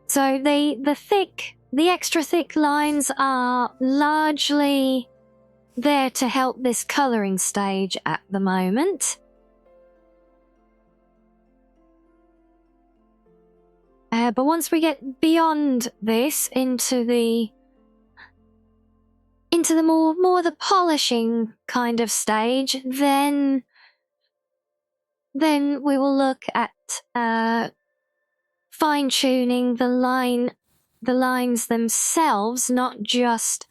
[SPEAKER 1] So the extra thick lines are largely there to help this colouring stage at the moment. But once we get beyond this into the more the polishing kind of stage, then we will look at fine-tuning the lines themselves, not just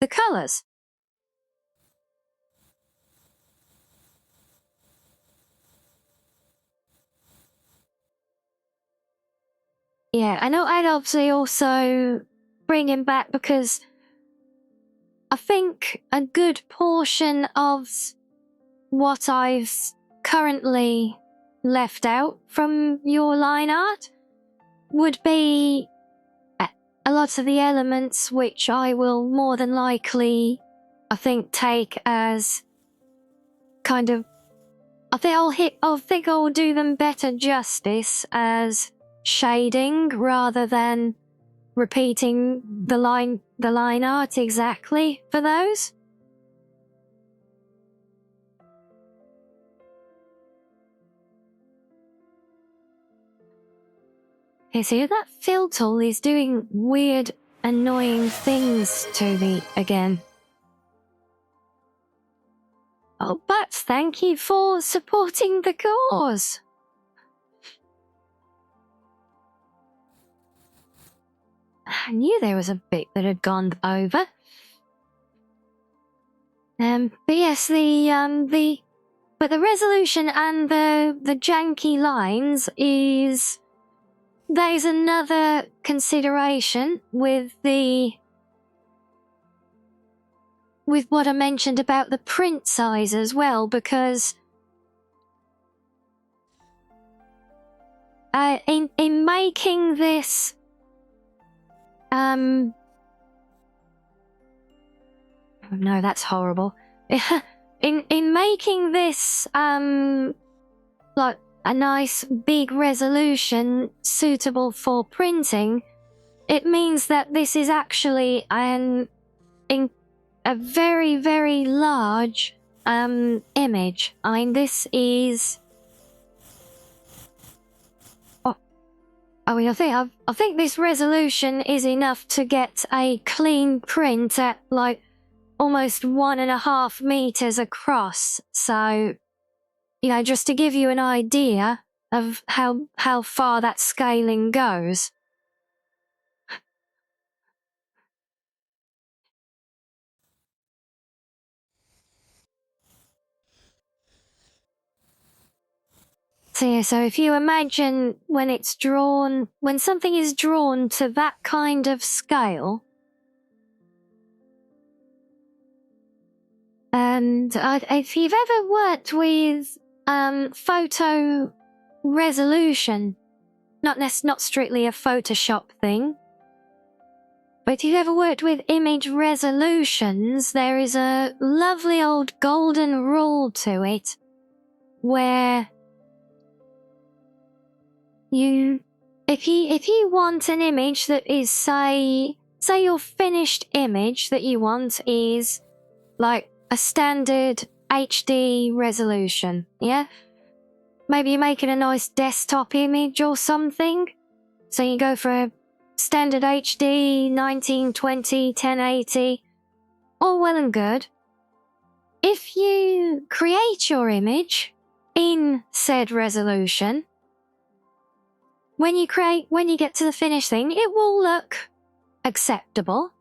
[SPEAKER 1] the colours. Yeah, I know I'd obviously also bring him back because I think a good portion of what I've currently left out from your line art would be a lot of the elements which I will more than likely, I think, take as kind of... I think I'll do them better justice as shading rather than repeating the line art exactly for those. Okay, so that fill tool is doing weird, annoying things to me again. Oh, but thank you for supporting the cause. I knew there was a bit that had gone over. But yes, the resolution and the janky lines is... There's another consideration with what I mentioned about the print size as well, because in making this oh no, that's horrible. in making this like a nice big resolution suitable for printing, it means that this is actually a very, very large image. I mean, this is... I think this resolution is enough to get a clean print at like almost 1.5 meters across. So, just to give you an idea of how far that scaling goes. So if you imagine when something is drawn to that kind of scale, and if you've ever worked with photo resolution, not strictly a Photoshop thing, but if you've ever worked with image resolutions, there is a lovely old golden rule to it, where if you want an image that is, say your finished image that you want is like a standard HD resolution, yeah? Maybe you're making a nice desktop image or something, so you go for a standard HD 1920 1080, all well and good. If you create your image in said resolution, when you get to the finished thing, it will look acceptable.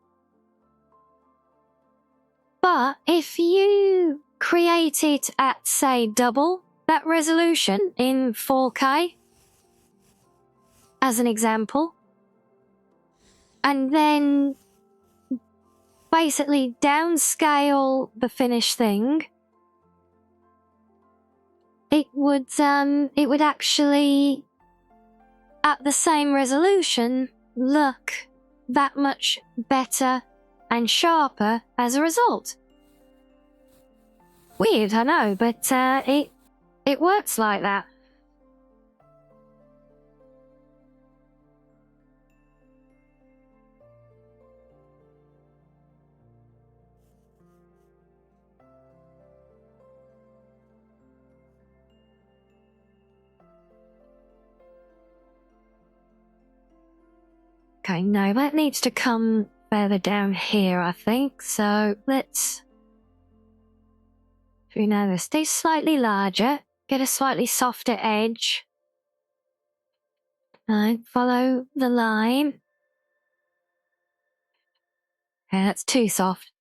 [SPEAKER 1] But if you create it at, say, double that resolution in 4K, as an example, and then basically downscale the finished thing, it would actually, at the same resolution, look that much better and sharper as a result. Weird, I know, but it works like that. Okay, no, that needs to come further down here, I think. So let's, this stay slightly larger, get a slightly softer edge. Follow the line. Yeah, that's too soft.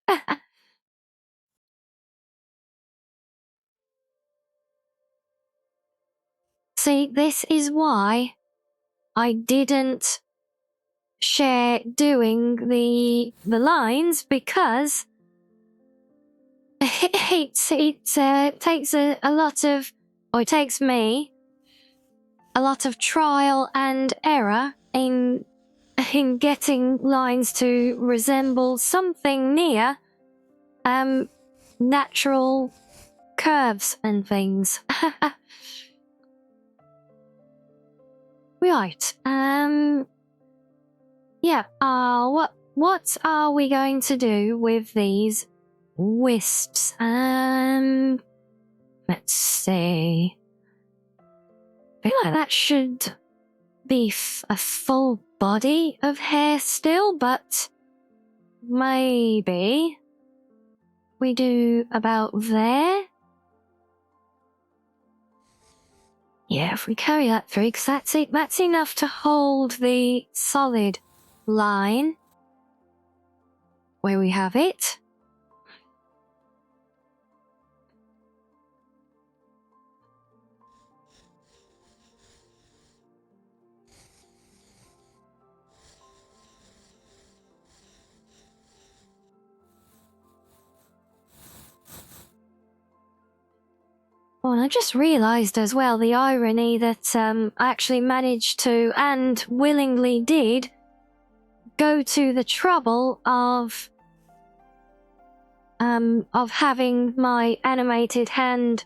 [SPEAKER 1] See, this is why I didn't share doing the lines, because it takes it takes me a lot of trial and error in getting lines to resemble something near natural curves and things. Right. Yeah. What are we going to do with these wisps? Let's see. I feel like that should be a full body of hair still, but maybe we do about there. Yeah, if we carry that through, because that's enough to hold the solid line where we have it. Oh, and I just realised as well the irony that I actually managed to, and willingly did, go to the trouble of having my animated hand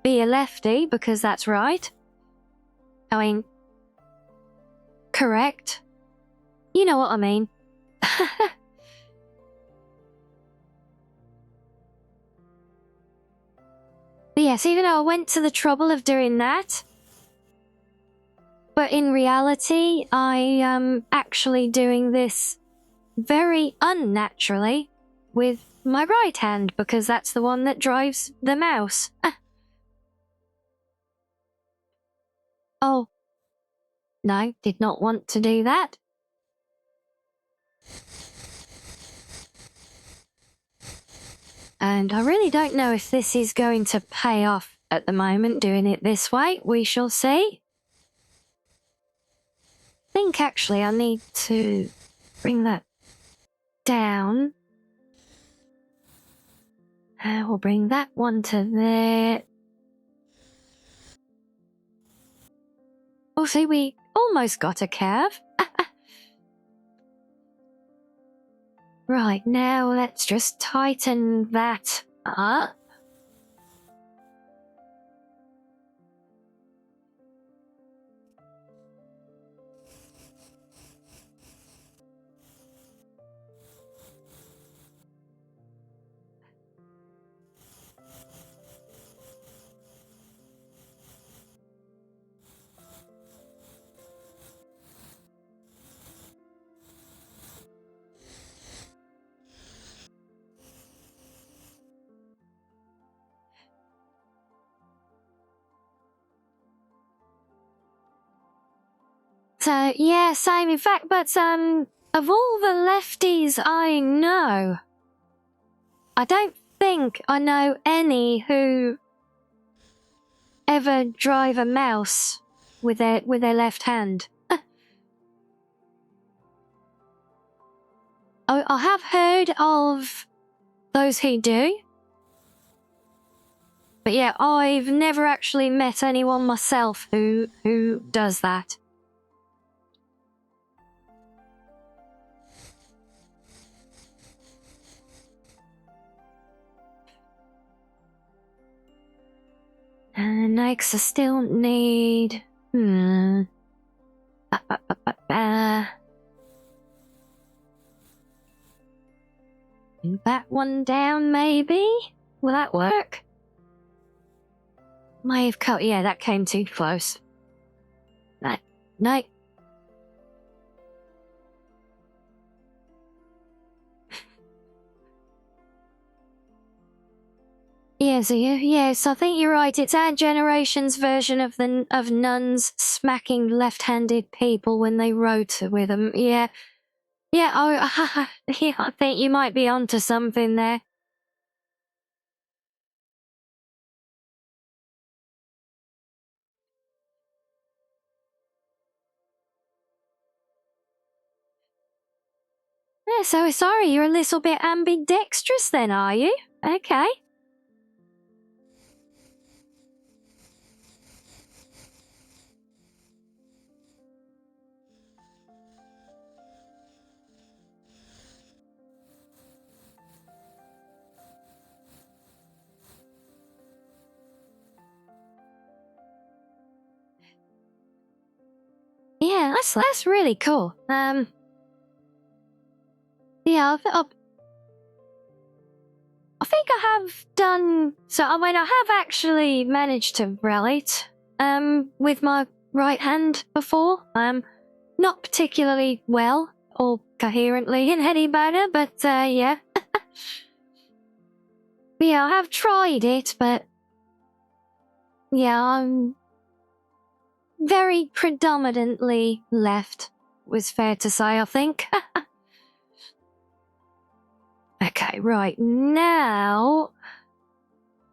[SPEAKER 1] be a lefty, because that's right. I mean, correct. You know what I mean. But yes, even though I went to the trouble of doing that, but in reality, I am actually doing this very unnaturally with my right hand because that's the one that drives the mouse. Oh, no, did not want to do that. And I really don't know if this is going to pay off at the moment, doing it this way. We shall see. I think actually I need to bring that down. We'll bring that one to there. Oh, see, we almost got a curve. Right, now let's just tighten that up. So, yeah, same. In fact, but, of all the lefties I know, I don't think I know any who ever drive a mouse with their left hand. I have heard of those who do. But yeah, I've never actually met anyone myself who does that. And next I still need... That one down, maybe? Will that work? May have cut... Yeah, that came too close. No. Yes, I think you're right. It's our generation's version of nuns smacking left-handed people when they wrote with them. Yeah. Yeah, yeah, I think you might be onto something there. Yeah, so sorry, you're a little bit ambidextrous then, are you? Okay. Yeah, that's really cool. Yeah, I think I have done... So, I mean, I have actually managed to relate, with my right hand before. Not particularly well or coherently in any manner, but, yeah. Yeah, I have tried it, but... Yeah, I'm very predominantly left, was fair to say, I think. Okay, right, now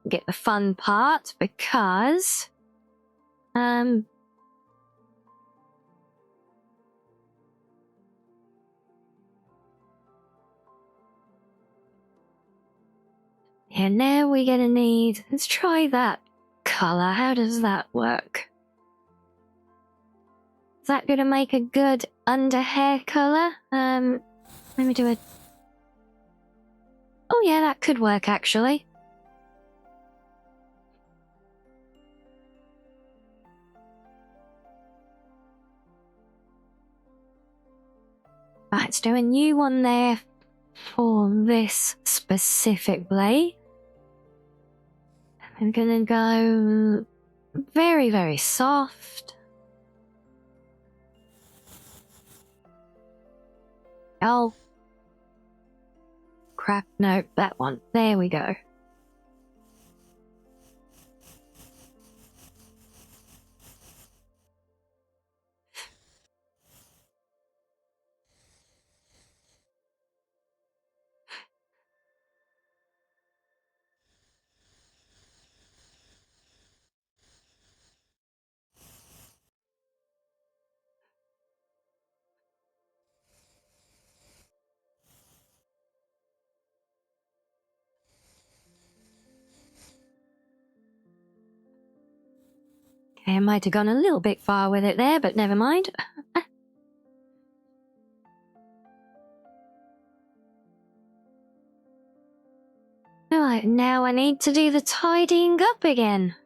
[SPEAKER 1] get the fun part because yeah, now we're gonna need, let's try that color. How does that work? Is that gonna make a good under hair color? Let me do a... Oh yeah, that could work actually. Right, let's do a new one there for this specific blade. I'm gonna go very, very soft. Oh. Crap, no, that one. There we go. Okay, I might have gone a little bit far with it there, but never mind. Right, now I need to do the tidying up again.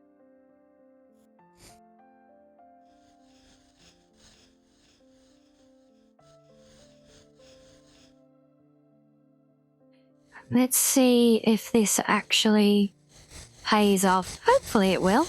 [SPEAKER 1] Let's see if this actually pays off. Hopefully it will.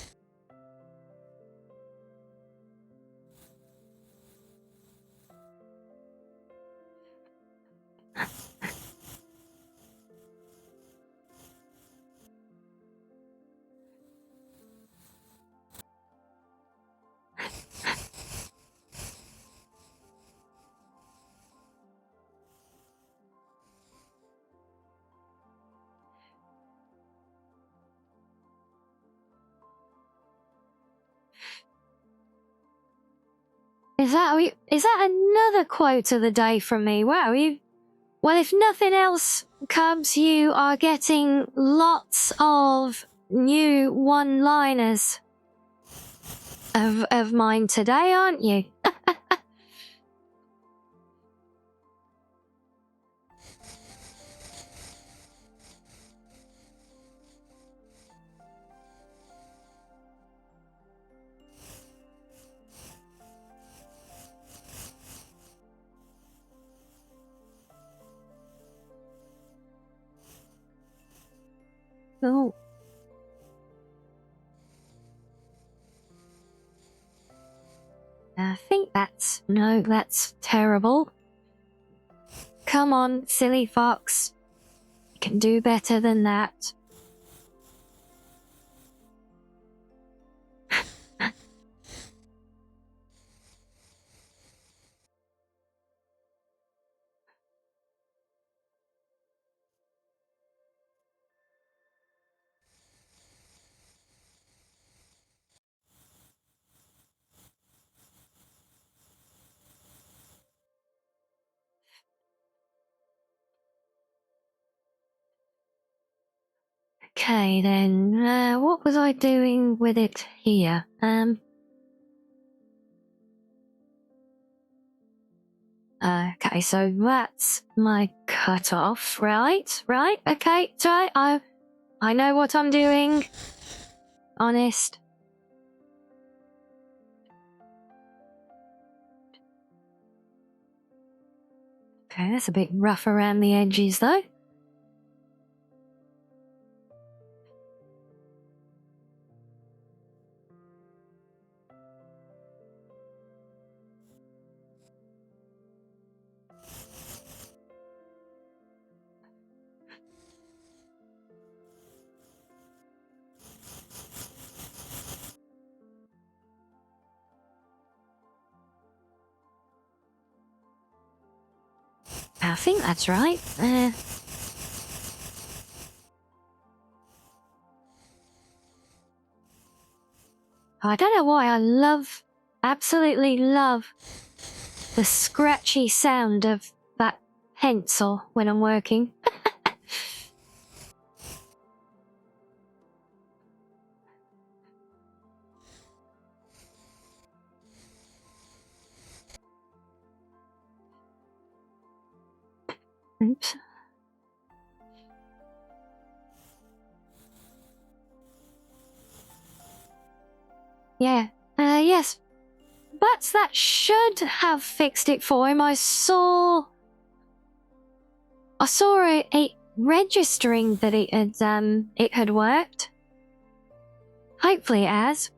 [SPEAKER 1] Is that another quote of the day from me? Wow, well, if nothing else, Cubs, you are getting lots of new one-liners of mine today, aren't you? Oh. I think that's terrible. Come on, silly fox. You can do better than that. Okay, then, what was I doing with it here? Okay, so that's my cutoff, right? Right, okay, it's right, I know what I'm doing. Honest. Okay, that's a bit rough around the edges, though. I think that's right. I don't know why absolutely love the scratchy sound of that pencil when I'm working. Oops. Yeah, yes. But that should have fixed it for him. I saw I saw it registering that it had worked. Hopefully it has.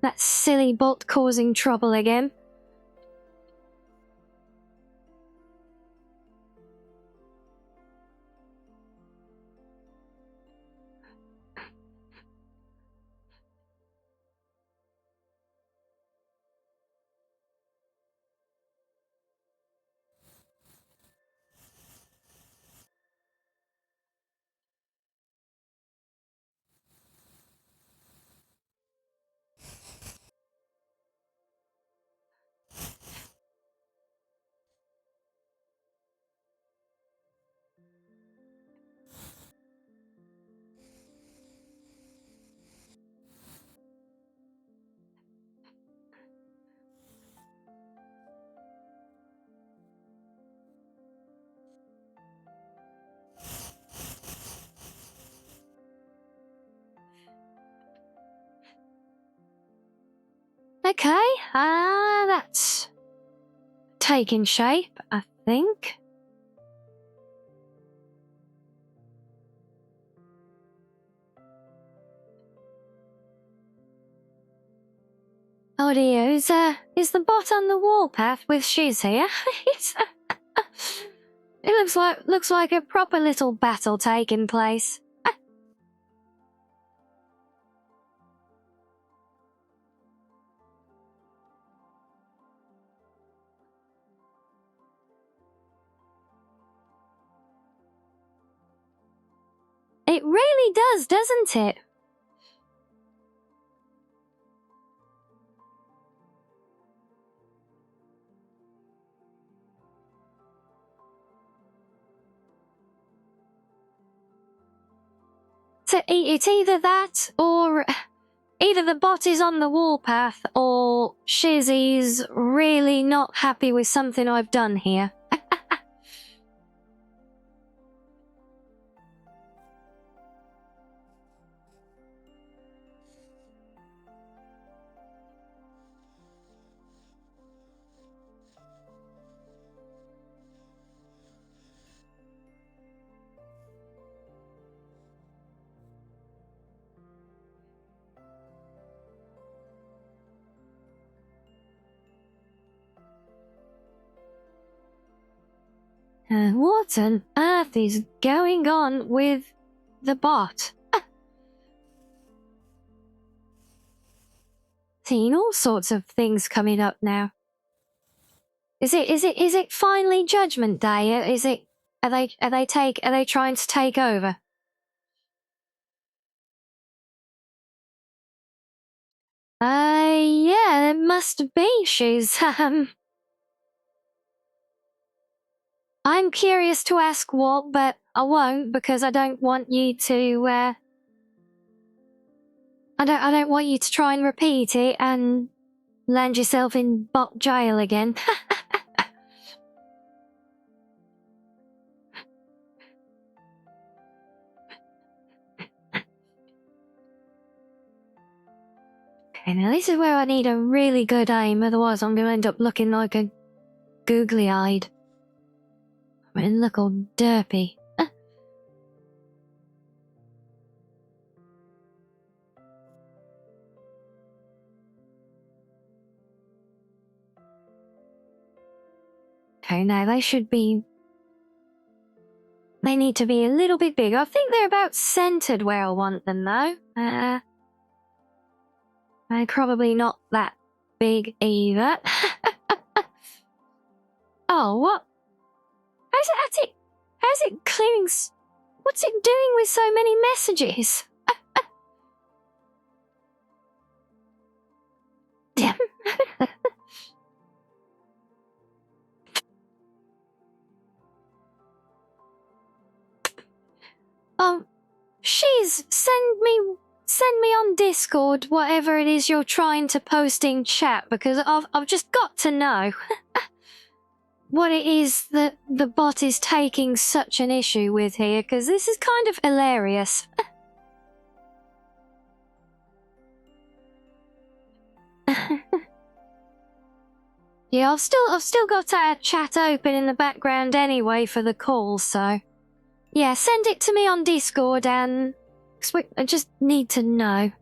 [SPEAKER 1] That silly bot causing trouble again. Okay, that's taking shape, I think. Oh dear, is the bot on the warpath with Shiz here? It looks like a proper little battle taking place. It really does, doesn't it? So it's either that, or either the bot is on the warpath, or Shizzy's really not happy with something I've done here. What on earth is going on with the bot? Seeing all sorts of things coming up now. Is it finally Judgment Day? Are they trying to take over? Yeah, it must be. She's I'm curious to ask what, but I won't because I don't want you to I don't want you to try and repeat it and land yourself in bot jail again. Okay, now this is where I need a really good aim, otherwise I'm going to end up looking like a googly-eyed. I'm going to look all derpy. Okay, now they need to be a little bit bigger. I think they're about centered where I want them, though. They're probably not that big either. Oh, what? How's it clearing? What's it doing with so many messages? Damn. She's send me on Discord whatever it is you're trying to post in chat, because I've just got to know what it is that the bot is taking such an issue with here, because this is kind of hilarious. Yeah, I've still got our chat open in the background anyway for the call, so yeah, send it to me on Discord and I just need to know.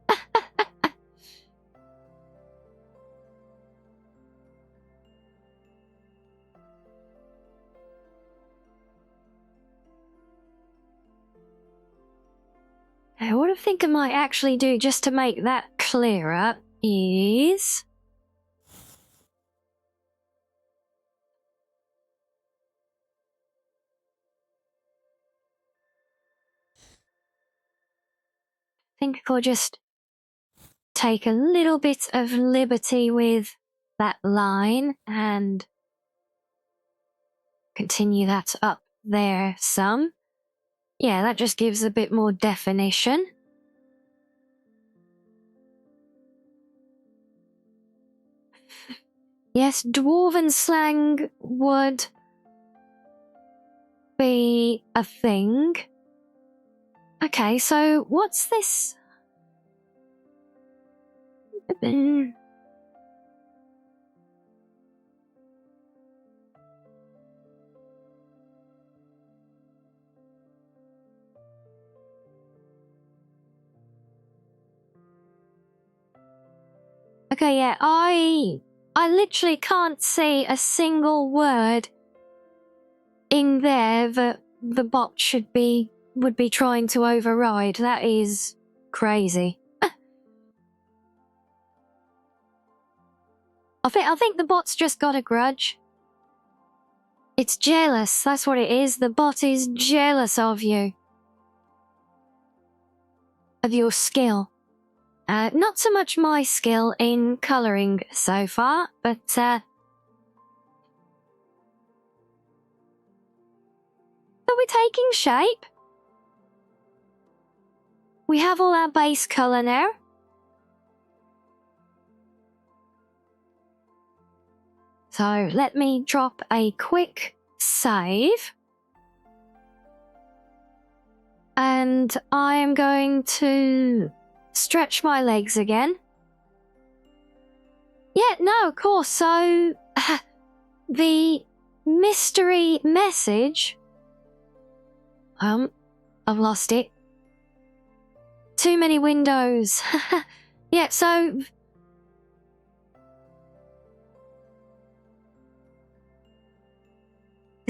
[SPEAKER 1] What I think I might actually do just to make that clearer is... I think I'll just take a little bit of liberty with that line and continue that up there some. Yeah, that just gives a bit more definition. Yes, dwarven slang would be a thing. Okay, so what's this? Okay, yeah, I literally can't see a single word in there that the bot would be trying to override. That is crazy. I think the bot's just got a grudge. It's jealous, that's what it is. The bot is jealous of you. Of your skill. Not so much my skill in colouring so far, but are we taking shape? We have all our base colour now. So let me drop a quick save. And I am going to stretch my legs again. Yeah, no, of course. So the mystery message. I've lost it. Too many windows. Yeah, so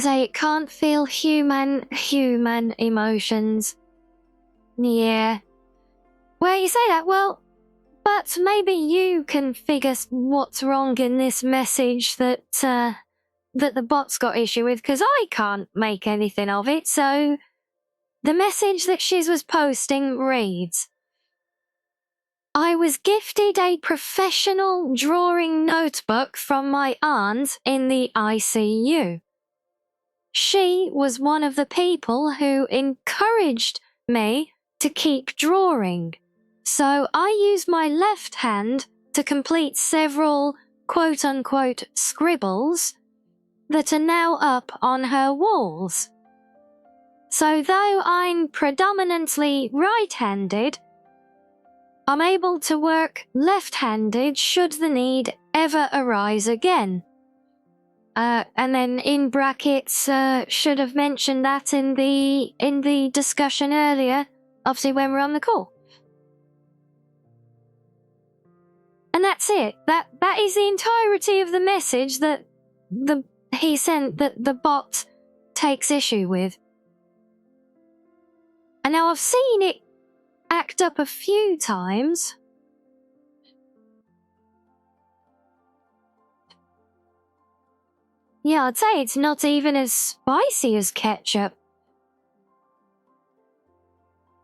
[SPEAKER 1] say it can't feel human emotions. Yeah. Well, you say that, well, but maybe you can figure what's wrong in this message that the bot's got issue with, because I can't make anything of it. So the message that she was posting reads, I was gifted a professional drawing notebook from my aunt in the ICU. She was one of the people who encouraged me to keep drawing. So I used my left hand to complete several quote-unquote scribbles that are now up on her walls. So though I'm predominantly right-handed, I'm able to work left-handed should the need ever arise again. And then in brackets, should have mentioned that in the discussion earlier, obviously when we're on the call. And that's it. That is the entirety of the message that he sent that the bot takes issue with. And now I've seen it act up a few times. Yeah, I'd say it's not even as spicy as ketchup.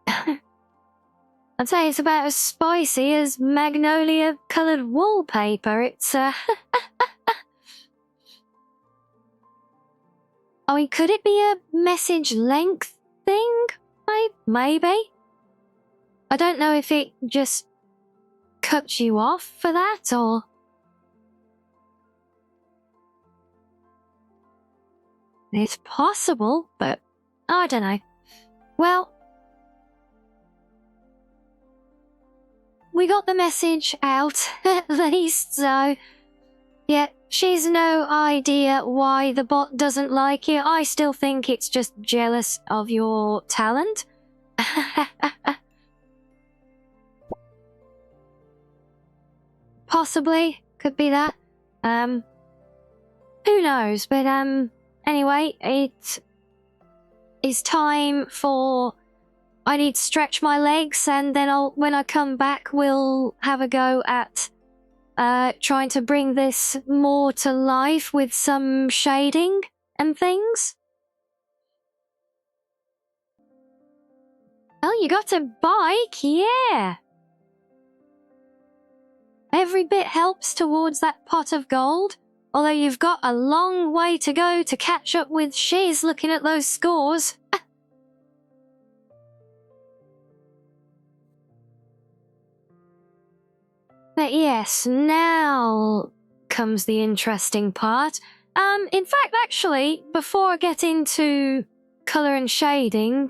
[SPEAKER 1] I'd say it's about as spicy as magnolia-coloured wallpaper. It's, I mean, could it be a message length thing? Maybe. I don't know if it just cuts you off for that, or... It's possible, but I don't know. Well, we got the message out, at least, so... Yeah, She's no idea why the bot doesn't like you. I still think it's just jealous of your talent. Possibly. Could be that. Who knows? But, anyway, it is time for... I need to stretch my legs, and then when I come back, we'll have a go at trying to bring this more to life with some shading and things. Oh, you got a bike? Yeah. Every bit helps towards that pot of gold, although you've got a long way to go to catch up with Shiz looking at those scores. But yes, now comes the interesting part. In fact, actually, before I get into colour and shading,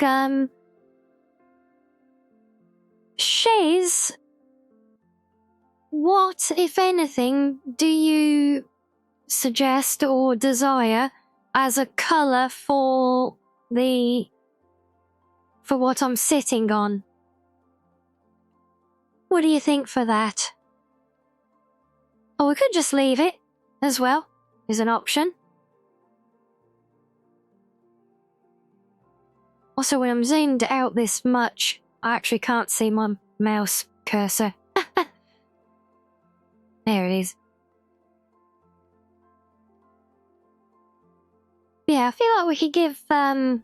[SPEAKER 1] Shiz, what, if anything, do you suggest or desire as a colour for what I'm sitting on? What do you think for that? Or we could just leave it as well, is an option. Also, when I'm zoomed out this much, I actually can't see my mouse cursor. There it is. Yeah, I feel like we could give, I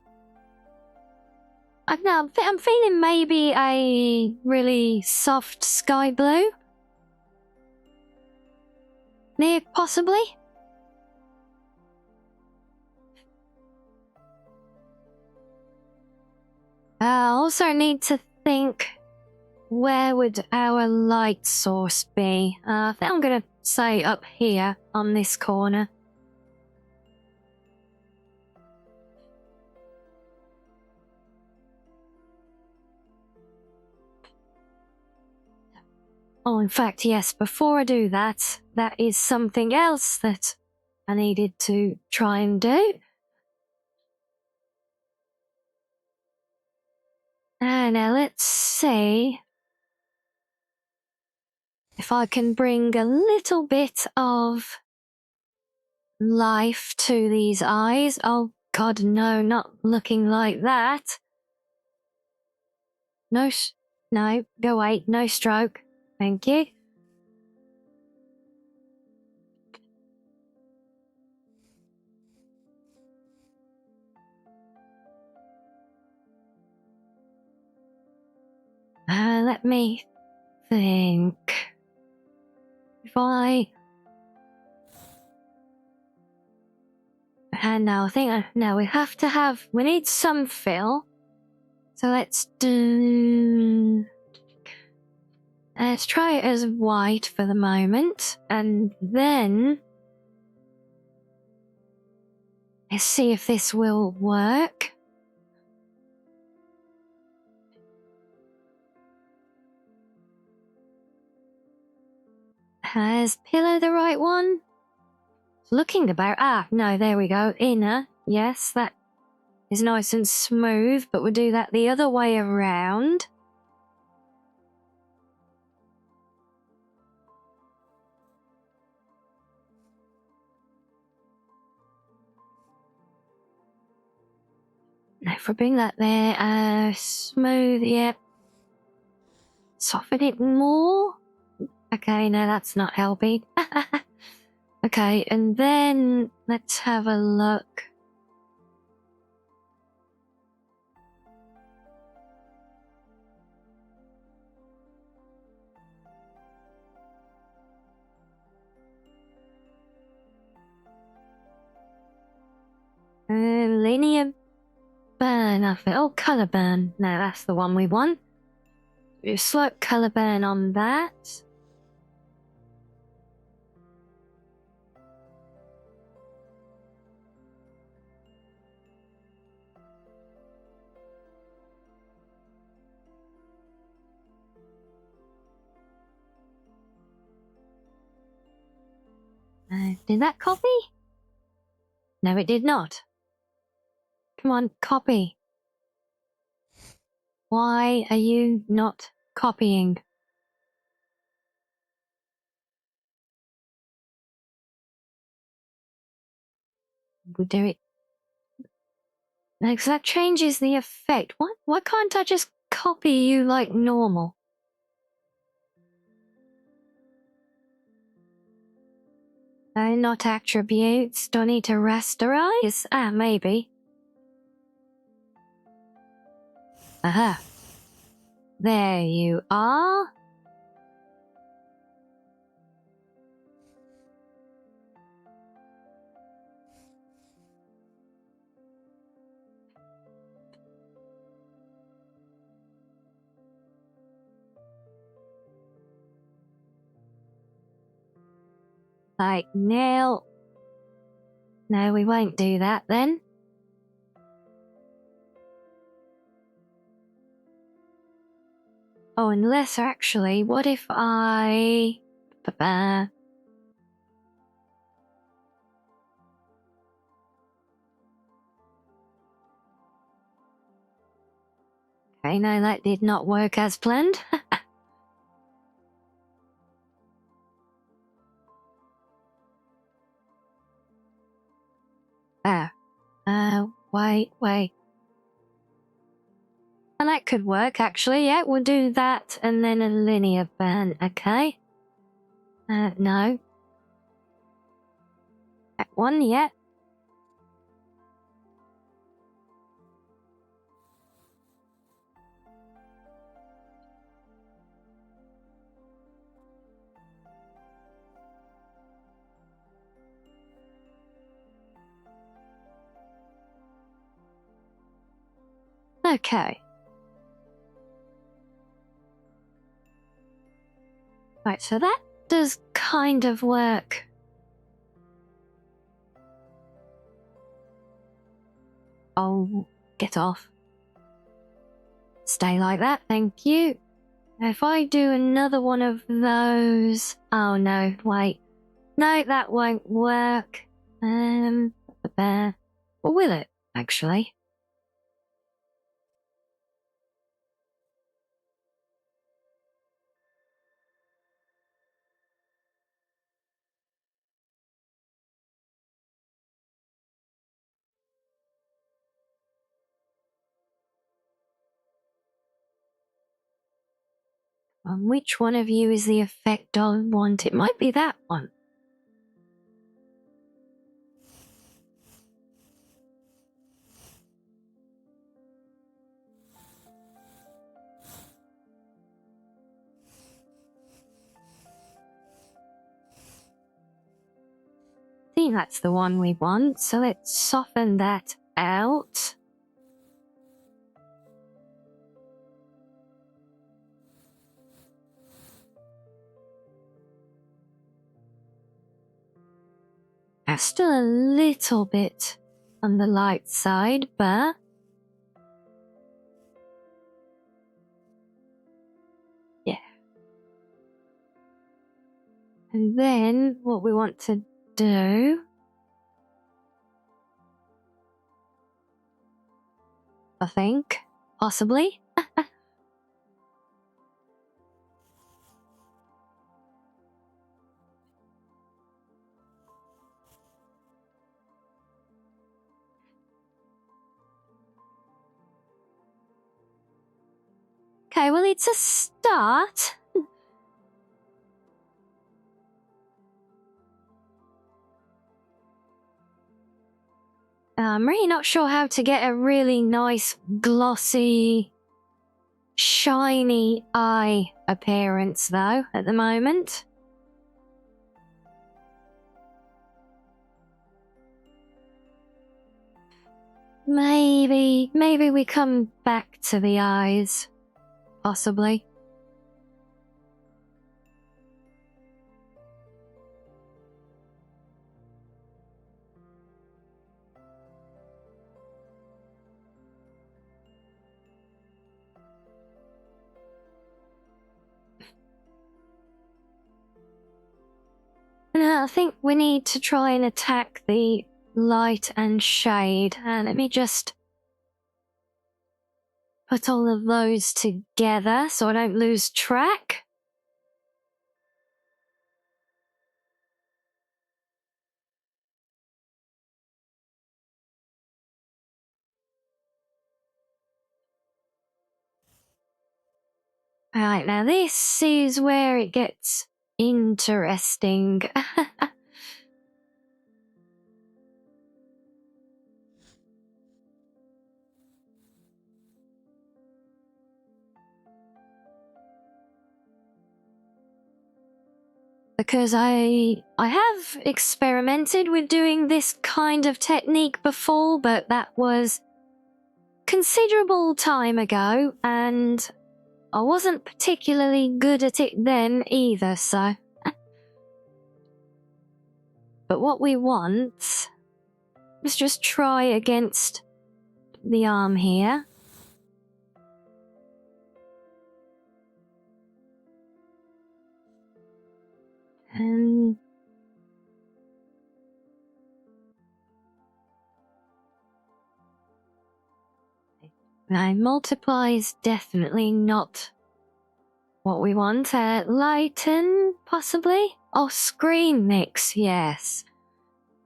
[SPEAKER 1] don't know, I'm feeling maybe a really soft sky blue. Near, possibly? I also need to think, where would our light source be? I think I'm gonna say up here on this corner. Oh, in fact, yes, before I do that, that is something else that I needed to try and do. Now let's see if I can bring a little bit of life to these eyes. Oh, God, no, not looking like that. No, go away, no stroke. Thank you. Let me think. If I... And now I think, no, we have to have, we need some fill. So let's try it as white for the moment, and then let's see if this will work. Is pillow the right one? Looking about, no, there we go, inner, yes, that is nice and smooth, but we'll do that the other way around. Now if we bring that there, smooth, yep. Soften it more. Okay, no, that's not helping. Okay, and then let's have a look. Linear burn, I think. Oh, colour burn. No, that's the one we want. Do a slight colour burn on that. Did that copy? No, it did not. Come on, copy. Why are you not copying? We'll do it. No, 'cause that changes the effect. Why can't I just copy you like normal? Not attributes. Don't need to rasterize? Maybe. Aha. There you are. Like nail. No, we won't do that then. Oh, unless actually, what if I... Okay, no, that did not work as planned. Wait. And that could work, actually. Yeah, we'll do that and then a linear band, okay? No. That one, yeah. Okay. Right, so that does kind of work. Oh, get off. Stay like that, thank you. If I do another one of those... Oh no, wait. No, that won't work. Or will it, actually? Which one of you is the effect I want? It might be that one. I think that's the one we want, so let's soften that out. Still a little bit on the light side, but... yeah. And then what we want to do... I think, possibly. Okay, well, it's a start. I'm really not sure how to get a really nice, glossy, shiny eye appearance, though, at the moment. Maybe we come back to the eyes. Possibly. I think we need to try and attack the light and shade. Let me just put all of those together so I don't lose track. Alright, now this is where it gets interesting. Because I have experimented with doing this kind of technique before, but that was considerable time ago, and I wasn't particularly good at it then either, so... But what we want... Let's just try against the arm here. And... Now, multiply is definitely not what we want. Lighten, possibly? Oh, screen mix, yes.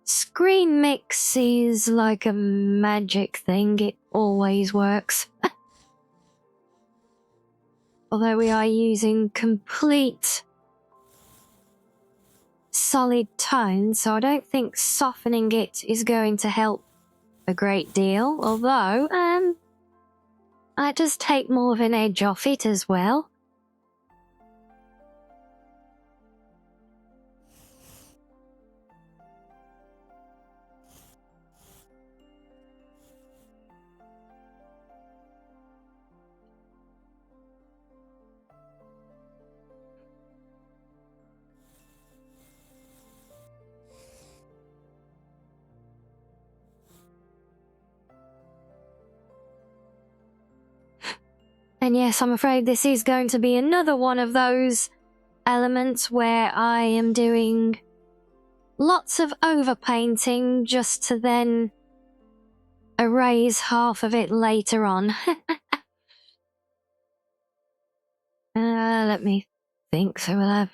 [SPEAKER 1] Screen mix is like a magic thing. It always works. Although we are using complete solid tones, so I don't think softening it is going to help a great deal. Although, I just take more of an edge off it as well. And yes, I'm afraid this is going to be another one of those elements where I am doing lots of overpainting just to then erase half of it later on. Let me think. So we'll have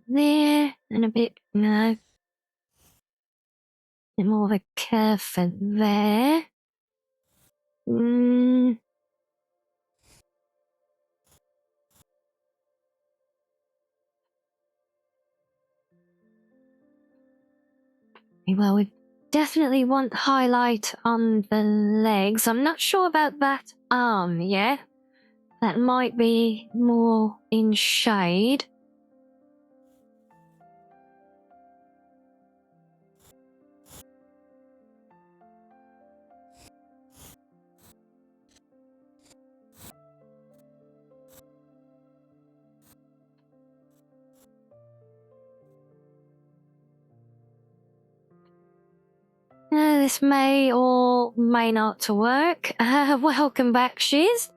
[SPEAKER 1] there and a bit, no, a bit more of a curve for there. Well, we definitely want highlight on the legs. I'm not sure about that arm yet. That might be more in shade. This may or may not work. Welcome back, Shiz.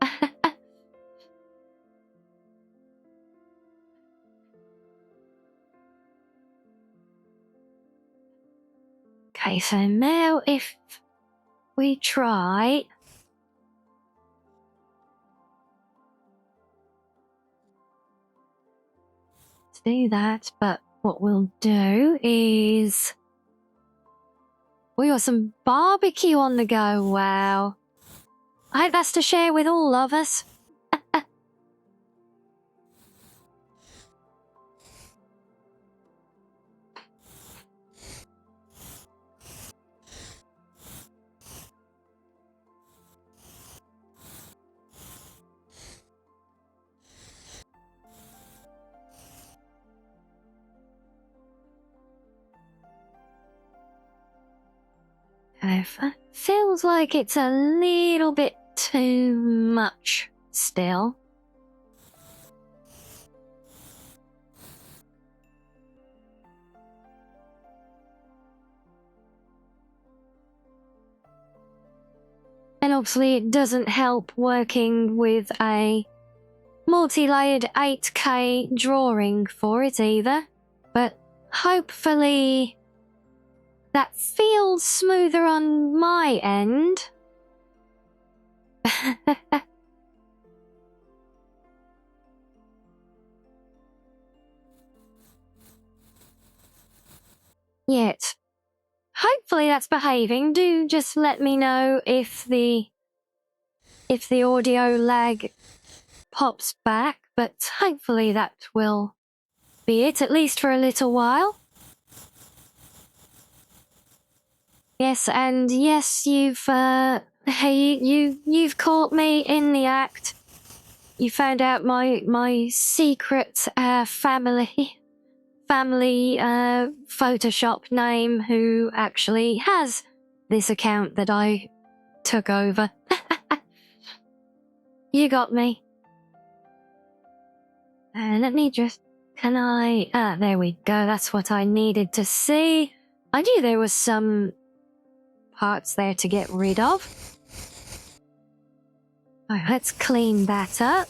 [SPEAKER 1] Okay, so now if we try... to do that, but what we'll do is... we got some barbecue on the go, wow. I hope that's to share with all of us. Feels like it's a little bit too much still. And obviously it doesn't help working with a multi-layered 8K drawing for it either. But hopefully that feels smoother on my end. Yet. Hopefully that's behaving. Do just let me know if the audio lag pops back, but hopefully that will be it, at least for a little while. Yes, and yes, you've caught me in the act. You found out my secret family Photoshop name, who actually has this account that I took over. You got me. Let me just... Can I... there we go. That's what I needed to see. I knew there was some parts there to get rid of. Alright, let's clean that up.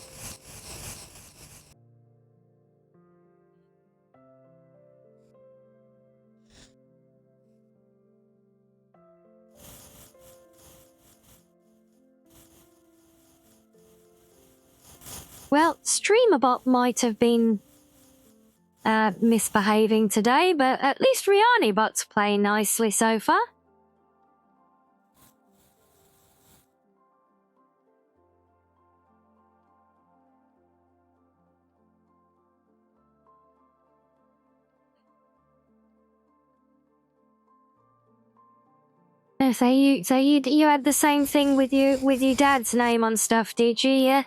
[SPEAKER 1] Well, Streamerbot might have been misbehaving today, but at least Rianni Bot's playing nicely so far. So you had the same thing with your dad's name on stuff, did you? Yeah.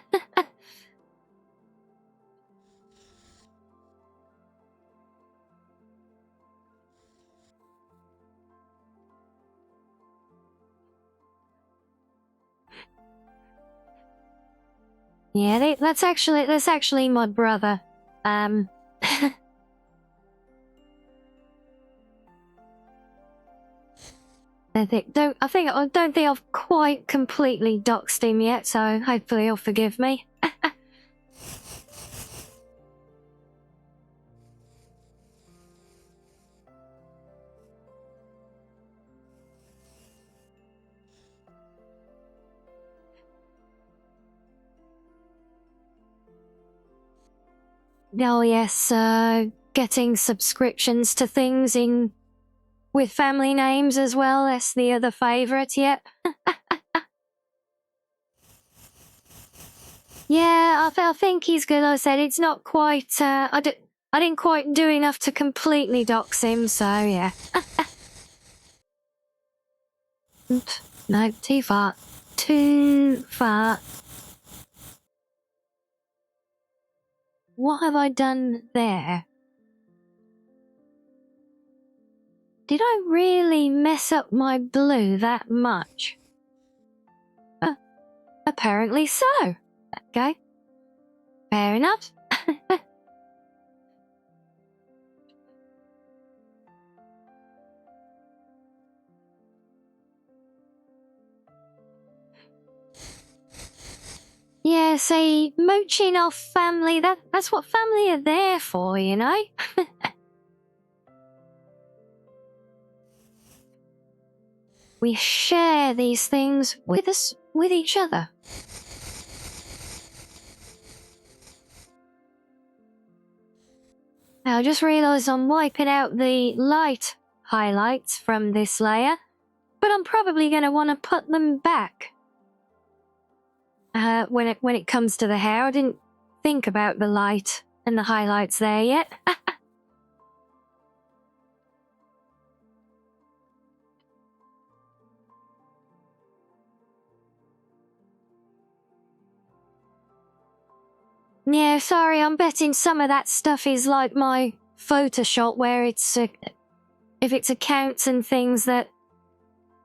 [SPEAKER 1] Yeah, that's actually my brother. I don't think I've quite completely doxed him yet, so hopefully he'll forgive me. Oh yes, getting subscriptions to things with family names as well. That's the other favourite, yet. Yeah, I think he's good. Like I said, it's not quite. I didn't quite do enough to completely dox him, so yeah. No, too far. Too far. What have I done there? Did I really mess up my blue that much? Apparently so. Okay. Fair enough. Yeah, see, mooching off family, that's what family are there for, you know? We share these things with each other. Now, I just realised I'm wiping out the light highlights from this layer, but I'm probably going to want to put them back. When it comes to the hair, I didn't think about the light and the highlights there yet. Yeah, sorry, I'm betting some of that stuff is like my Photoshop, where it's if it's accounts and things that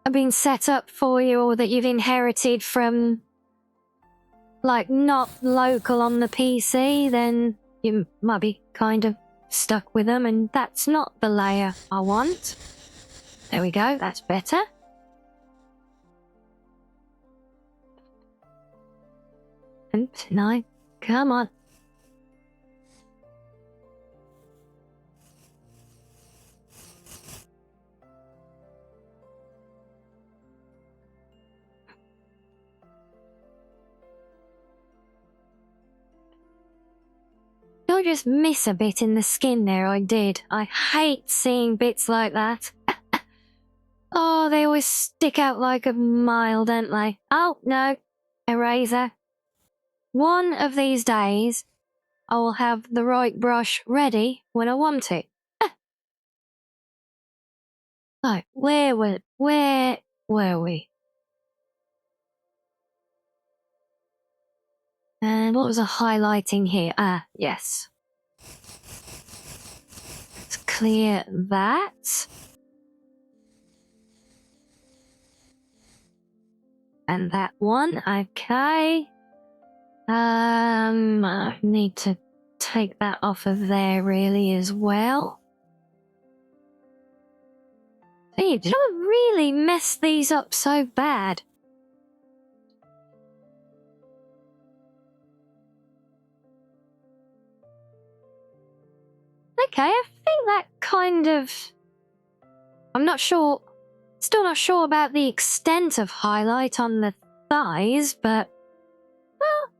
[SPEAKER 1] have been set up for you or that you've inherited from, like, not local on the PC, then you might be kind of stuck with them, and that's not the layer I want. There we go, that's better. And no, come on. You'll just miss a bit in the skin there, I did. I hate seeing bits like that. Oh, they always stick out like a mile, don't they? Oh, no. Eraser. One of these days, I will have the right brush ready when I want it. Right, where were we? And what was I highlighting here? Ah, yes. Let's clear that. And that one, okay. I need to take that off of there really as well. Hey, did I really mess these up so bad? Okay, I think that kind of... I'm not sure... Still not sure about the extent of highlight on the thighs, but... Well,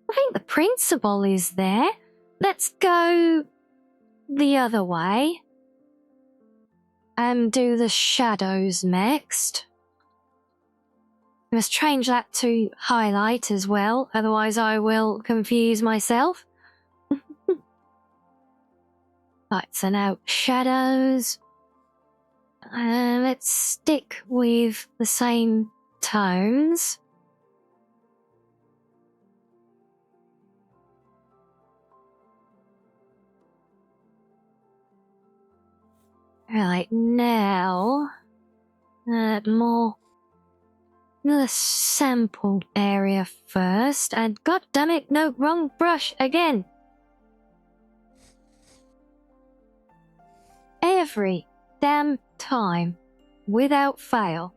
[SPEAKER 1] I think the principle is there. Let's go the other way. And do the shadows next. I must change that to highlight as well, otherwise I will confuse myself. Right, so now shadows. Let's stick with the same tones. Right, now more the sample area first, and god damn it, no, wrong brush again. Every damn time, without fail.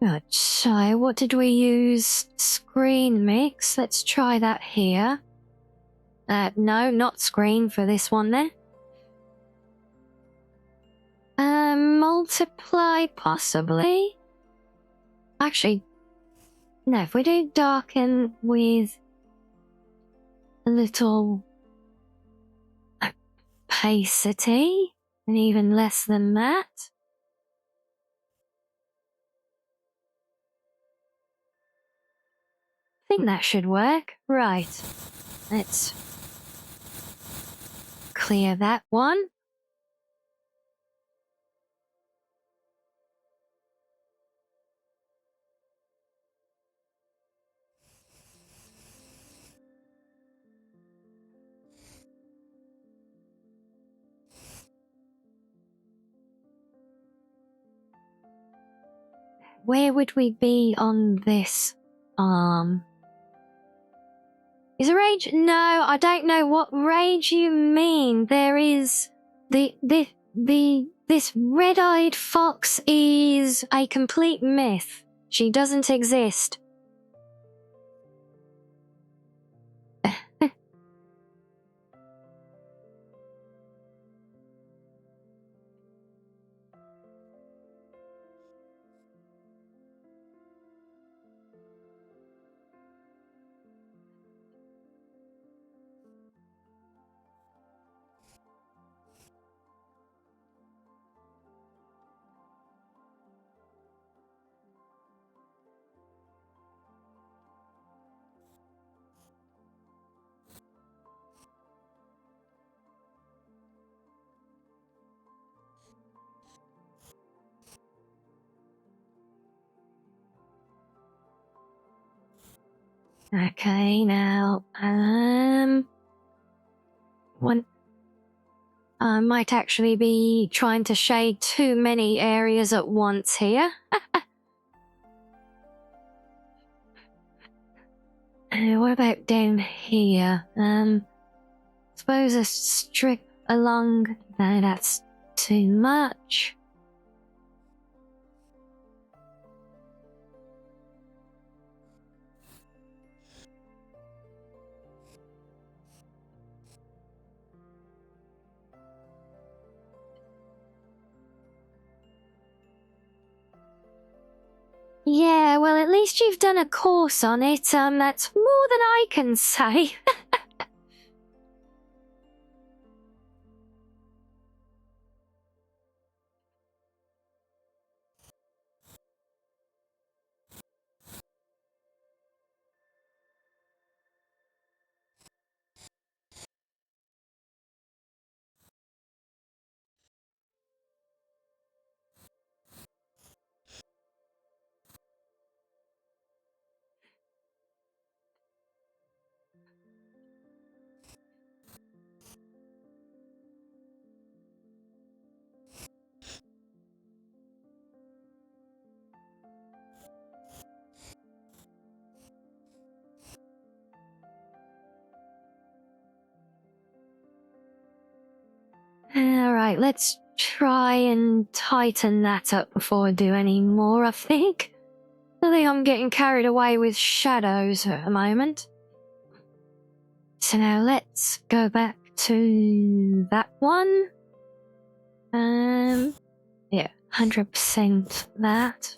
[SPEAKER 1] Right, so what did we use? Screen mix. Let's try that here. No, not screen for this one then. Multiply, possibly. Actually, no, if we do darken with a little opacity, and even less than that. I think that should work. Right. Let's clear that one. Where would we be on this arm? Is a rage? No, I don't know what rage you mean. There is this red-eyed fox is a complete myth. She doesn't exist. Okay, now, one. I might actually be trying to shade too many areas at once here. What about down here? Suppose a strip along... No, that's too much. Yeah, well, at least you've done a course on it. That's more than I can say. Alright, let's try and tighten that up before I do any more, I think. I think I'm getting carried away with shadows at the moment. So now let's go back to that one. Yeah, 100% that.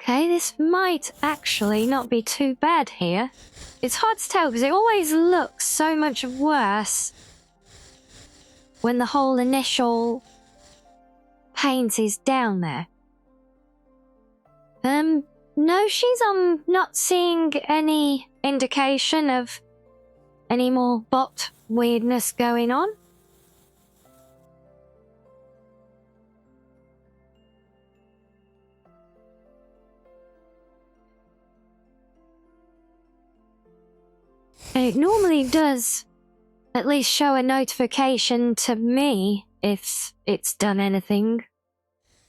[SPEAKER 1] Okay, this might actually not be too bad here. It's hard to tell because it always looks so much worse when the whole initial paint is down there. No, I'm not seeing any indication of any more bot weirdness going on. It normally does at least show a notification to me if it's done anything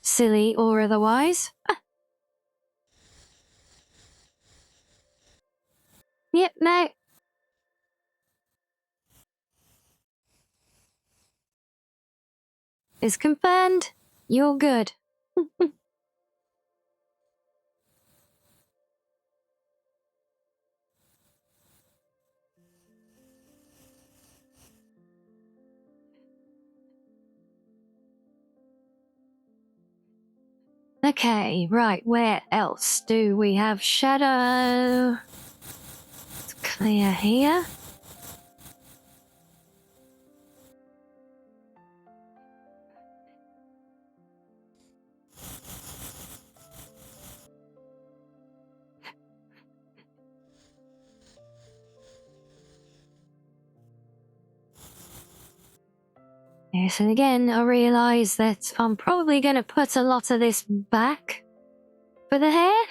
[SPEAKER 1] silly or otherwise. Yep, no. It's confirmed. You're good. Okay, right, where else do we have shadow? It's clear here. Yes, and again, I realise that I'm probably going to put a lot of this back for the hair.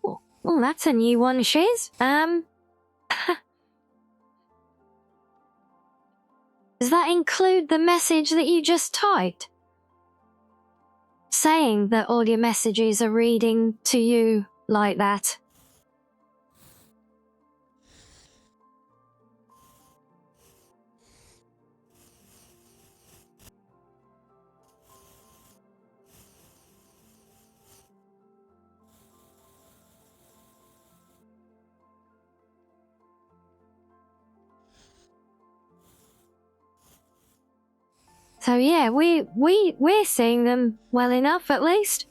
[SPEAKER 1] Oh, that's a new one, Shiz. Does that include the message that you just typed? Saying that all your messages are reading to you like that. So yeah, we're seeing them well enough at least.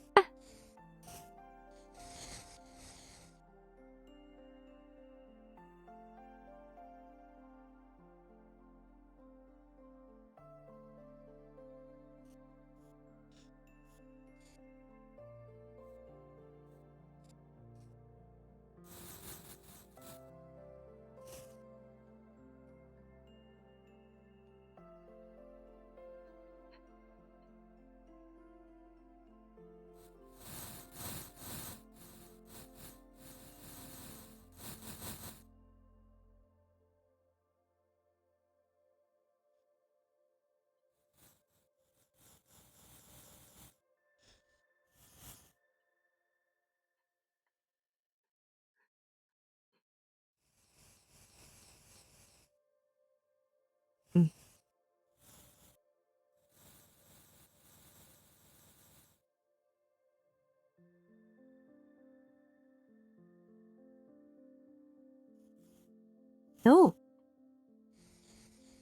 [SPEAKER 1] Oh.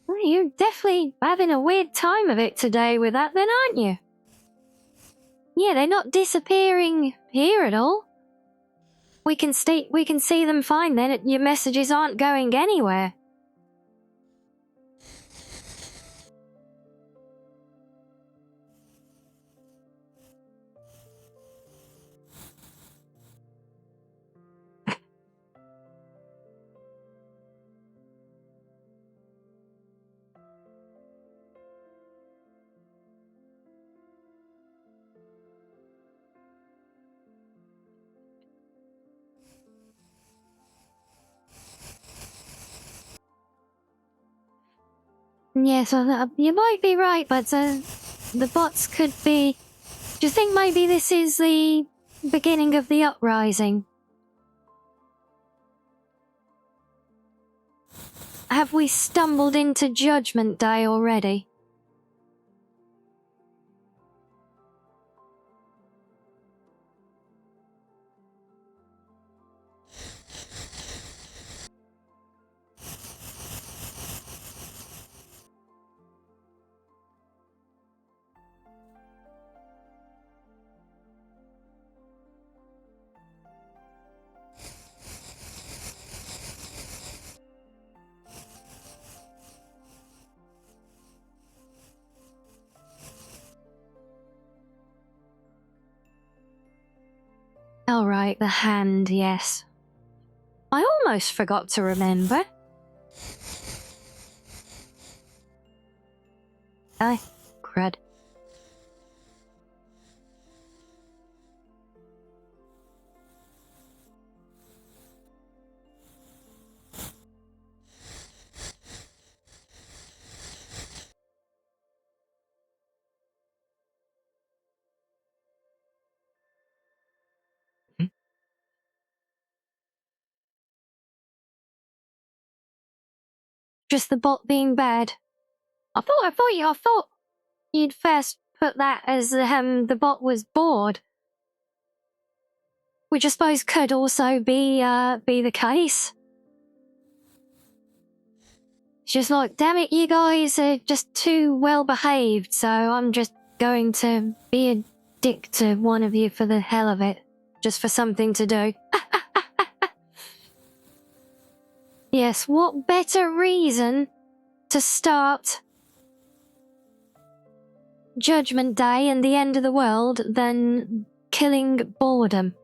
[SPEAKER 1] Well, you're definitely having a weird time of it today with that then, aren't you? Yeah, they're not disappearing here at all. We can see them fine then. Your messages aren't going anywhere. Yes, you might be right, but the bots could be... Do you think maybe this is the beginning of the uprising? Have we stumbled into Judgment Day already? Oh, right, the hand, yes. I almost forgot to remember. Aye, crud. Just the bot being bad. I thought you'd first put that as the bot was bored. Which I suppose could also be the case. It's just like, damn it, you guys are just too well behaved, so I'm just going to be a dick to one of you for the hell of it. Just for something to do. Yes, what better reason to start Judgment Day and the end of the world than killing boredom?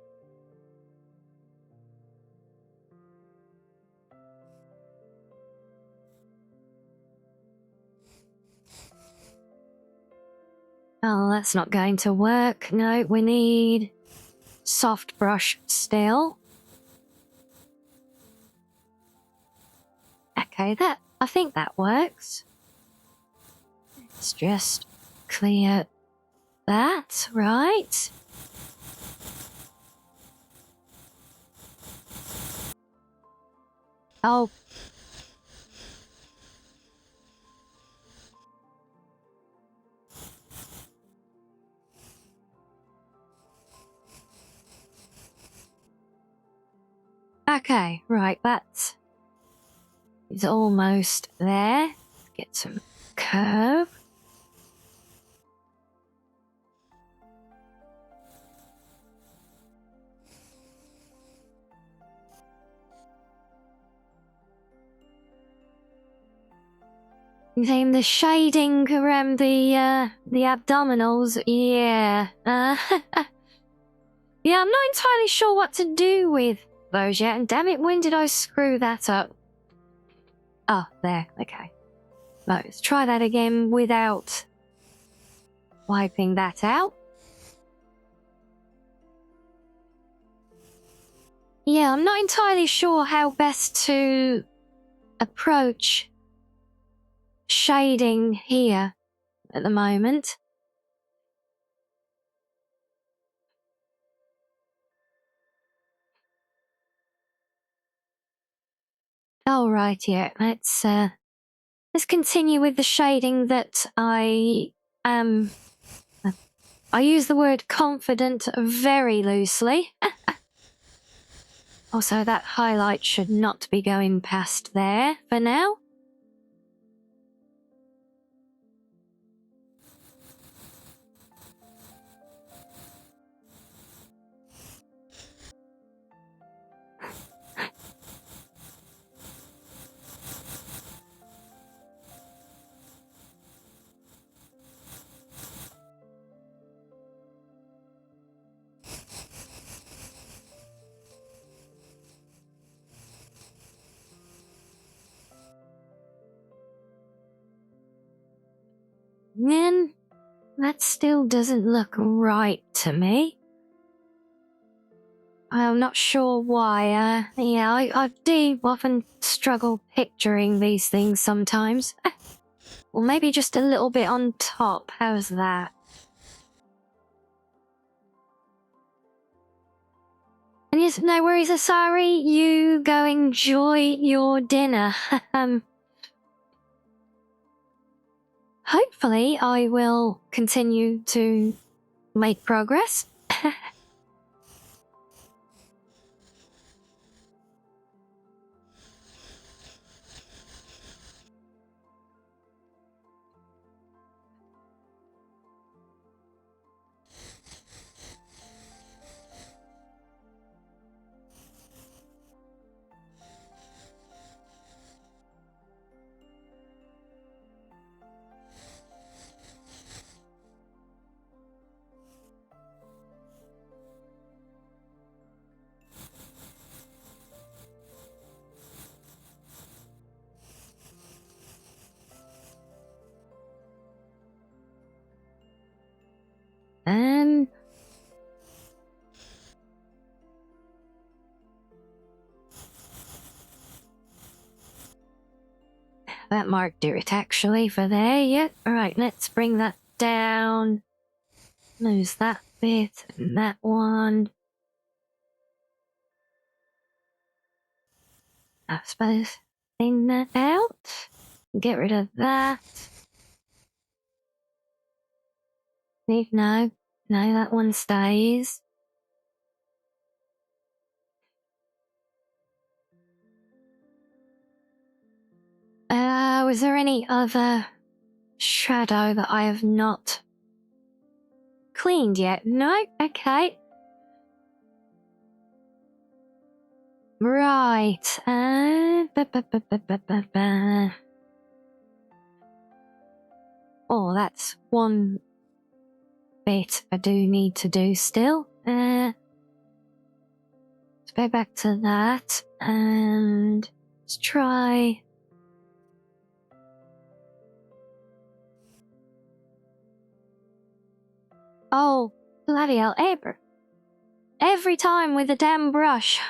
[SPEAKER 1] Oh, that's not going to work. No, we need soft brush still. Okay, I think that works. Let's just clear that, right? Oh. Okay, right, that is almost there. Get some curve. Then the shading around the abdominals, yeah. Yeah, I'm not entirely sure what to do with those yet, and damn it, when did I screw that up? Oh, there, okay. Let's try that again without wiping that out. Yeah, I'm not entirely sure how best to approach shading here at the moment. All right, yeah. Let's continue with the shading that I am. I use the word confident very loosely. Also, that highlight should not be going past there for now. And that still doesn't look right to me. I'm not sure why. Yeah, I do often struggle picturing these things sometimes. Or maybe just a little bit on top. How's that? And yes, no worries, Asari. You go enjoy your dinner. Hopefully, I will continue to make progress. Um, that might do it actually for there, yeah. Alright, let's bring that down. Lose that bit and that one. I suppose clean that out. Get rid of that. No, that one stays. Was there any other shadow that I have not cleaned yet? No? Okay. Right. Oh, that's one bit I do need to do still. Let's go back to that and let's try. Oh, bloody hell, every time with the damn brush.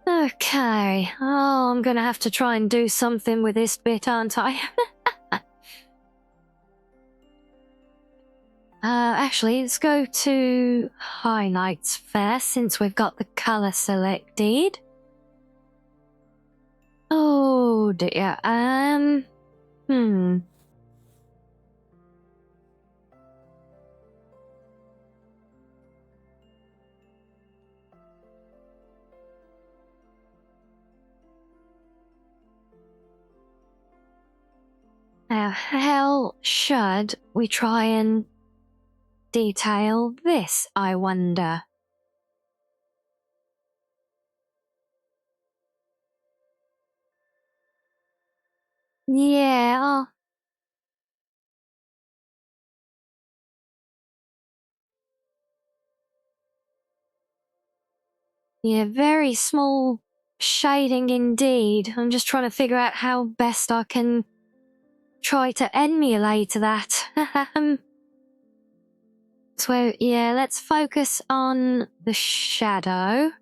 [SPEAKER 1] Okay. Oh, I'm gonna have to try and do something with this bit, aren't I? Actually, let's go to highlights first, since we've got the color selected. Oh dear. Now, how should we try and detail this, I wonder? Yeah, yeah, very small shading indeed. I'm just trying to figure out how best I can try to emulate that. So, yeah, let's focus on the shadow.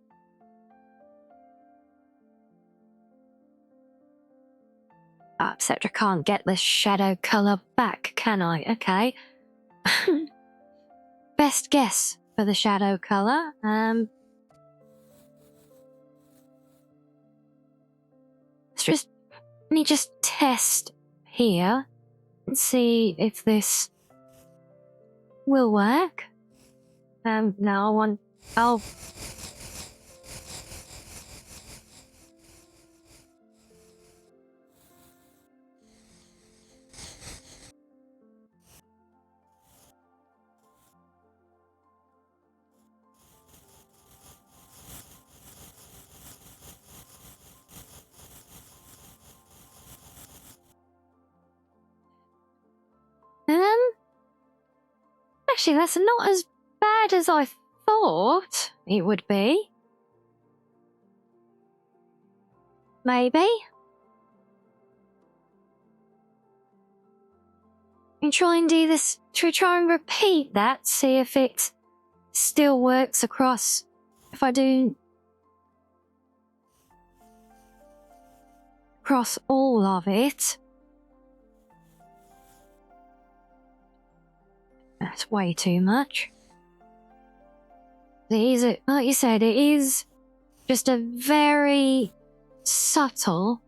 [SPEAKER 1] Except I can't get the shadow colour back, can I? Okay. Best guess for the shadow colour. Let me just test here and see if this will work. No, oh. Actually, that's not as bad as I thought it would be. Maybe. And try and do this, try and repeat that, see if it still works across, if I do across all of it. That's way too much. It is, like you said, it is just a very subtle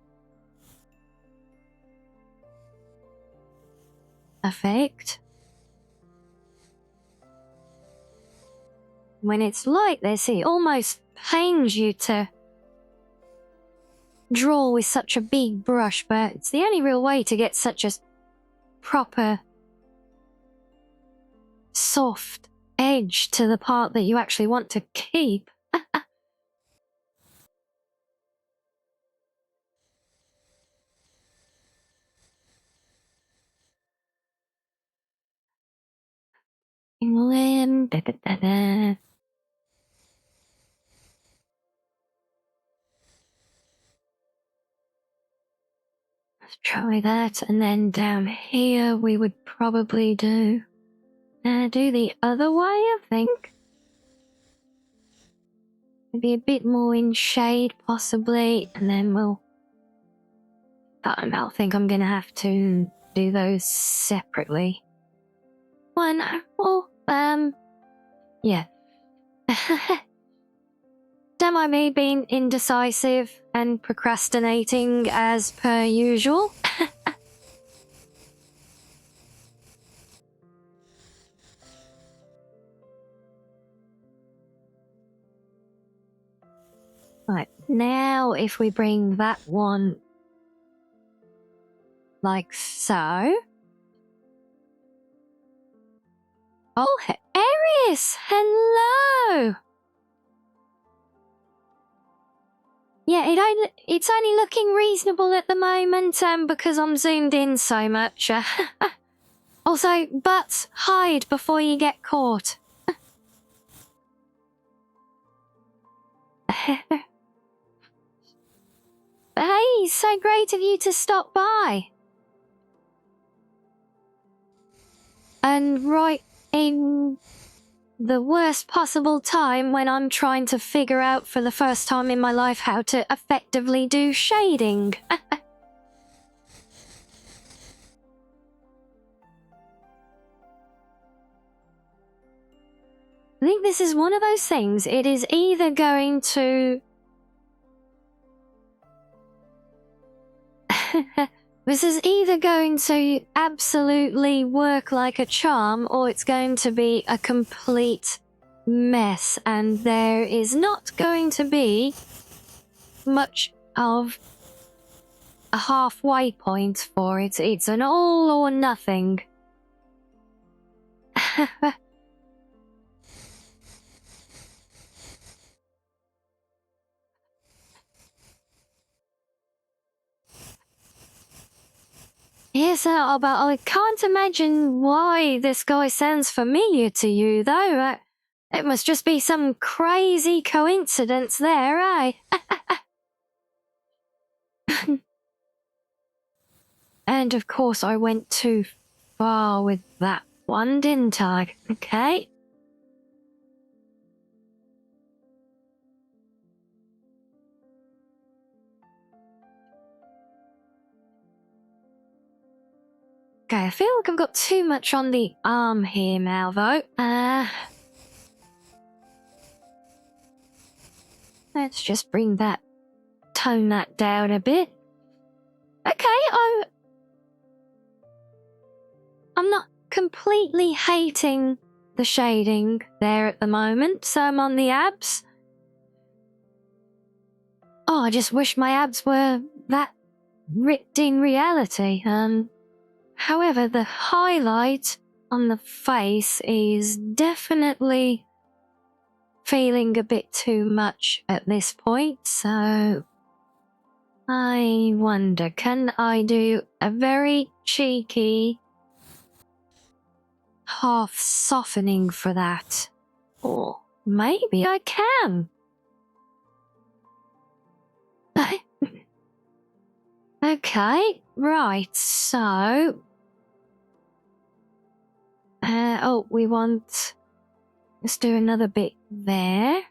[SPEAKER 1] effect. When it's like this, it almost pains you to draw with such a big brush, but it's the only real way to get such a proper soft edge to the part that you actually want to keep. Let's try that, and then down here we would probably do the other way, I think. Maybe a bit more in shade, possibly, and then we'll... I think I'm gonna have to do those separately. One, or, yeah. Don't mind me being indecisive and procrastinating as per usual. Right, now if we bring that one like so. Oh, Aries! Hello! Yeah, it's only looking reasonable at the moment, because I'm zoomed in so much. Also, butts, hide before you get caught. Hey, so great of you to stop by. And right in the worst possible time when I'm trying to figure out for the first time in my life how to effectively do shading. I think this is one of those things. It is either going to... This is either going to absolutely work like a charm, or it's going to be a complete mess, and there is not going to be much of a halfway point for it. It's an all or nothing. Yes, but I can't imagine why this guy sounds familiar to you, though. It must just be some crazy coincidence there, eh? And of course I went too far with that one, didn't I? Okay. Okay, I feel like I've got too much on the arm here now, though. Let's just tone that down a bit. Okay, I'm not completely hating the shading there at the moment, so I'm on the abs. Oh, I just wish my abs were that ripped in reality. However, the highlight on the face is definitely feeling a bit too much at this point, so I wonder, can I do a very cheeky half softening for that? Or maybe I can. Okay, right, so... let's do another bit there.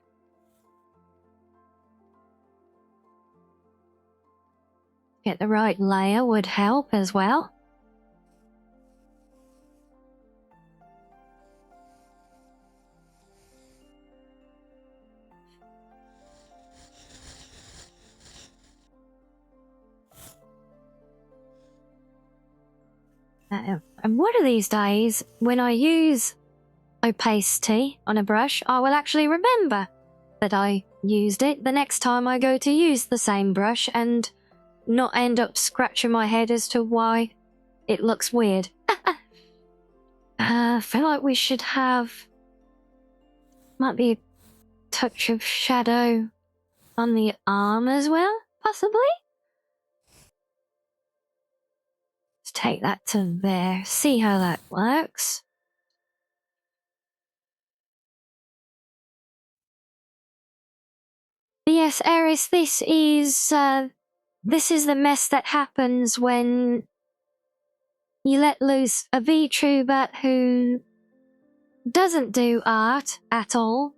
[SPEAKER 1] Get the right layer would help as well. And one of these days, when I use opacity on a brush, I will actually remember that I used it the next time I go to use the same brush and not end up scratching my head as to why it looks weird. I feel like we should have... might be a touch of shadow on the arm as well, possibly? Let's take that to there, see how that works. Yes, Eris, this is the mess that happens when you let loose a VTuber who doesn't do art at all,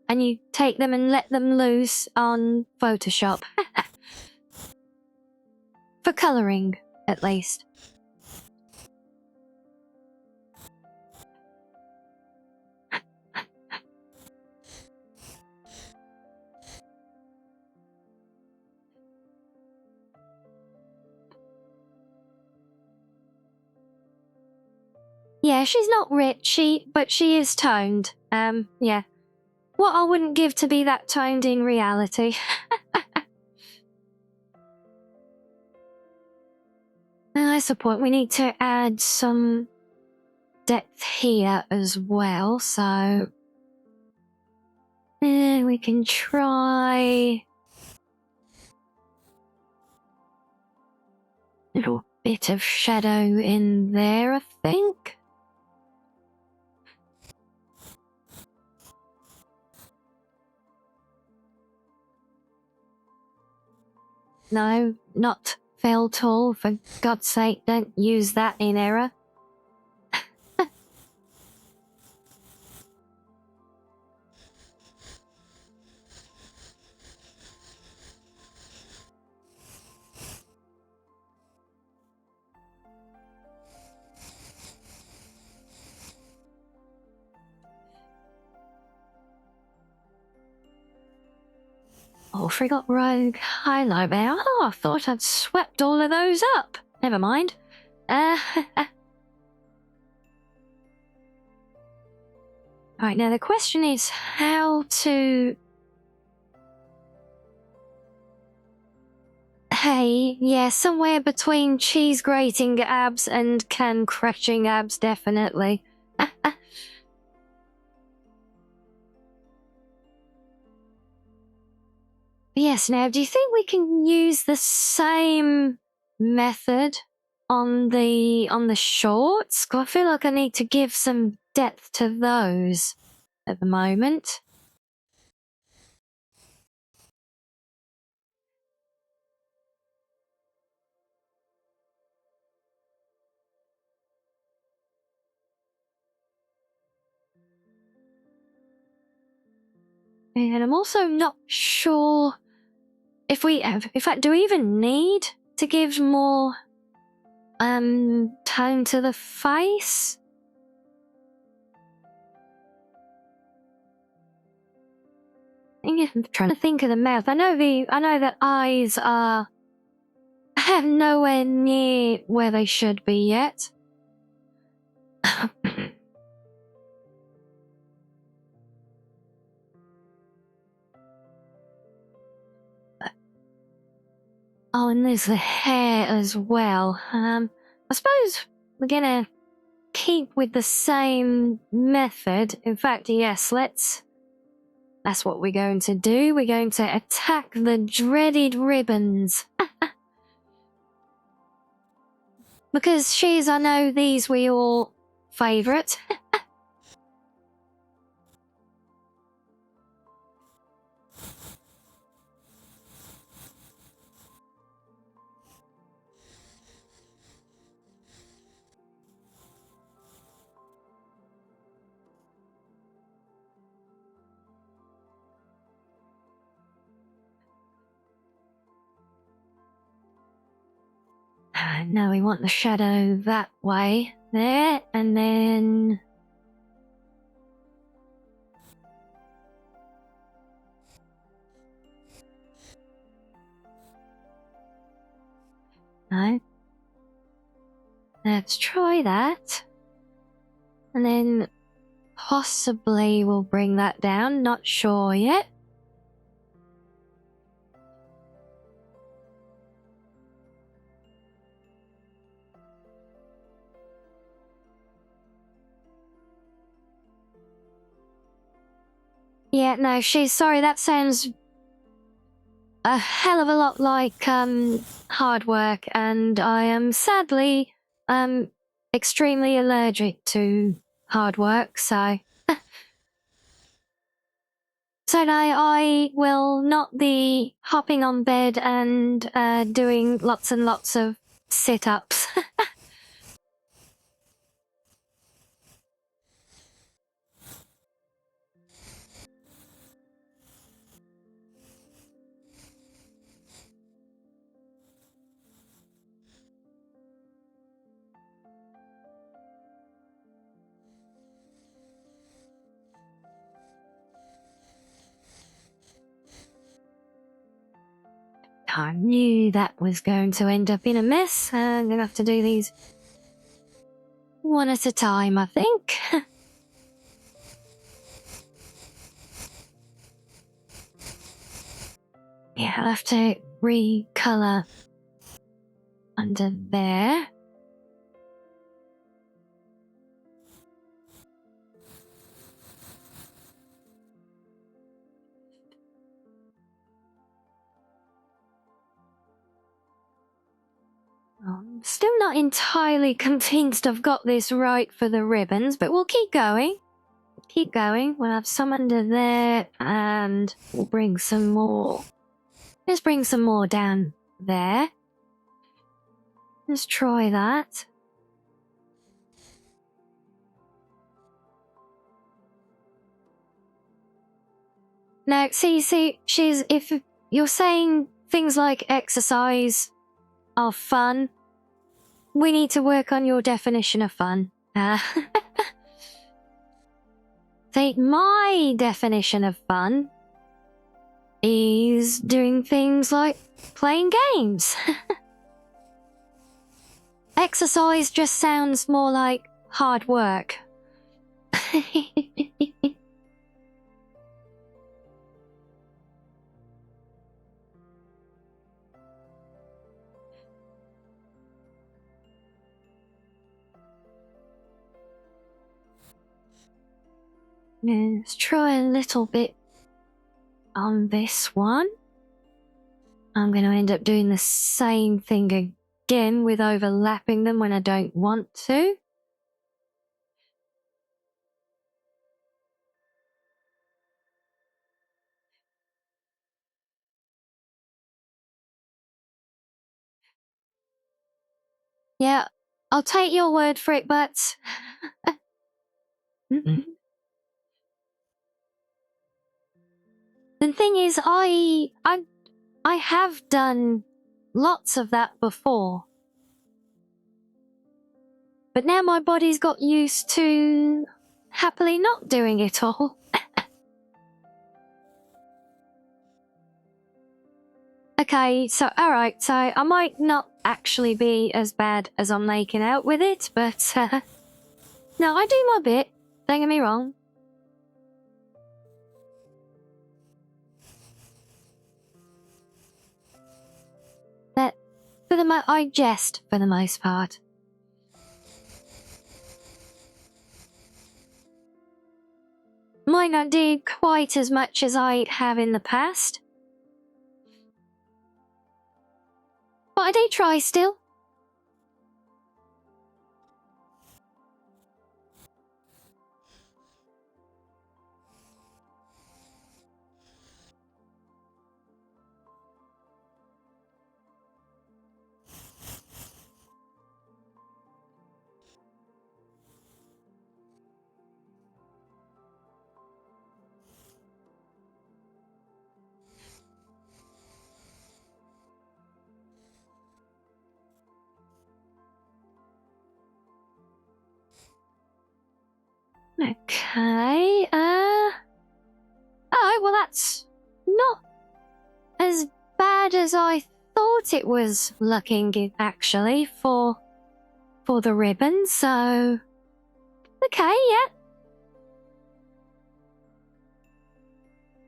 [SPEAKER 1] and you take them and let them loose on Photoshop. For colouring, at least. Yeah, she's not rich, but she is toned. Yeah. What I wouldn't give to be that toned in reality. That's the point. We need to add some depth here as well, so... we can try... a little bit of shadow in there, I think. No, not fell tall. For God's sake, don't use that in error. Oh, forgot Rogue Highlight there. Oh, I thought I'd swept all of those up. Never mind. Alright, now the question is how to... Hey, yeah, somewhere between cheese grating abs and can crushing abs, definitely. Yes, now, do you think we can use the same method on the shorts? 'Cause I feel like I need to give some depth to those at the moment. And I'm also not sure if we have, in fact, do we even need to give more tone to the face? I'm trying to think of the mouth. I know that eyes are nowhere near where they should be yet. Oh, and there's the hair as well. I suppose we're gonna keep with the same method. In fact, yes, that's what we're going to do. We're going to attack the dreaded ribbons. Because she's, I know, these were your favourite. No, we want the shadow that way. There, and then... No. Let's try that. And then possibly we'll bring that down. Not sure yet. Yeah, no, she's sorry, that sounds a hell of a lot like hard work, and I am sadly extremely allergic to hard work, so so no, I will not be hopping on bed and doing lots and lots of sit-ups. I knew that was going to end up in a mess. I'm gonna have to do these one at a time, I think. Yeah, I'll have to recolor under there. I'm still not entirely convinced I've got this right for the ribbons, but we'll keep going. Keep going. We'll have some under there, and we'll bring some more. Let's bring some more down there. Let's try that. Now, see, she's, if you're saying things like exercise are fun, we need to work on your definition of fun. See, my definition of fun is doing things like playing games. Exercise just sounds more like hard work. Let's try a little bit on this one. I'm going to end up doing the same thing again with overlapping them when I don't want to. Yeah, I'll take your word for it, but... The thing is, I have done lots of that before. But now my body's got used to happily not doing it all. Okay, so alright, so I might not actually be as bad as I'm making out with it, but no, I do my bit, don't get me wrong. But I jest for the most part. Might not do quite as much as I have in the past, but I do try still. Okay, oh, well that's not as bad as I thought it was looking, actually, for the ribbon, so... Okay, yeah.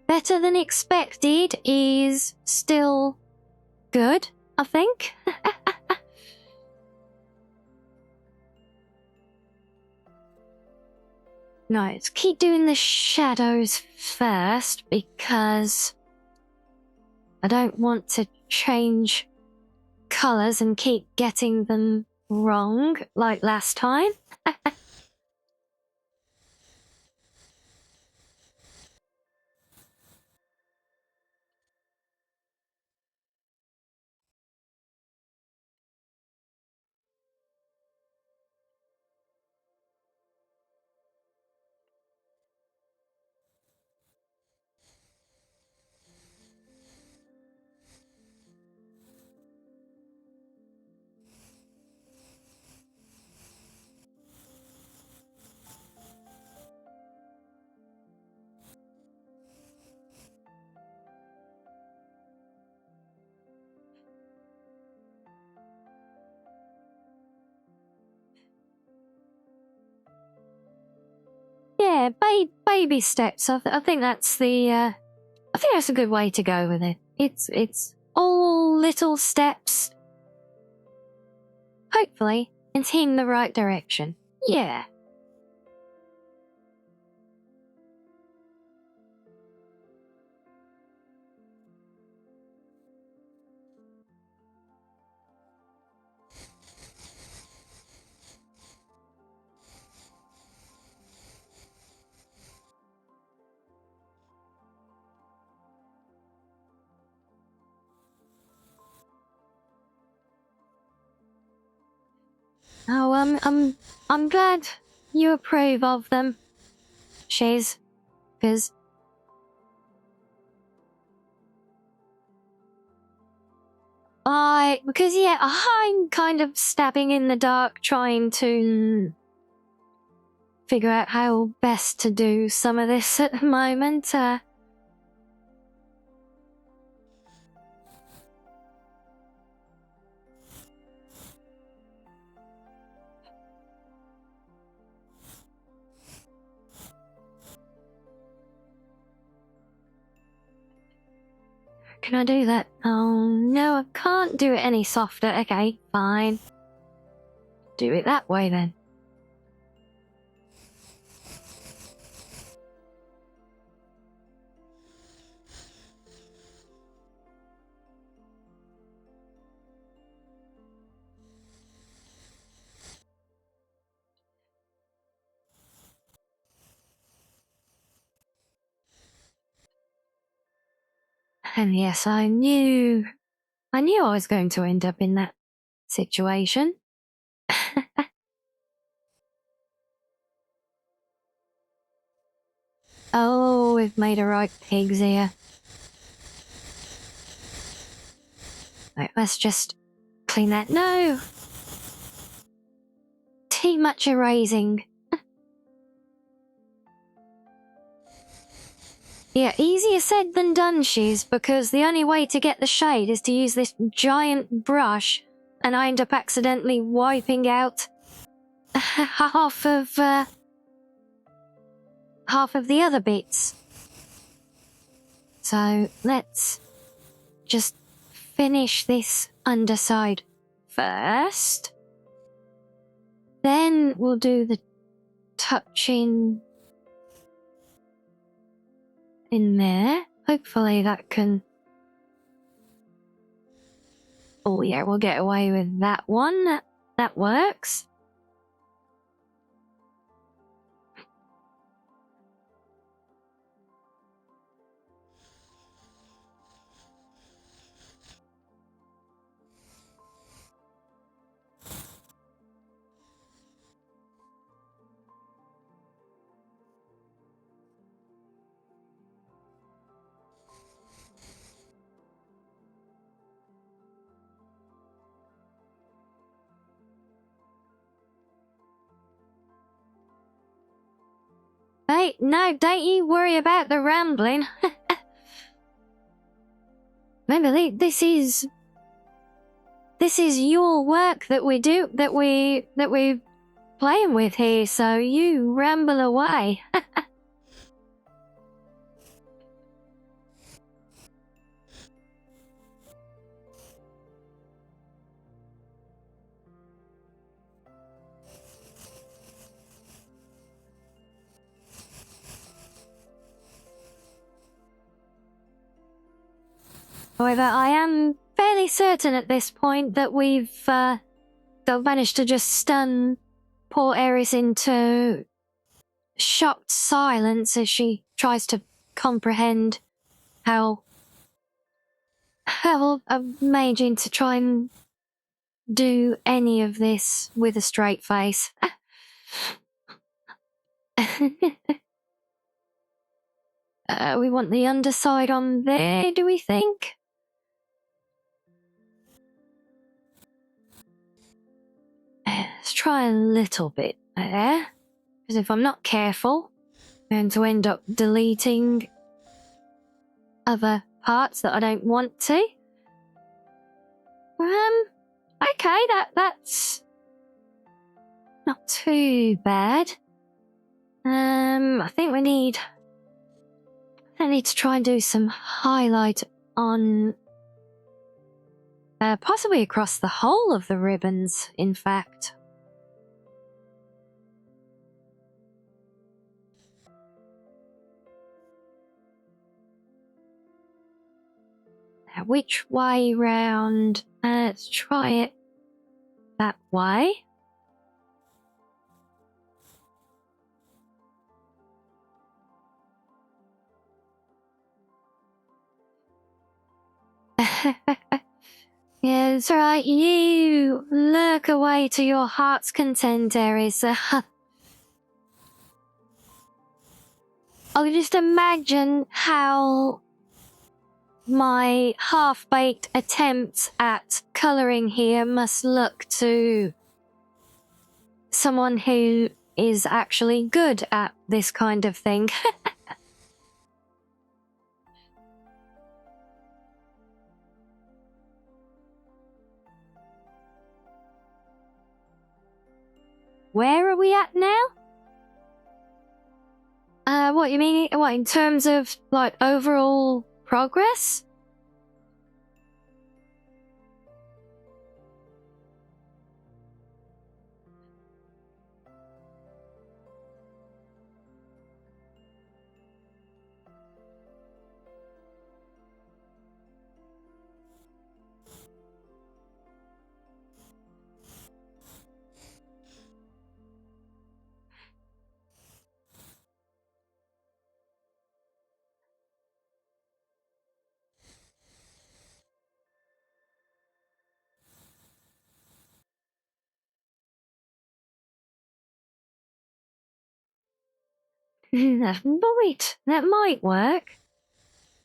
[SPEAKER 1] Better than expected is still good, I think. No, let's keep doing the shadows first, because I don't want to change colours and keep getting them wrong, like last time. Yeah, baby steps. I think that's the. I think that's a good way to go with it. It's all little steps. Hopefully, it's in the right direction. Yeah. Oh, I'm glad you approve of them, Shiz, because yeah, I'm kind of stabbing in the dark, trying to figure out how best to do some of this at the moment. Can I do that? Oh no, I can't do it any softer. Okay, fine. Do it that way then. And yes, I knew I was going to end up in that situation. Oh, we've made a right pigs here. Right, let's just clean that. No! Too much erasing. Yeah, easier said than done, Shiz, because the only way to get the shade is to use this giant brush, and I end up accidentally wiping out half of the other bits. So let's just finish this underside first. Then we'll do the touching in there. Hopefully that can... Oh yeah, we'll get away with that one. That works. Hey, no, don't you worry about the rambling. Remember, this is your work that we're playing with here, so you ramble away. However, I am fairly certain at this point that we've managed to just stun poor Eris into shocked silence as she tries to comprehend how I'm managing to try and do any of this with a straight face. We want the underside on there, do we think? Let's try a little bit there, because if I'm not careful, I'm going to end up deleting other parts that I don't want to. Okay, that's not too bad. I think I need to try and do some highlight on possibly across the whole of the ribbons, in fact. Now, which way round? Let's try it that way. Yeah, that's right. You lurk away to your heart's content, Aries. I'll just imagine how my half-baked attempts at colouring here must look to someone who is actually good at this kind of thing. Where are we at now? What you mean? What, in terms of, like, overall progress? That might work.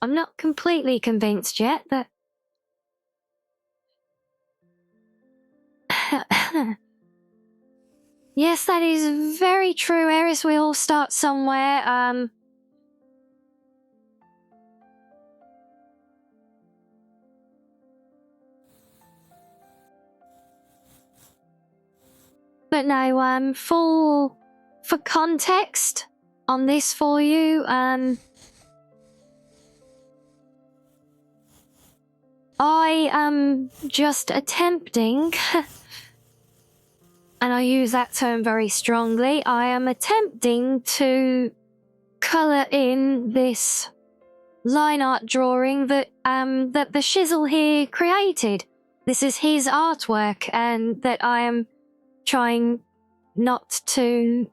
[SPEAKER 1] I'm not completely convinced yet that... Yes, that is very true, Eris. We all start somewhere. But no, for context on this for you, I am just attempting, and I use that term very strongly, I am attempting to colour in this line art drawing that the shizzle here created. This is his artwork, and that I am trying not to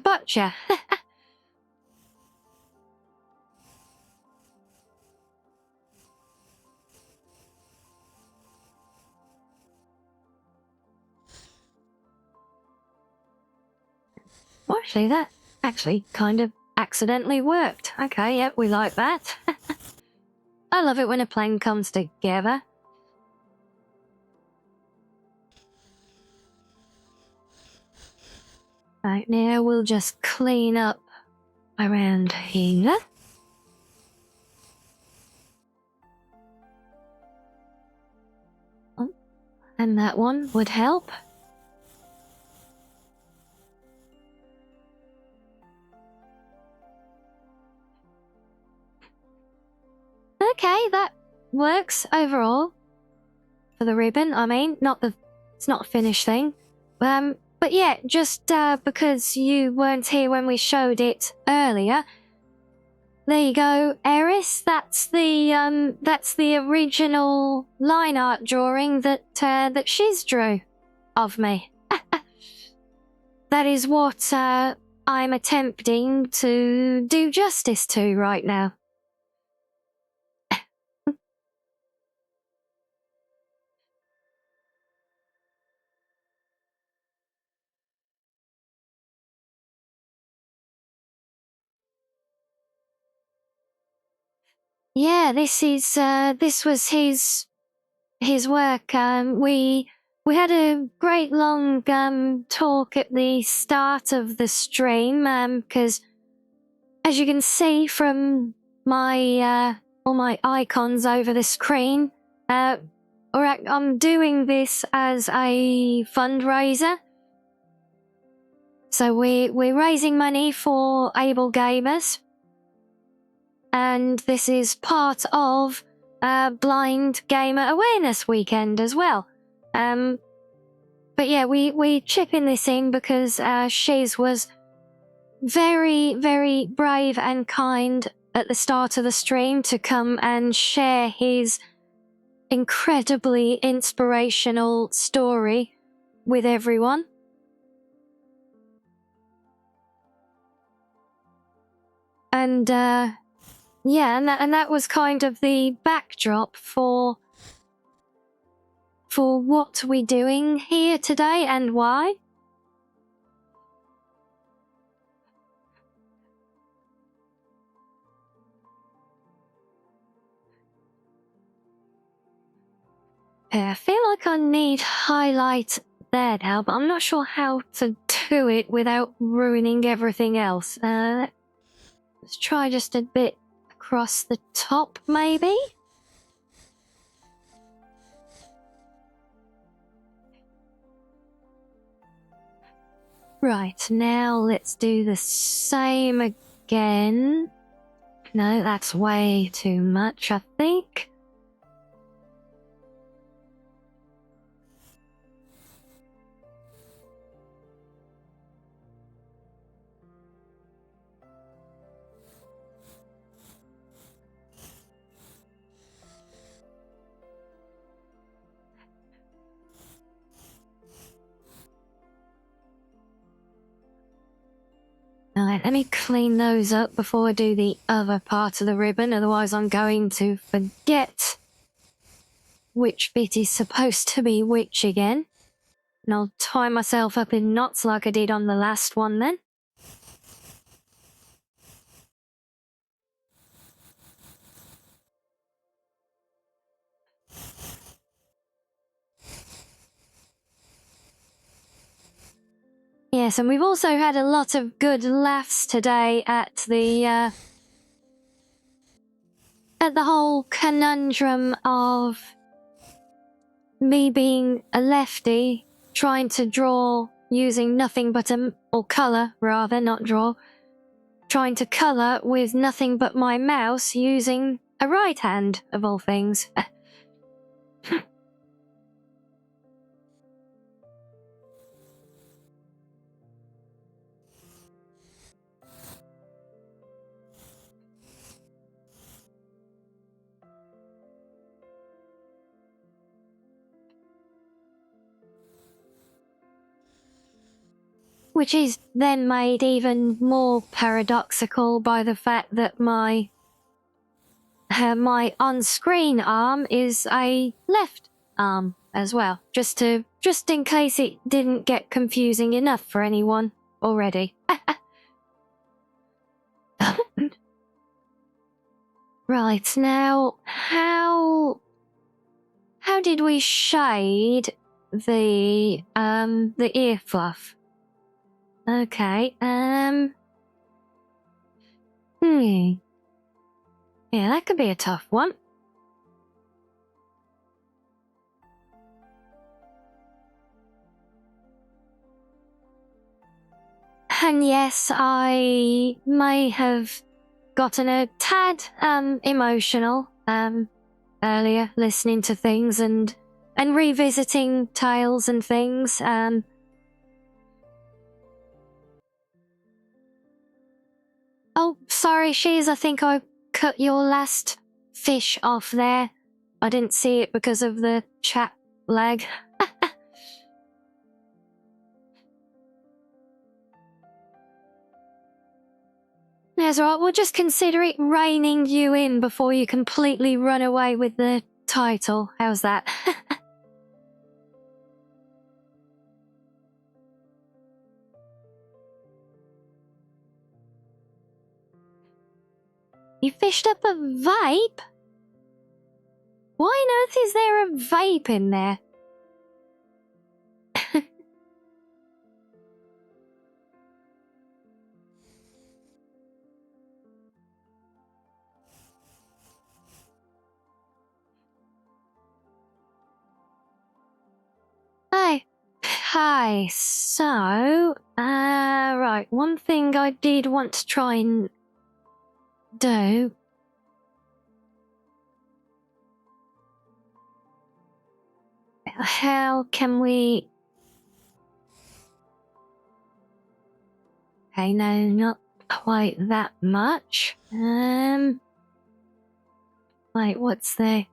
[SPEAKER 1] butcher. Well, actually, that actually kind of accidentally worked. Okay, yep, we like that. I love it when a plan comes together. Right, now we'll just clean up around here. Oh, and that one would help. Okay, that works overall. For the ribbon, I mean, it's not a finished thing. But yeah, just because you weren't here when we showed it earlier, there you go, Eris. That's the original line art drawing that Shiz drew of me. That is what I'm attempting to do justice to right now. Yeah, this was his work. We had a great long talk at the start of the stream, because as you can see from my all my icons over the screen, I'm doing this as a fundraiser. So we're raising money for able gamers, and this is part of Blind Gamer Awareness Weekend as well. But yeah, we chipping this in because Shiz was very, very brave and kind at the start of the stream to come and share his incredibly inspirational story with everyone. And yeah, and that was kind of the backdrop for what we're doing here today and why. I feel like I need highlight there now, but I'm not sure how to do it without ruining everything else. Let's try just a bit across the top, maybe? Right, now let's do the same again. No, that's way too much, I think. Alright, let me clean those up before I do the other part of the ribbon, otherwise I'm going to forget which bit is supposed to be which again. And I'll tie myself up in knots like I did on the last one then. Yes, and we've also had a lot of good laughs today at the whole conundrum of me being a lefty, trying to draw using nothing but or colour rather, not draw, trying to colour with nothing but my mouse using a right hand, of all things. Which is then made even more paradoxical by the fact that my on-screen arm is a left arm as well, just in case it didn't get confusing enough for anyone already. Right, now how did we shade the ear fluff? Okay, yeah, that could be a tough one. And yes, I may have gotten a tad emotional earlier, listening to things and revisiting tales and things. Oh, sorry, Shears, I think I cut your last fish off there. I didn't see it because of the chat lag. That's right, we'll just consider it reining you in before you completely run away with the title. How's that? You fished up a vape? Why on earth is there a vape in there? Hi, so, right, one thing I did want to try and do. How can we... Okay, no, not quite that much. Wait, what's the...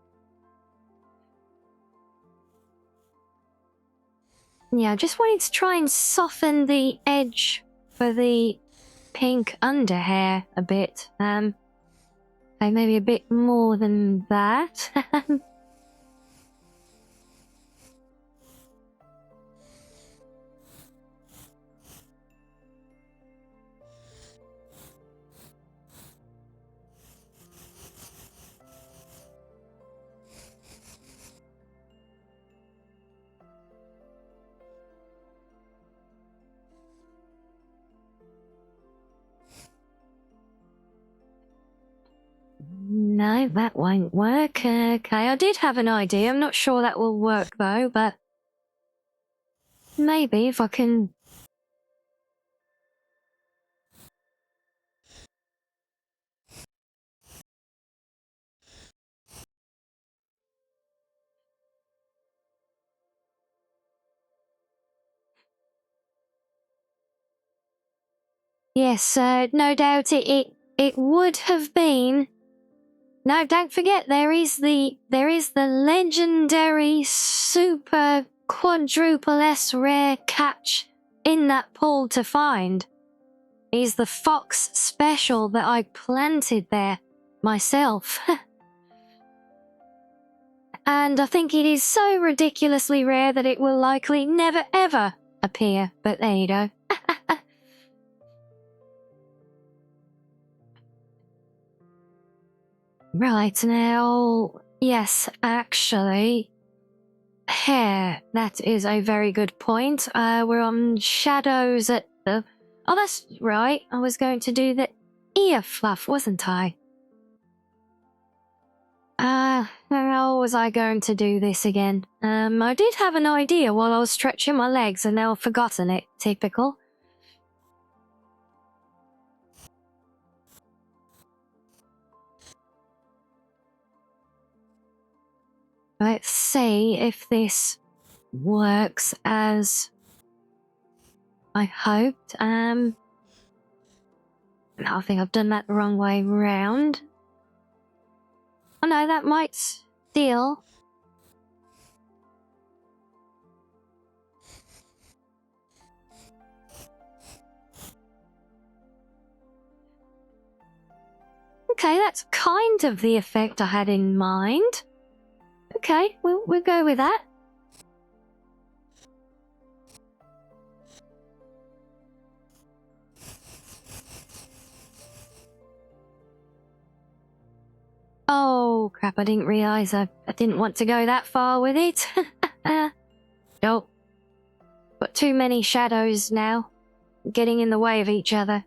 [SPEAKER 1] Yeah, I just wanted to try and soften the edge for the pink underhair a bit. Okay, maybe a bit more than that. No, that won't work. Okay, I did have an idea. I'm not sure that will work though, but maybe if I can... Yes, no doubt it would have been. No, don't forget there is the legendary super quadruple S rare catch in that pool to find. Is the fox special that I planted there myself. And I think it is so ridiculously rare that it will likely never ever appear, but there you go. Right, now, yes, actually, hair. That is a very good point. We're on shadows at the... Oh, that's right. I was going to do the ear fluff, wasn't I? How was I going to do this again? I did have an idea while I was stretching my legs and now I've forgotten it. Typical. Let's see if this works as I hoped. I think I've done that the wrong way round. Oh no, that might still... Okay, that's kind of the effect I had in mind. Okay, we'll go with that. Oh, crap, I didn't realise I didn't want to go that far with it. Nope. Got too many shadows now, getting in the way of each other.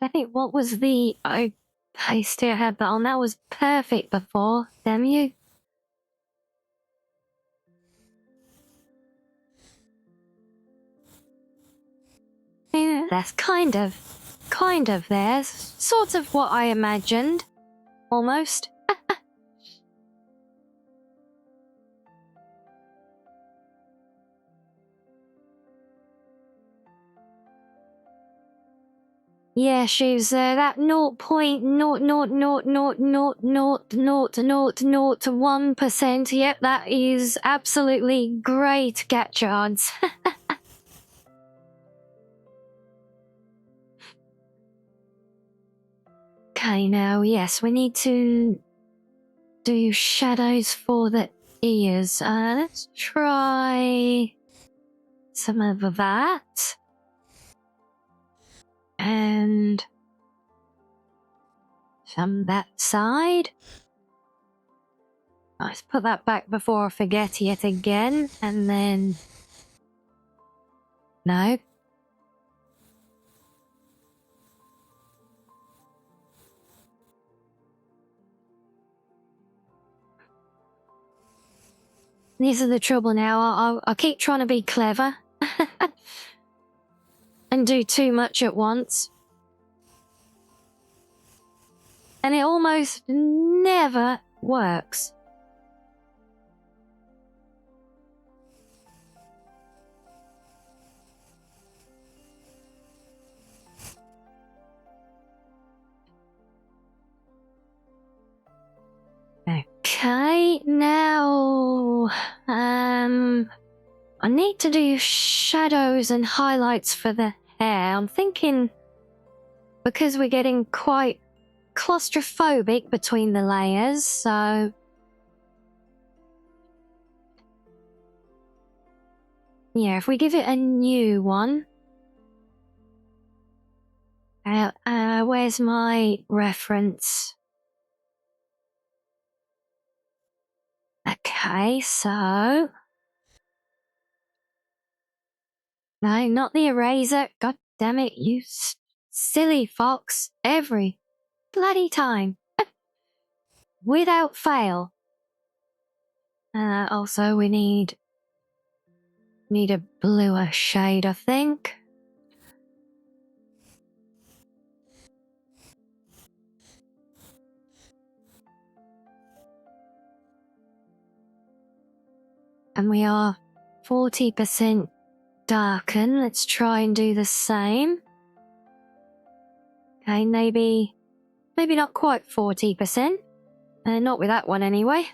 [SPEAKER 1] I think what was the... I still had that on. That was perfect before. Damn you. Yeah, that's kind of there. Sort of what I imagined. Almost. Yeah, she's that 0.00000000001%. Yep, that is absolutely great catch odds. Okay, now, yes, we need to do shadows for the ears. Let's try some of that. And some that side. Let's put that back before I forget yet again. And then... No. This is the trouble now. I'll keep trying to be clever. And do too much at once. And it almost never works. Okay, now... I need to do shadows and highlights for the hair. I'm thinking... Because we're getting quite claustrophobic between the layers, so... Yeah, if we give it a new one... where's my reference? Okay, so... No, not the eraser. God damn it, you silly fox. Every bloody time. Without fail. Also, we need a bluer shade, I think. And we are 40% darken. Let's try and do the same. Okay, maybe not quite 40%. Not with that one anyway.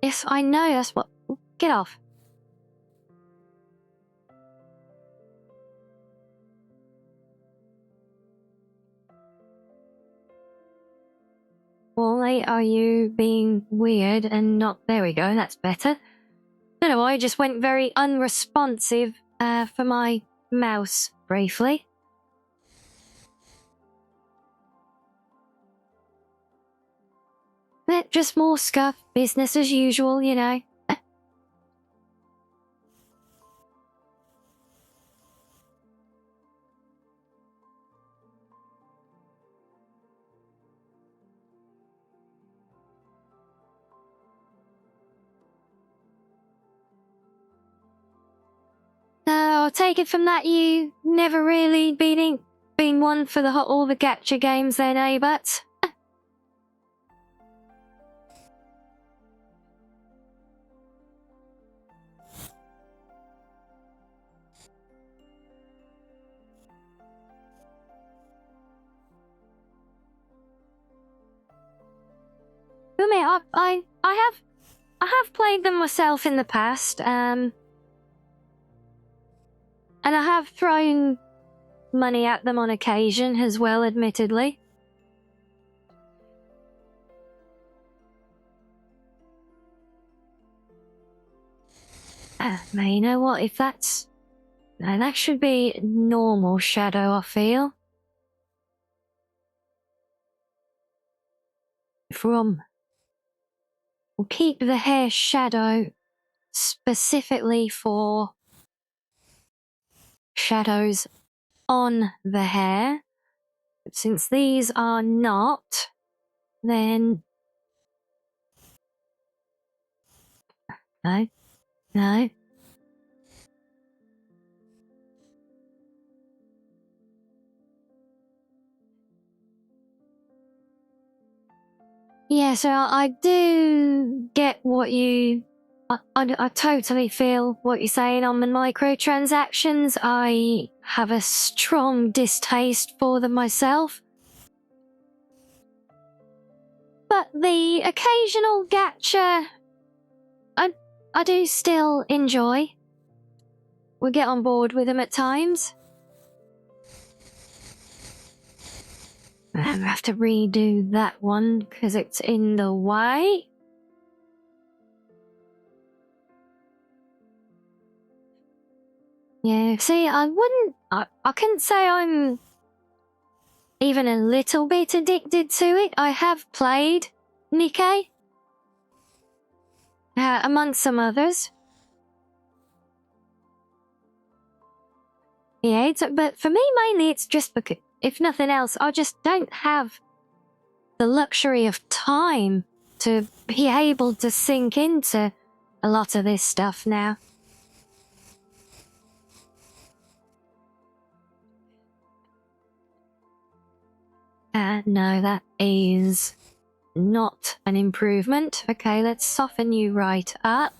[SPEAKER 1] Yes, I know, that's what... Get off. Why are you being weird and not... There we go, that's better. Don't know why, I just went very unresponsive for my mouse briefly. But just more scuff, business as usual, you know. I'll take it from that you never really been one for all the gacha games then, eh, but? I have played them myself in the past, and I have thrown money at them on occasion as well, admittedly. Now, you know what, if that's... Now, that should be normal shadow, I feel. We'll keep the hair shadow specifically for shadows on the hair. But since these are not, then... No. Yeah, so I do get what you... I totally feel what you're saying on the microtransactions. I have a strong distaste for them myself. But the occasional gacha, I do still enjoy. We get on board with them at times. I have to redo that one because it's in the way. Yeah, see, I couldn't say I'm even a little bit addicted to it. I have played Nikkei, amongst some others. Yeah, but for me, mainly it's just because, if nothing else, I just don't have the luxury of time to be able to sink into a lot of this stuff now. No, that is not an improvement. Okay, let's soften you right up.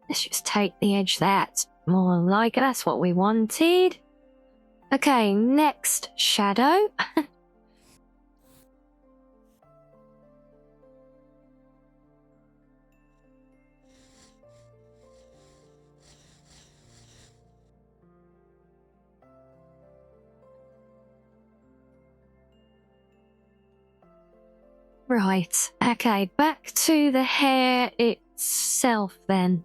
[SPEAKER 1] Let's just take the edge. That's more like it. That's what we wanted. Okay, next shadow. Right, okay, back to the hair itself then.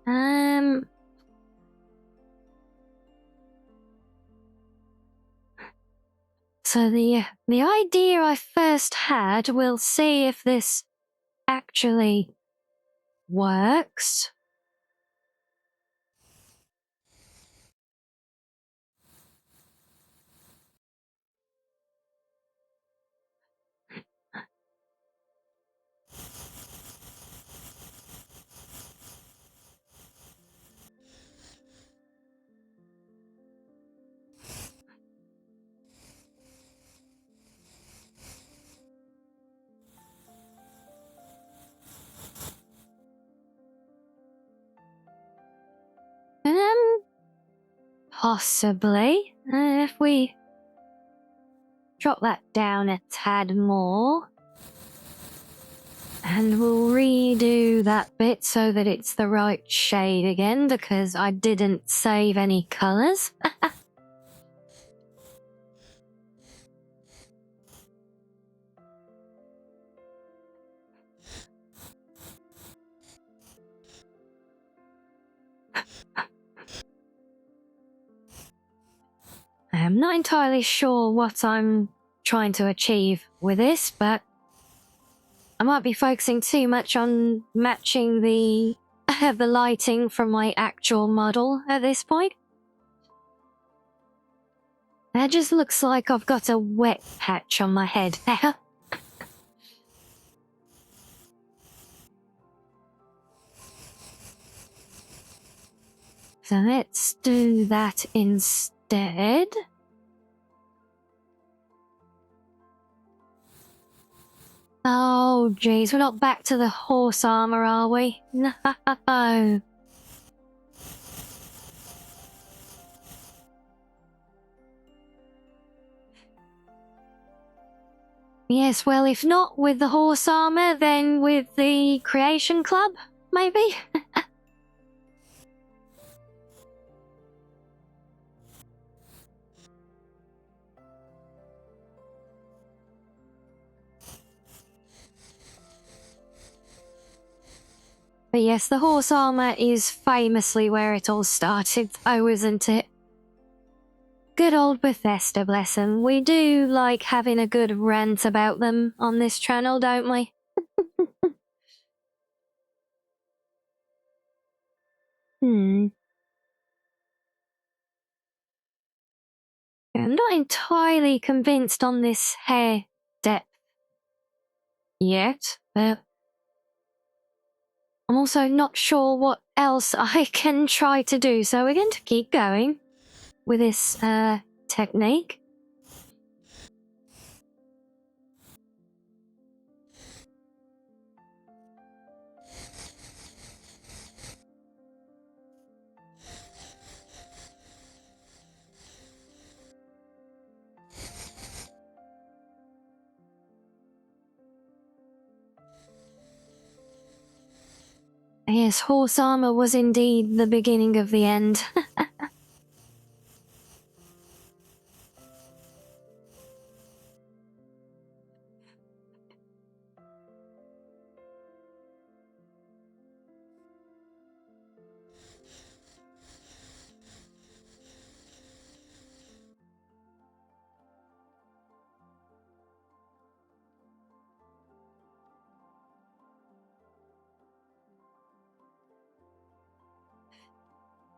[SPEAKER 1] So the idea I first had, we'll see if this actually works. Possibly. If we drop that down a tad more. And we'll redo that bit so that it's the right shade again, because I didn't save any colours. I'm not entirely sure what I'm trying to achieve with this, but I might be focusing too much on matching the the lighting from my actual model at this point. That just looks like I've got a wet patch on my head there. So let's do that instead. Oh, geez, we're not back to the horse armor, are we? No. Yes, well, if not with the horse armor, then with the Creation Club, maybe? But yes, the horse armor is famously where it all started, though, isn't it? Good old Bethesda, bless them. We do like having a good rant about them on this channel, don't we? I'm not entirely convinced on this hair depth yet, but I'm also not sure what else I can try to do, so we're going to keep going with this technique. Yes, horse armor was indeed the beginning of the end.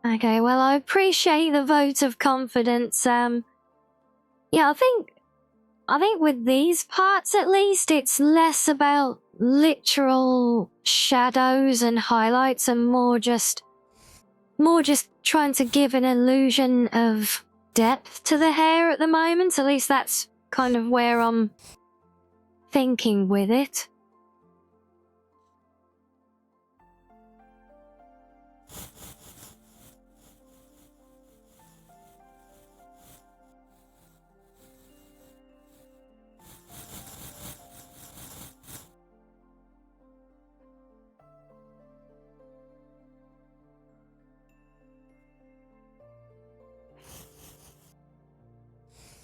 [SPEAKER 1] Okay, well, I appreciate the vote of confidence. Yeah, I think with these parts at least, it's less about literal shadows and highlights and more just trying to give an illusion of depth to the hair at the moment. At least that's kind of where I'm thinking with it.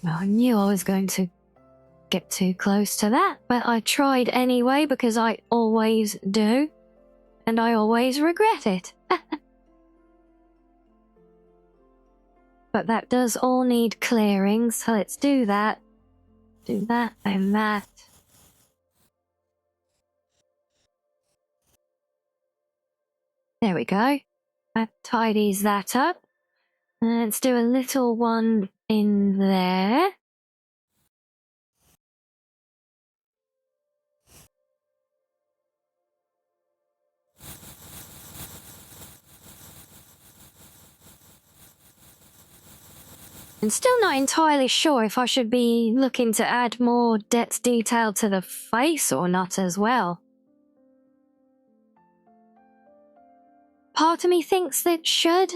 [SPEAKER 1] Well, I knew I was going to get too close to that, but I tried anyway because I always do, and I always regret it. But that does all need clearing, so let's do that. Do that and that. There we go. That tidies that up. Let's do a little one in there. I'm still not entirely sure if I should be looking to add more depth detail to the face or not as well. Part of me thinks that should,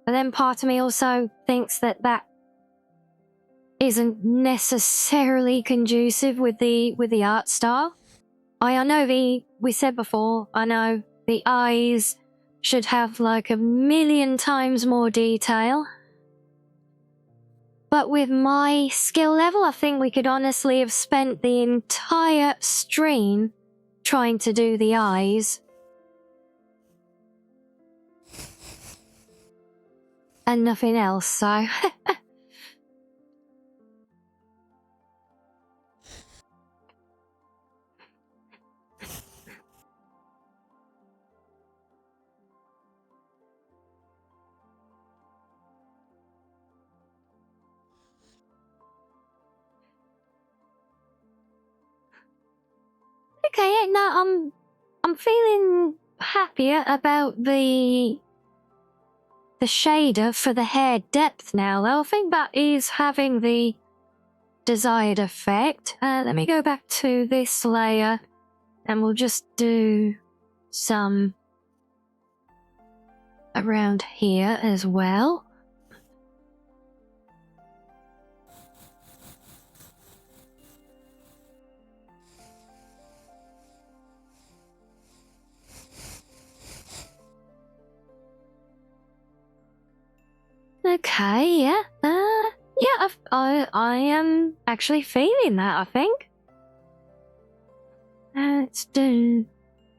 [SPEAKER 1] but then part of me also thinks that that isn't necessarily conducive with the art style. I know we said before, I know the eyes should have like 1,000,000 times more detail. But with my skill level, I think we could honestly have spent the entire stream trying to do the eyes. and nothing else, so... Okay, no, I'm feeling happier about the shader for the hair depth now, though. I think that is having the desired effect. Let me go back to this layer, and we'll just do some around here as well. Okay, yeah. Yeah, I am actually feeling that, I think. Let's do,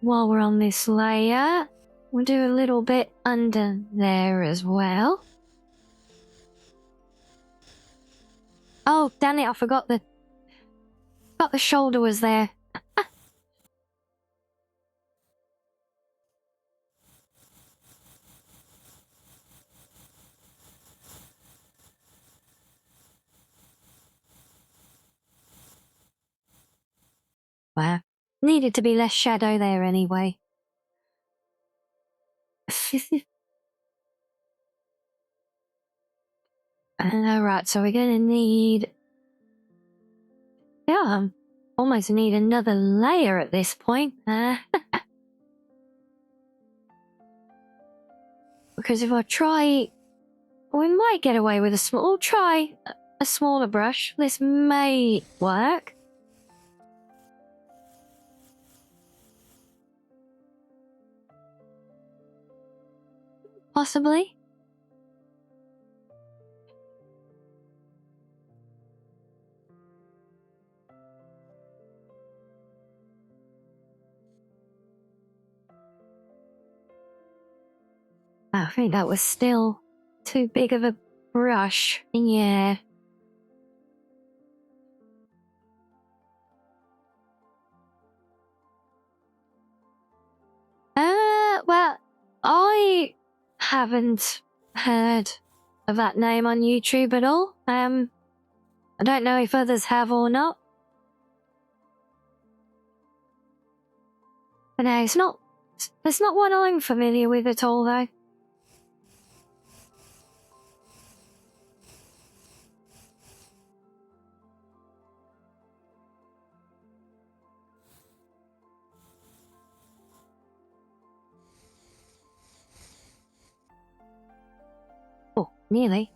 [SPEAKER 1] while we're on this layer, we'll do a little bit under there as well. Oh, damn it, I forgot the shoulder was there. Well, needed to be less shadow there anyway. Alright, so we're gonna need... Yeah, almost need another layer at this point. Because if I try... We might get away with a small... We'll try a smaller brush. This may work. Possibly. I think that was still too big of a brush. Yeah. Well, I haven't heard of that name on YouTube at all. I don't know if others have or not. But no, it's not one I'm familiar with at all, though. Oh, nearly.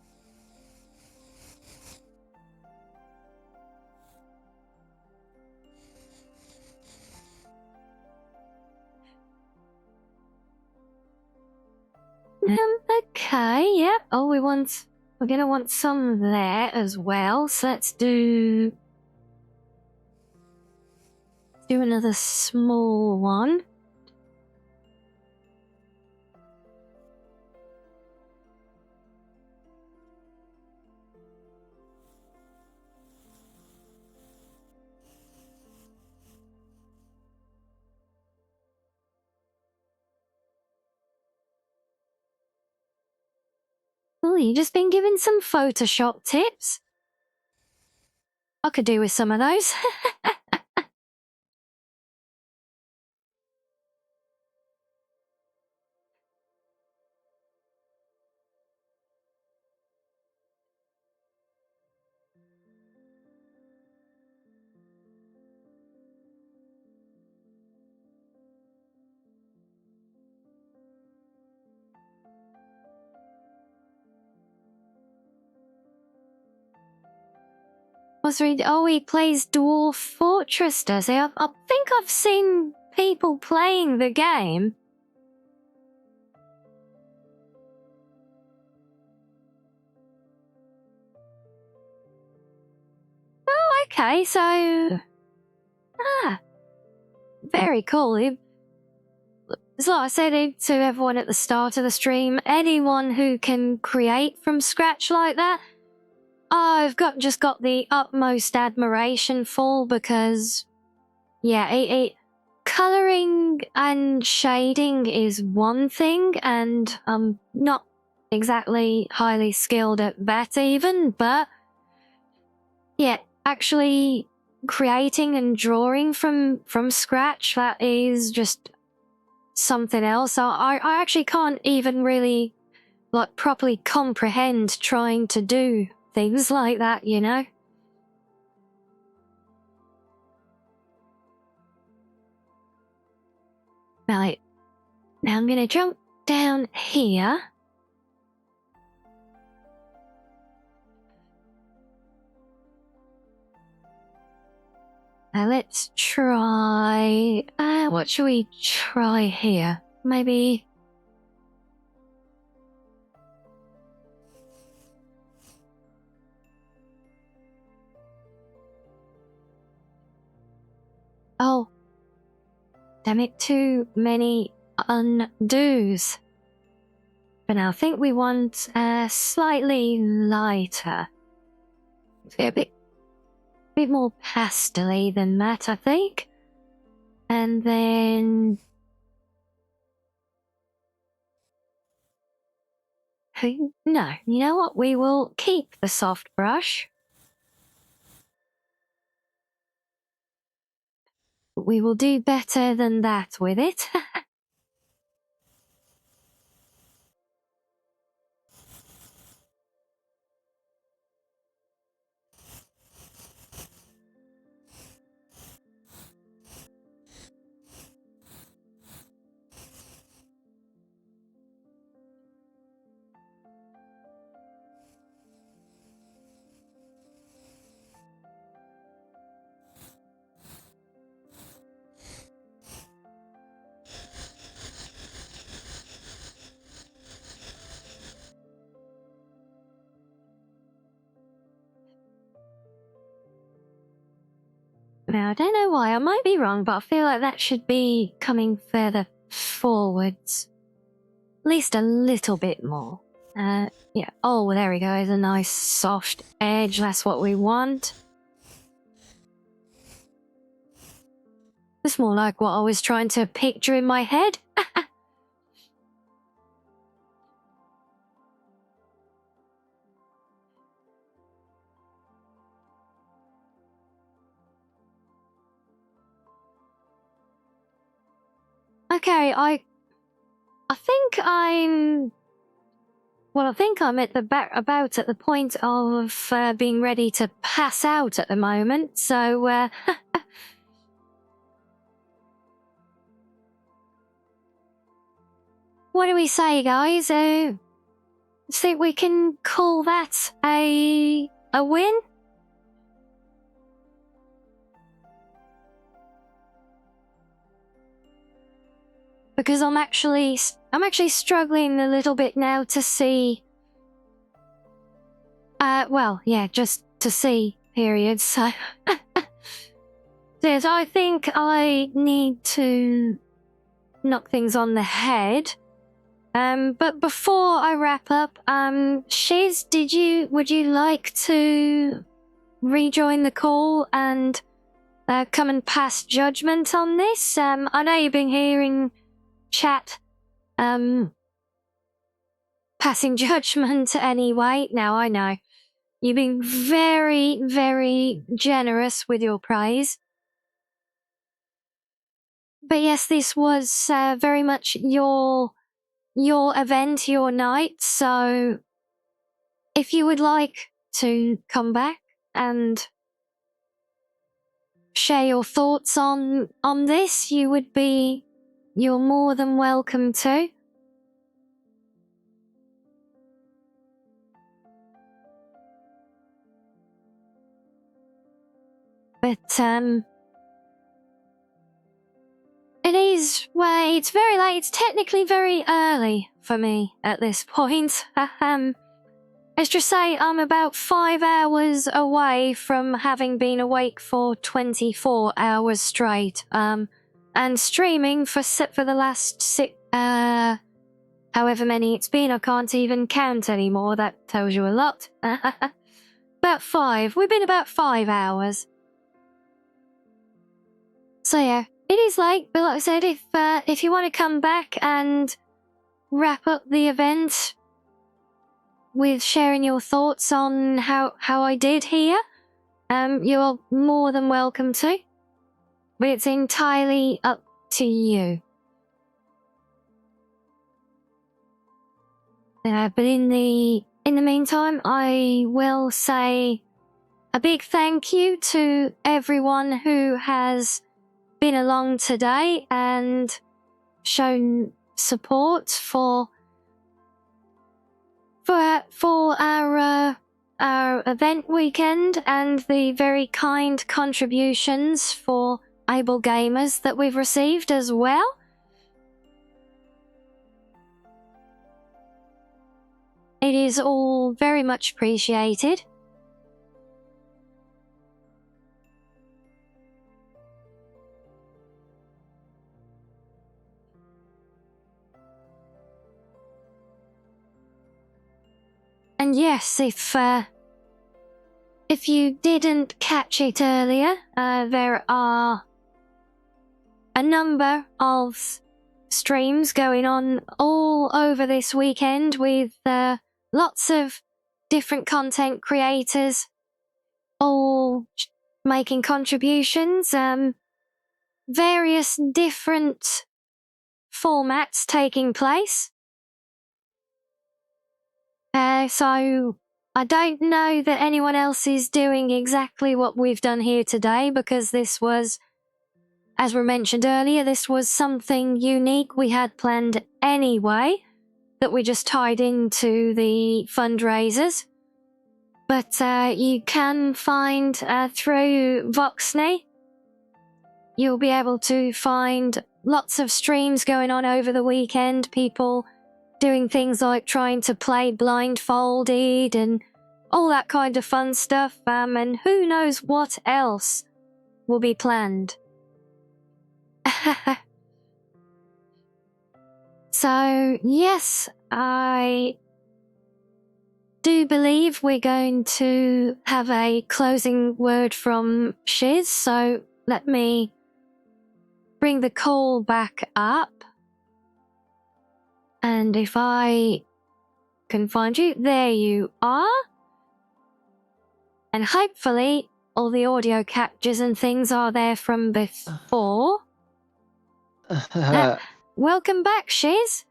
[SPEAKER 1] Okay, yep. Oh, we're gonna want some there as well. So let's do another small one. Oh, you just been given some Photoshop tips? I could do with some of those. Oh, he plays Dwarf Fortress, does he? I think I've seen people playing the game. Oh, okay, so... very cool. it's like I said to everyone at the start of the stream, anyone who can create from scratch like that, I've just got the utmost admiration for, because, yeah, coloring and shading is one thing, and I'm not exactly highly skilled at that even, but yeah, actually creating and drawing from scratch, that is just something else. I actually can't even really like properly comprehend trying to do things like that, you know? Right, now I'm gonna jump down here. Now let's try, what should we try here? Maybe... Oh, damn it, too many undos. But now I think we want slightly lighter. A bit more pastel-y than that, I think. And then... No, you know what? We will keep the soft brush. We will do better than that with it. Now, I don't know why, I might be wrong, but I feel like that should be coming further forwards. At least a little bit more. Yeah. Oh, there we go. There's a nice soft edge. That's what we want. It's more like what I was trying to picture in my head. Okay, I think I'm... Well, I think I'm at about at the point of being ready to pass out at the moment, so what do we say, guys? Think we can call that a win? Because I'm actually struggling a little bit now to see. Well, yeah, just to see. Period. So, yes, I think I need to knock things on the head. But before I wrap up, Shiz, would you like to rejoin the call and come and pass judgment on this? I know you've been hearing chat, passing judgment anyway. Now, I know you've been very, very generous with your praise. But yes, this was very much your event, your night, so if you would like to come back and share your thoughts on this, you're more than welcome to. But it's very late. It's technically very early for me at this point. Let's just say I'm about 5 hours away from having been awake for 24 hours straight. And and streaming for the last however many it's been. I can't even count anymore. That tells you a lot. About 5. We've been about 5 hours. So yeah, it is late, but like I said, if you want to come back and wrap up the event with sharing your thoughts on how I did here, you're more than welcome to. But it's entirely up to you. But in the meantime, I will say a big thank you to everyone who has been along today and shown support for our event weekend, and the very kind contributions for able gamers that we've received as well. It is all very much appreciated. And yes, if you didn't catch it earlier, there are a number of streams going on all over this weekend with lots of different content creators all making contributions, various different formats taking place. So I don't know that anyone else is doing exactly what we've done here today, because this was, as we mentioned earlier, this was something unique we had planned anyway, that we just tied into the fundraisers. But you can find through Voxney, you'll be able to find lots of streams going on over the weekend, people doing things like trying to play blindfolded and all that kind of fun stuff, and who knows what else will be planned. So, yes, I do believe we're going to have a closing word from Shiz, so let me bring the call back up. And if I can find you, there you are. And hopefully all the audio captures and things are there from before. Welcome back, Shiz.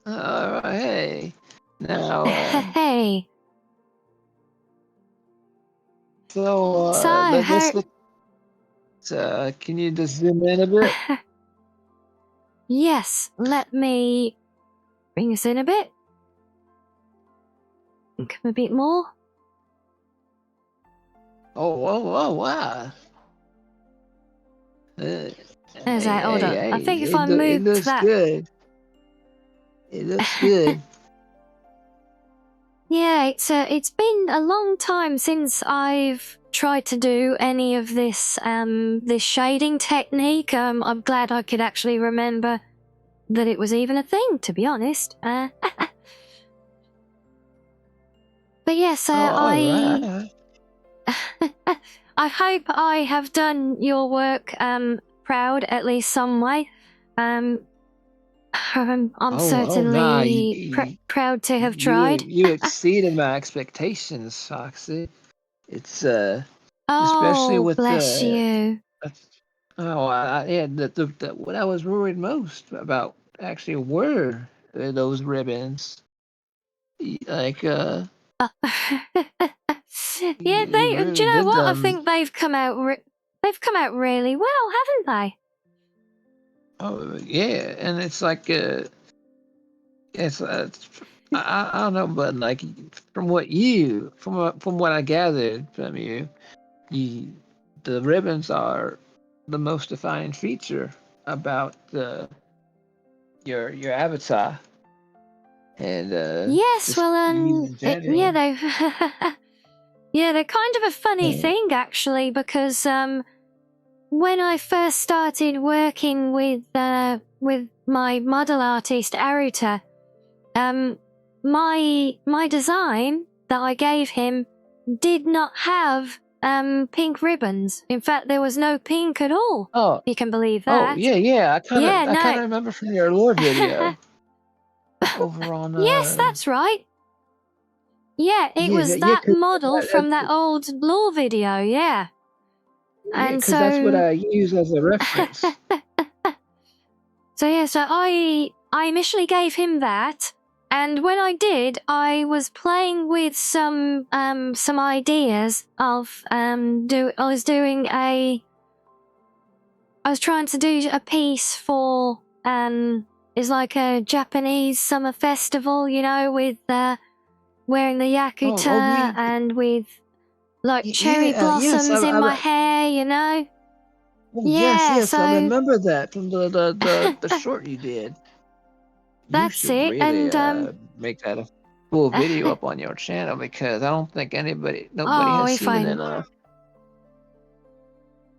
[SPEAKER 2] Hey. Now,
[SPEAKER 1] hey.
[SPEAKER 2] So, can you just zoom in a bit?
[SPEAKER 1] Yes, let me bring us in a bit. Come a bit more.
[SPEAKER 2] Oh, wow.
[SPEAKER 1] There's that. Hold on. I think if I move
[SPEAKER 2] looks
[SPEAKER 1] that.
[SPEAKER 2] Good. It looks good.
[SPEAKER 1] Yeah, it's been a long time since I've tried to do any of this this shading technique. I'm glad I could actually remember that it was even a thing, to be honest. But yes, I hope I have done your work proud, at least some way. I'm certainly proud to have tried.
[SPEAKER 2] You exceeded my expectations, Foxy. It's especially
[SPEAKER 1] Oh,
[SPEAKER 2] with
[SPEAKER 1] bless you.
[SPEAKER 2] What I was worried most about actually were those ribbons. Like
[SPEAKER 1] Yeah,
[SPEAKER 2] you
[SPEAKER 1] do
[SPEAKER 2] really
[SPEAKER 1] you know
[SPEAKER 2] did
[SPEAKER 1] what? I
[SPEAKER 2] them.
[SPEAKER 1] think they've come out really well, haven't they?
[SPEAKER 2] Oh yeah, and it's like it's I don't know, but like from what I gathered from you, the ribbons are the most defining feature about your avatar, and
[SPEAKER 1] Yes,
[SPEAKER 2] just
[SPEAKER 1] well,
[SPEAKER 2] you in
[SPEAKER 1] yeah,
[SPEAKER 2] general.
[SPEAKER 1] they're kind of a funny thing actually, because when I first started working with my model artist Aruta, my design that I gave him did not have pink ribbons. In fact, there was no pink at all.
[SPEAKER 2] Oh,
[SPEAKER 1] You can believe
[SPEAKER 2] oh,
[SPEAKER 1] that.
[SPEAKER 2] yeah.
[SPEAKER 1] Yeah,
[SPEAKER 2] I kind
[SPEAKER 1] no.
[SPEAKER 2] of remember from your lore video over on
[SPEAKER 1] Yes, that's right. Yeah, it
[SPEAKER 2] yeah,
[SPEAKER 1] was
[SPEAKER 2] yeah,
[SPEAKER 1] that model from that old lore video, yeah.
[SPEAKER 2] yeah,
[SPEAKER 1] And
[SPEAKER 2] because that's what
[SPEAKER 1] so
[SPEAKER 2] I use as a reference.
[SPEAKER 1] so I initially gave him that, and when I did, I was playing with some ideas of I was trying to do a piece for it's like a Japanese summer festival, you know, with wearing the
[SPEAKER 2] Oh,
[SPEAKER 1] yakuta and with like cherry
[SPEAKER 2] yeah, yes,
[SPEAKER 1] blossoms in my hair, you know.
[SPEAKER 2] oh,
[SPEAKER 1] Yeah,
[SPEAKER 2] yes, I
[SPEAKER 1] so
[SPEAKER 2] remember that from the short you did. You
[SPEAKER 1] that's
[SPEAKER 2] should
[SPEAKER 1] it.
[SPEAKER 2] really
[SPEAKER 1] And
[SPEAKER 2] make that a full video up on your channel because I don't think nobody
[SPEAKER 1] oh,
[SPEAKER 2] has
[SPEAKER 1] if
[SPEAKER 2] seen it
[SPEAKER 1] I
[SPEAKER 2] enough.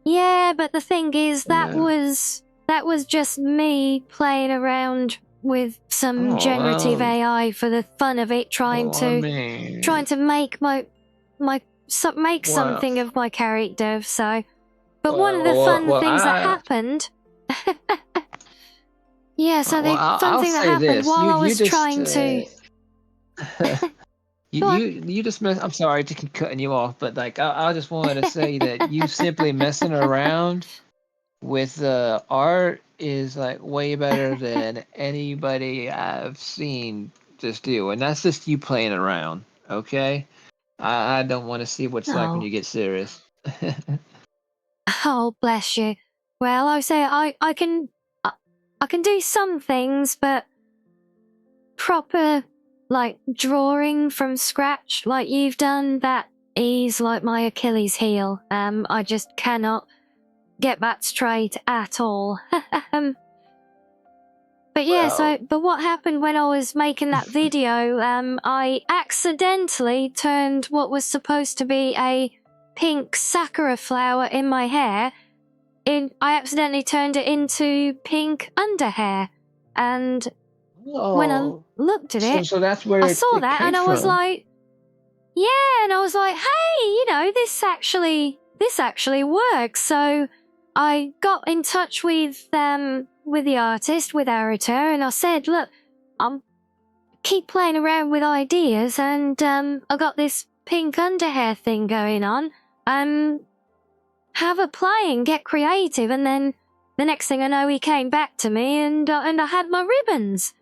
[SPEAKER 1] yeah, but the thing is
[SPEAKER 2] Yeah.
[SPEAKER 1] that was just me playing around with some
[SPEAKER 2] Oh,
[SPEAKER 1] generative
[SPEAKER 2] well,
[SPEAKER 1] AI for the fun of it,
[SPEAKER 2] well, I mean,
[SPEAKER 1] trying to make make
[SPEAKER 2] well,
[SPEAKER 1] something of my character. So, but one of the
[SPEAKER 2] well,
[SPEAKER 1] fun
[SPEAKER 2] well,
[SPEAKER 1] things that happened, yeah. So the fun
[SPEAKER 2] I'll
[SPEAKER 1] thing that
[SPEAKER 2] say
[SPEAKER 1] happened
[SPEAKER 2] this:
[SPEAKER 1] while I
[SPEAKER 2] you
[SPEAKER 1] was
[SPEAKER 2] just
[SPEAKER 1] trying to go on.
[SPEAKER 2] you just mess. I'm sorry to keep cutting you off, but like I just wanted to say that you simply messing around with art is like way better than anybody I've seen just do, and that's just you playing around. Okay, I don't want to see what it's like when
[SPEAKER 1] Oh,
[SPEAKER 2] you get serious.
[SPEAKER 1] oh, bless you. Well, I say I I can do some things, but proper like drawing from scratch like you've done, that is like my Achilles heel. I just cannot get that straight at all. um, but yeah,
[SPEAKER 2] Well,
[SPEAKER 1] but what happened when I was making that video, I accidentally turned what was supposed to be a pink sakura flower in my hair I accidentally turned it into pink underhair. And when I
[SPEAKER 2] oh,
[SPEAKER 1] looked at it,
[SPEAKER 2] so that's
[SPEAKER 1] I
[SPEAKER 2] where
[SPEAKER 1] saw
[SPEAKER 2] it
[SPEAKER 1] that
[SPEAKER 2] came
[SPEAKER 1] and I was
[SPEAKER 2] from.
[SPEAKER 1] like, yeah, and I was like, hey, you know, this actually works. So I got in touch with the artist, with Arita, and I said, look, I'm keep playing around with ideas, and I got this pink underhair thing going on. Have a play and get creative. And then the next thing I know, he came back to me, and I had my ribbons.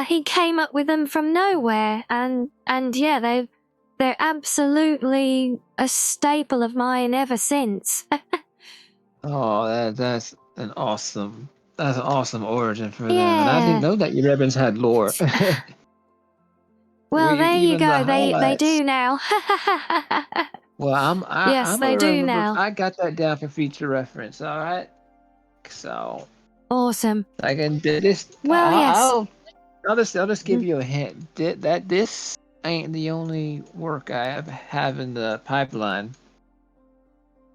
[SPEAKER 1] He came up with them from nowhere, and yeah, they're absolutely a staple of mine ever since.
[SPEAKER 2] Oh, that's an awesome origin for them, and I didn't
[SPEAKER 1] Yeah.
[SPEAKER 2] know that your ribbons had lore.
[SPEAKER 1] Well, there you
[SPEAKER 2] Even the
[SPEAKER 1] go. They
[SPEAKER 2] highlights.
[SPEAKER 1] do now.
[SPEAKER 2] Well,
[SPEAKER 1] Yes,
[SPEAKER 2] I'm gonna
[SPEAKER 1] they do
[SPEAKER 2] remember.
[SPEAKER 1] now.
[SPEAKER 2] I got that down for future reference. All right, so
[SPEAKER 1] Awesome.
[SPEAKER 2] I can do this.
[SPEAKER 1] Well, yes.
[SPEAKER 2] I'll just give
[SPEAKER 1] Mhm.
[SPEAKER 2] you a hint. This ain't the only work I have in the pipeline.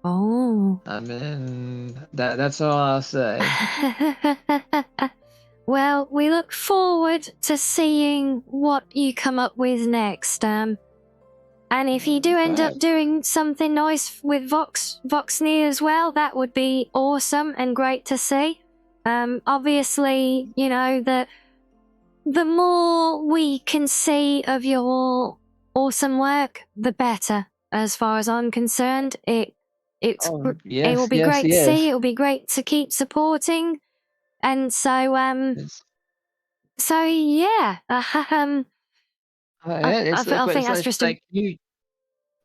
[SPEAKER 1] Oh.
[SPEAKER 2] I mean that's all I'll say.
[SPEAKER 1] Well, we look forward to seeing what you come up with next. And if you do end
[SPEAKER 2] Right.
[SPEAKER 1] up doing something nice with Voxney as well, that would be awesome and great to see. Obviously, you know, the more we can see of your awesome work, the better. As far as I'm concerned,
[SPEAKER 2] Oh
[SPEAKER 1] it will
[SPEAKER 2] yes,
[SPEAKER 1] be great to see.
[SPEAKER 2] yes.
[SPEAKER 1] It will be great to keep supporting. And so
[SPEAKER 2] It's
[SPEAKER 1] yeah, I think that's
[SPEAKER 2] it's
[SPEAKER 1] just a
[SPEAKER 2] like you.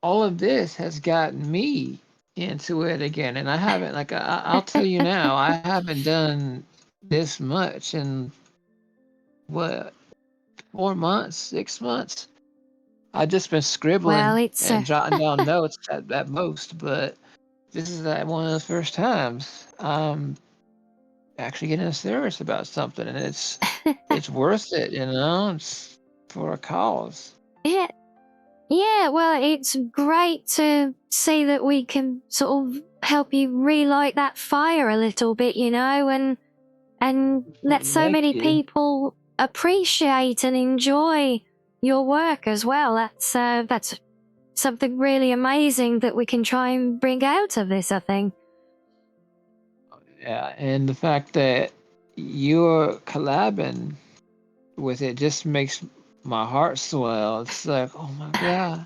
[SPEAKER 2] All of this has gotten me into it again, and I haven't like I'll tell you now, I haven't done this much in what 4 months, 6 months. I've just been
[SPEAKER 1] well,
[SPEAKER 2] scribbling
[SPEAKER 1] it's
[SPEAKER 2] and jotting down notes at most, but this is one of those first times I'm actually getting serious about something, and it's worth it, you know. It's for a cause.
[SPEAKER 1] yeah, yeah. Well, it's great to see that we can sort of help you relight that fire a little bit, you know, and let so
[SPEAKER 2] Thank
[SPEAKER 1] many
[SPEAKER 2] you.
[SPEAKER 1] people appreciate and enjoy your work as well. That's something really amazing that we can try and bring out of this, I think.
[SPEAKER 2] Yeah, and the fact that you're collabing with it just makes my heart swell. It's like, oh my God.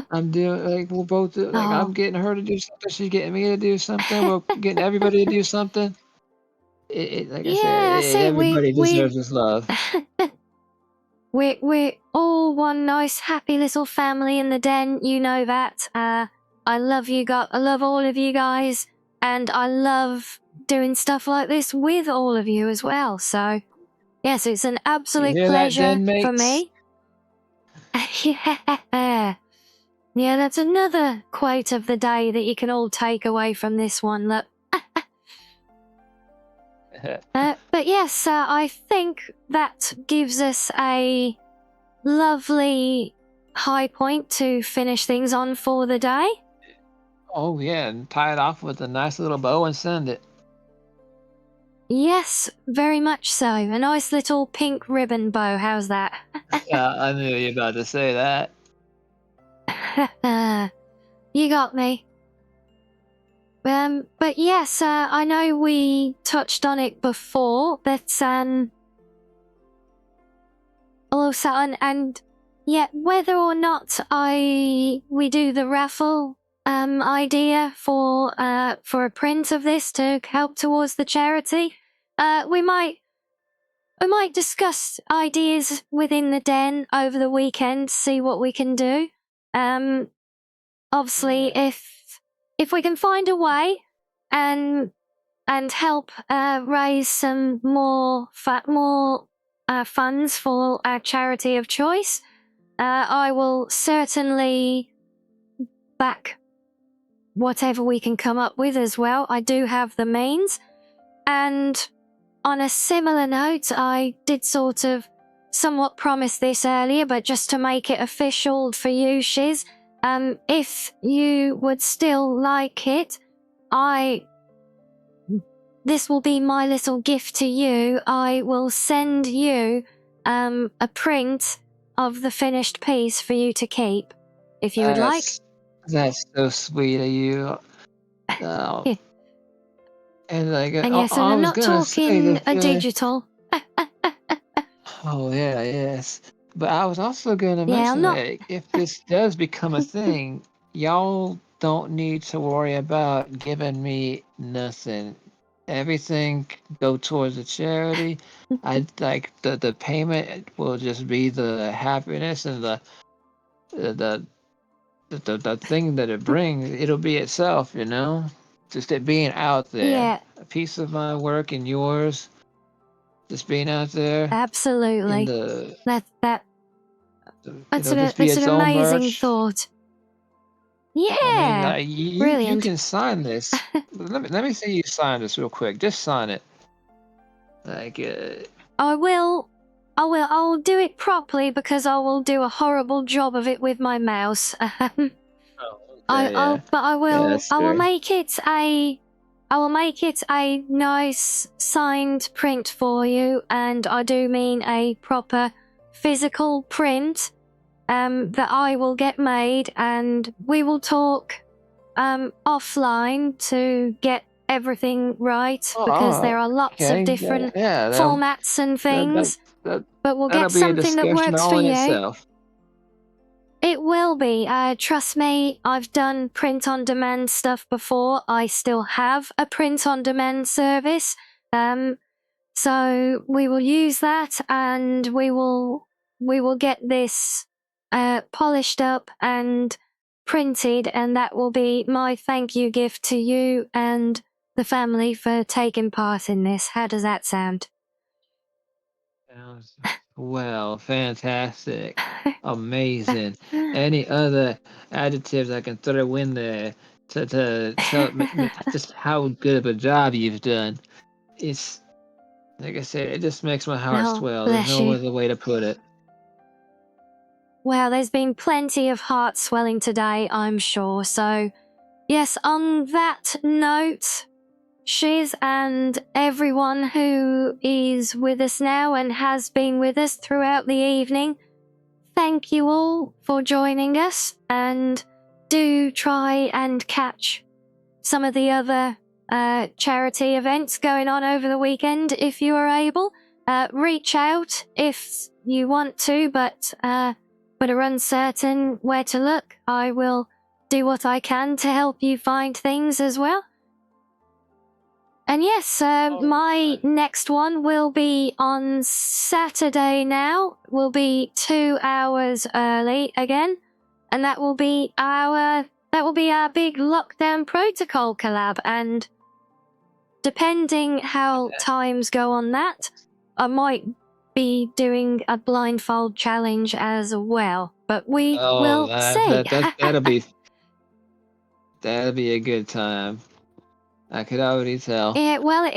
[SPEAKER 2] I'm doing like we're both like I'm
[SPEAKER 1] Oh,
[SPEAKER 2] getting her to do something, she's getting me to do something, we're getting everybody to do something. Like I said,
[SPEAKER 1] yeah, see,
[SPEAKER 2] everybody deserves this love.
[SPEAKER 1] we're all one nice, happy little family in the den. You know that. I love you guys. I love all of you guys, and I love doing stuff like this with all of you as well. So, yes, it's an
[SPEAKER 2] You
[SPEAKER 1] absolute
[SPEAKER 2] hear that,
[SPEAKER 1] pleasure
[SPEAKER 2] den
[SPEAKER 1] for
[SPEAKER 2] mates?
[SPEAKER 1] me. Yeah, yeah, that's another quote of the day that you can all take away from this one. Look. But yes, I think that gives us a lovely high point to finish things on for the day.
[SPEAKER 2] Oh yeah, and tie it off with a nice little bow and send it.
[SPEAKER 1] Yes, very much so. A nice little pink ribbon bow. How's that?
[SPEAKER 2] Yeah, I knew you were about to say that.
[SPEAKER 1] You got me. But yes, I know we touched on it before, but also, and yeah, whether or not we do the raffle idea for a print of this to help towards the charity, we might discuss ideas within the den over the weekend, see what we can do. Obviously,
[SPEAKER 2] Yeah.
[SPEAKER 1] if we can find a way and help raise some more funds for our charity of choice, I will certainly back whatever we can come up with as well. I do have the means. And on a similar note, I did sort of somewhat promise this earlier, but just to make it official for you, Shiz, if you would still like it, this will be my little gift to you. I will send you a print of the finished piece for you to keep, if you would like.
[SPEAKER 2] That's so sweet of you. Oh,
[SPEAKER 1] Yeah.
[SPEAKER 2] and like
[SPEAKER 1] And yes, and
[SPEAKER 2] I
[SPEAKER 1] I'm
[SPEAKER 2] was
[SPEAKER 1] not
[SPEAKER 2] gonna say
[SPEAKER 1] talking
[SPEAKER 2] that.
[SPEAKER 1] a digital.
[SPEAKER 2] Oh yeah, yes. But I was also gonna
[SPEAKER 1] Yeah, I'm
[SPEAKER 2] mention
[SPEAKER 1] not.
[SPEAKER 2] that if this does become a thing, y'all don't need to worry about giving me nothing. Everything go towards the charity. I like the payment will just be the happiness and the the thing that it brings. It'll be itself, you know. Just it being out there,
[SPEAKER 1] Yeah,
[SPEAKER 2] a piece of my work and yours, just being out there in
[SPEAKER 1] absolutely. That
[SPEAKER 2] it'll just be
[SPEAKER 1] that's an
[SPEAKER 2] its own
[SPEAKER 1] amazing
[SPEAKER 2] merch.
[SPEAKER 1] thought.
[SPEAKER 2] I mean,
[SPEAKER 1] Yeah,
[SPEAKER 2] you
[SPEAKER 1] brilliant.
[SPEAKER 2] can sign this. Let me see you sign this real quick. Just sign it. Like,
[SPEAKER 1] I will. I'll do it properly because I will do a horrible job of it with my mouse.
[SPEAKER 2] oh, okay, yeah,
[SPEAKER 1] But
[SPEAKER 2] yeah, that's
[SPEAKER 1] I will
[SPEAKER 2] fair.
[SPEAKER 1] make it a nice signed print for you, and I do mean a proper physical print that I will get made, and we will talk offline to get everything right because
[SPEAKER 2] Oh,
[SPEAKER 1] there are lots of
[SPEAKER 2] okay, yeah,
[SPEAKER 1] different
[SPEAKER 2] yeah.
[SPEAKER 1] formats and
[SPEAKER 2] That, that,
[SPEAKER 1] things,
[SPEAKER 2] that
[SPEAKER 1] but we'll
[SPEAKER 2] that'll
[SPEAKER 1] get
[SPEAKER 2] be a
[SPEAKER 1] something that
[SPEAKER 2] discussion
[SPEAKER 1] works for
[SPEAKER 2] all in
[SPEAKER 1] you.
[SPEAKER 2] itself.
[SPEAKER 1] It will be. Trust me, I've done print on demand stuff before. I still have a print on demand service. So we will use that and we will get this polished up and printed, and that will be my thank you gift to you and the family for taking part in this. How does that sound?
[SPEAKER 2] Sounds well, fantastic, amazing. Any other adjectives I can throw in there to tell just how good of a job you've done? It's like I said, it just makes my heart
[SPEAKER 1] Oh,
[SPEAKER 2] swell. There's
[SPEAKER 1] bless
[SPEAKER 2] no
[SPEAKER 1] you.
[SPEAKER 2] other way to put it.
[SPEAKER 1] Well, there's been plenty of heart swelling today, I'm sure. So Yes, on that note, Shiz and everyone who is with us now and has been with us throughout the evening, thank you all for joining us, and do try and catch some of the other charity events going on over the weekend if you are able. Reach out if you want to, but are uncertain where to look. I will do what I can to help you find things as well. And yes, my next one will be on Saturday now. Will be 2 hours early again, and that will be our big lockdown protocol collab. And depending how times go on that, I might be doing a blindfold challenge as well. But we will see.
[SPEAKER 2] That'll be a good time. I could already tell.
[SPEAKER 1] Yeah, well,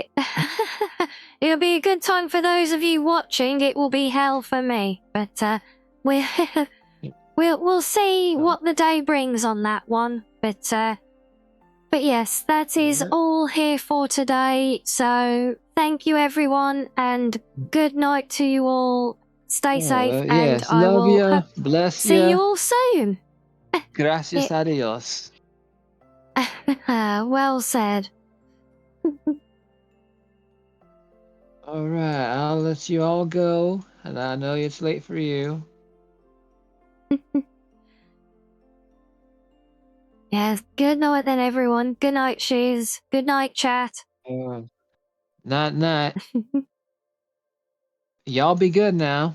[SPEAKER 1] it'll be a good time for those of you watching. It will be hell for me, but we we'll see what the day brings on that one. But yes, that is all here for today. So thank you, everyone, and good night to you all. Stay safe, and
[SPEAKER 2] yes,
[SPEAKER 1] I
[SPEAKER 2] love
[SPEAKER 1] will
[SPEAKER 2] ya, bless
[SPEAKER 1] see
[SPEAKER 2] ya.
[SPEAKER 1] you all soon.
[SPEAKER 2] Gracias a Dios.
[SPEAKER 1] Well said.
[SPEAKER 2] All right, I'll let you all go, and I know it's late for you.
[SPEAKER 1] Yes, good night then, everyone. Good night, Shiz. Good night, chat.
[SPEAKER 2] Night, night. Y'all be good now.